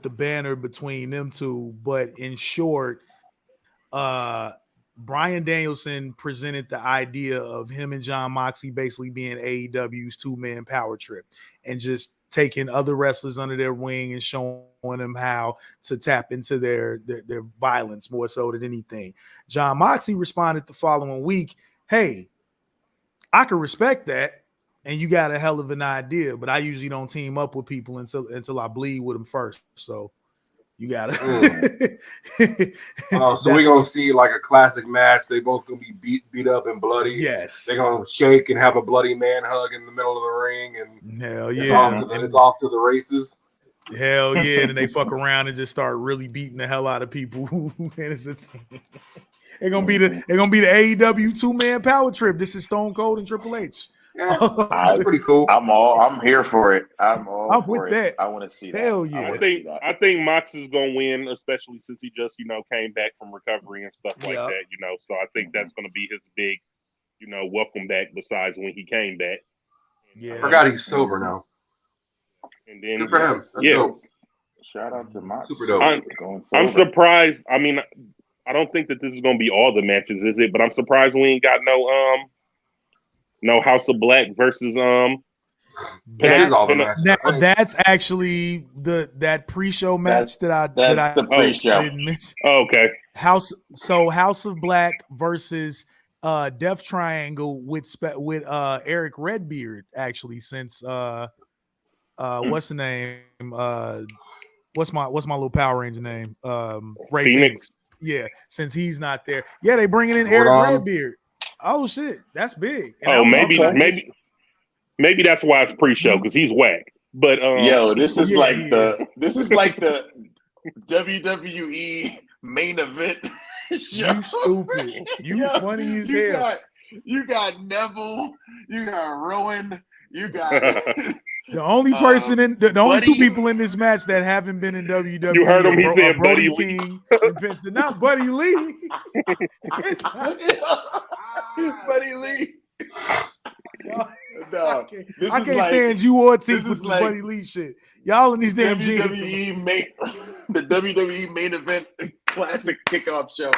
banner between them two, but in short, Bryan Danielson presented the idea of him and Jon Moxley basically being AEW's 2-man power trip and just taking other wrestlers under their wing and showing them how to tap into their violence more so than anything. Jon Moxley responded the following week, "Hey, I can respect that, and you got a hell of an idea, but I usually don't team up with people until I bleed with them first. So you gotta." So we're gonna see like a classic match. They both gonna be beat up and bloody. Yes, they're gonna shake and have a bloody man hug in the middle of the ring, and hell yeah, it's off to the races. Hell yeah, and then they fuck around and just start really beating the hell out of people who is a team. They're gonna be the AEW 2-man power trip. This is Stone Cold and Triple H. Yeah, that's pretty cool. I'm here for it. I'm with that. I want to see that. Hell yeah. I think Mox is gonna win, especially since he just came back from recovery and stuff like that. So I think that's gonna be his big welcome back. Besides when he came back. Yeah, I forgot he's sober now. And then good for him. Dope. Shout out to Mox. Super dope. I'm surprised. I mean, I don't think that this is gonna be all the matches, is it? But I'm surprised we ain't got no House of Black versus That's actually that pre-show match that the pre-show. didn't miss. Oh, okay. House of Black versus Death Triangle with Eric Redbeard, actually, since what's the name? What's my little Power Ranger name? Ray Phoenix. Yeah, since he's not there. Yeah, they bringing in Eric Redbeard. Oh shit, that's big. And maybe Maybe that's why it's pre-show because he's whack. But yo, this is like is. the WWE main event show. You stupid. You funny as hell. You got Neville. You got Rowan. You got The only person the only two Buddy. people in this match that haven't been in WWE. You heard him, he are said Brody Buddy Lee. King and Vincent, not Buddy Lee. It's not- Buddy Lee. Y'all- No, I can't stand you or Teek this with is this like Buddy Lee shit. Y'all in these damn jeans. the WWE main event classic kickoff show.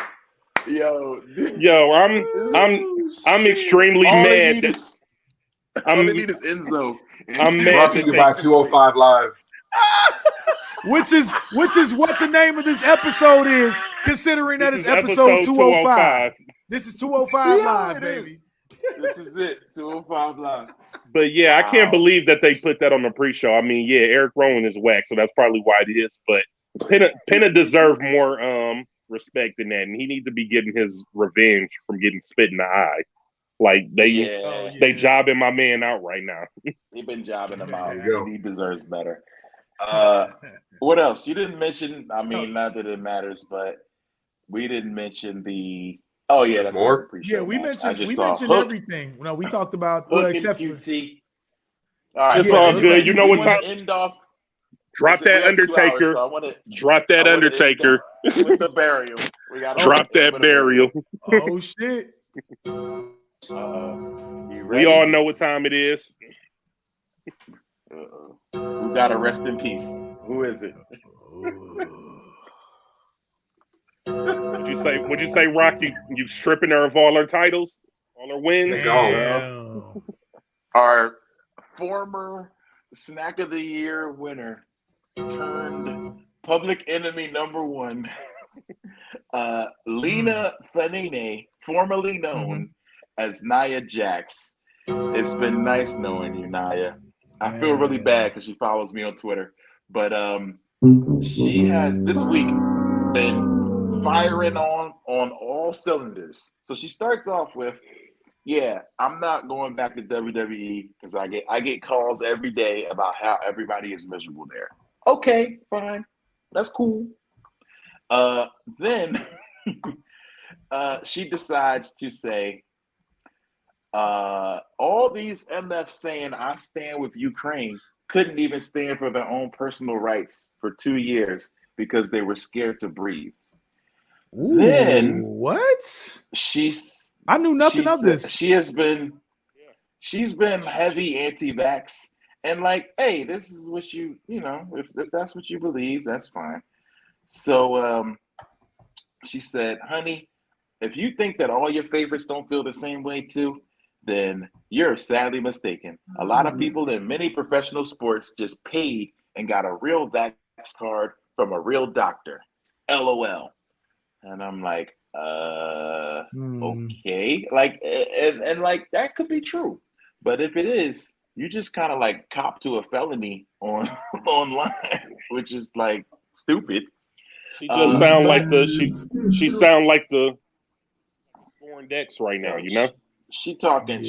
Yo, I'm extremely mad. All they need is Enzo. I'm mad Brought to you by 205 Live. Which is what the name of this episode is, considering that it's episode 205. This is 205 Live, baby. This is it, 205 Live. But yeah, Wow. I can't believe that they put that on the pre-show. I mean, yeah, Eric Rowan is whack, so that's probably why it is. But Penna deserved more respect than that, and he needs to be getting his revenge from getting spit in the eye. Like they jobbing my man out right now. They've been jobbing him out. There you go. He deserves better. What else? You didn't mention, I mean, not that it matters, but we didn't mention the that's More? Yeah, we mentioned Hook, everything. No, we talked about Hook except and for QT. All right, It's all good. You know what time? time? End off. Drop that Undertaker. Drop that Undertaker. With the burial. We got Drop that burial. oh shit. We all know what time it is. Who got to rest in peace? Who is it? Would you say Rock, you stripping her of all her titles? All her wins? Damn. Our former Snack of the Year winner turned public enemy number one, Lena Fanine, formerly known as Nia Jax. It's been nice knowing you, Nia. I feel really bad because she follows me on Twitter, but she has this week been firing on all cylinders. So she starts off with, I'm not going back to WWE because I get calls every day about how everybody is miserable there. Okay, fine. That's cool. Then she decides to say, all these MFs saying I stand with Ukraine couldn't even stand for their own personal rights for 2 years because they were scared to breathe. Ooh, Then what? I knew nothing of this. She's been heavy anti-vax and like, hey, this is what you know, if that's what you believe, that's fine. So she said, honey, if you think that all your favorites don't feel the same way too, then you're sadly mistaken. A lot of people in many professional sports just paid and got a real vax card from a real doctor. LOL. And I'm like, okay. Like, and like, that could be true. But if it is, you just kind of like cop to a felony online, which is like stupid. She just sound like she sound like the foreign decks right now, you know? She talking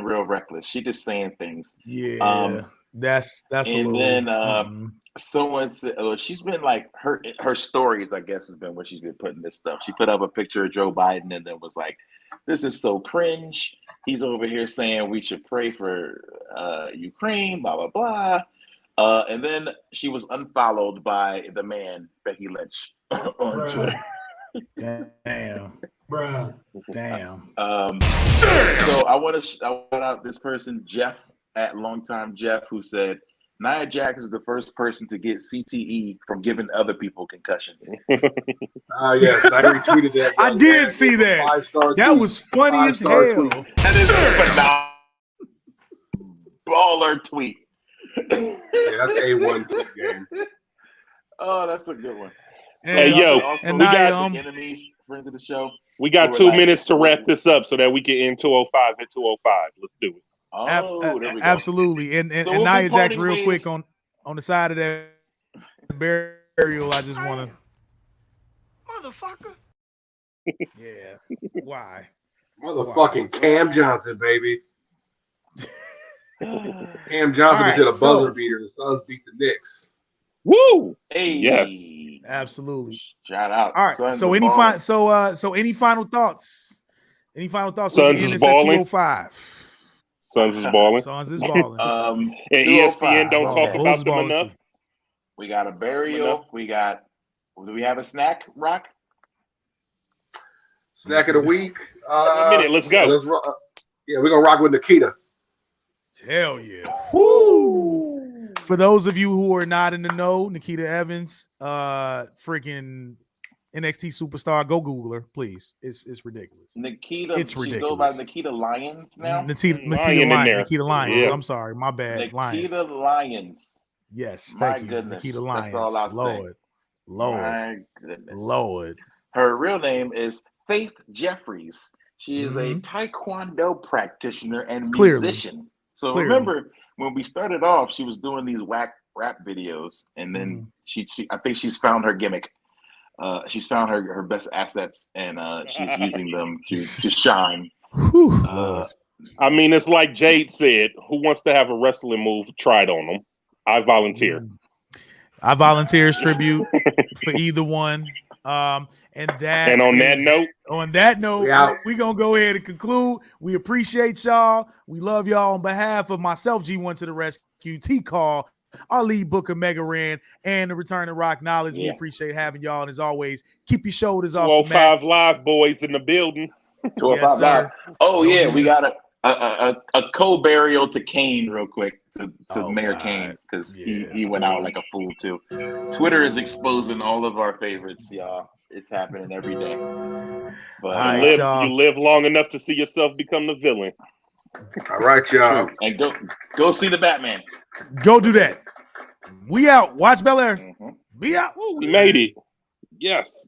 real reckless. She just saying things. Yeah. That's and then someone said, she's been like her stories, I guess, has been where she's been putting this stuff. She put up a picture of Joe Biden and then was like, this is so cringe. He's over here saying we should pray for Ukraine, blah, blah, blah. And then she was unfollowed by the man, Becky Lynch, on Twitter. Damn. Bruh. Damn. So I want to shout out this person, Jeff, at Longtime Jeff, who said, Nia Jax is the first person to get CTE from giving other people concussions. Yes, I retweeted that. I did see that. That was funny as hell. That is a phenomenal baller tweet. Yeah, that's A1 game. Oh, that's a good one. Hey, yo, also, we got enemies, friends of the show. We got 2 minutes to wrap this up so that we can end 205 at 205. Let's do it. Oh, there we go. Absolutely. And So and we'll Nia be Jax, parting real ways. quick on the side of that burial, I just want to. Motherfucker. Yeah. Why? Motherfucking Cam Johnson, baby. Cam Johnson All just hit right, a buzzer beater. The Suns beat the Knicks. Woo! Hey, Yes. Absolutely. Shout out. All right. Suns So are any balling. so any final thoughts? Any final thoughts? Suns We end is this at balling. 205. Suns is balling. Suns is balling. And 205. ESPN don't talk Okay. Bulls about is them balling enough. too. We got a burial. We got. Do we have a snack, Rock? Snack of the week. A minute, let's go. Yeah, we're gonna rock with Nikita. Hell yeah. Woo. For those of you who are not in the know, Nikita Evans, freaking NXT superstar, go Google her, please. It's ridiculous. Nikita. It's She goes by ridiculous. Nikita Lyons now. Nikita Lion in there. Nikita Lyons. Yeah. I'm sorry, my bad. Lion. Nikita Lyons. Yes, My thank you. goodness. Nikita That's Lyons. all I'll say. Lord. My goodness. Lord. Her real name is Faith Jeffries. She is a Mhm. Taekwondo practitioner and Clearly. musician. So Clearly. remember when we started off, she was doing these whack rap videos, and then Mm-hmm. she I think she's found her gimmick. She's found her best assets, and she's using them to shine. Whew, Lord. I mean, it's like Jade said, who wants to have a wrestling move tried on them? I volunteer. I volunteer as tribute for either one. And On that note, we're gonna go ahead and conclude. We appreciate y'all. We love y'all. On behalf of myself, G1 to the rescue, Teek, our lead booker, Mega Ran, and the Return to Rock Knowledge. We appreciate having y'all. And as always, keep your shoulders off the mat. 205 Live boys in the building. 205 Live. Oh yeah, we got a co-burial to Kane real quick to Mayor Kane, because he went out like a fool too. Twitter is exposing all of our favorites, y'all. It's happening every day. But you live long enough to see yourself become the villain. All right, y'all. And go see the Batman. Go do that. We out. Watch Bel Air. Be out. We made it. Yes.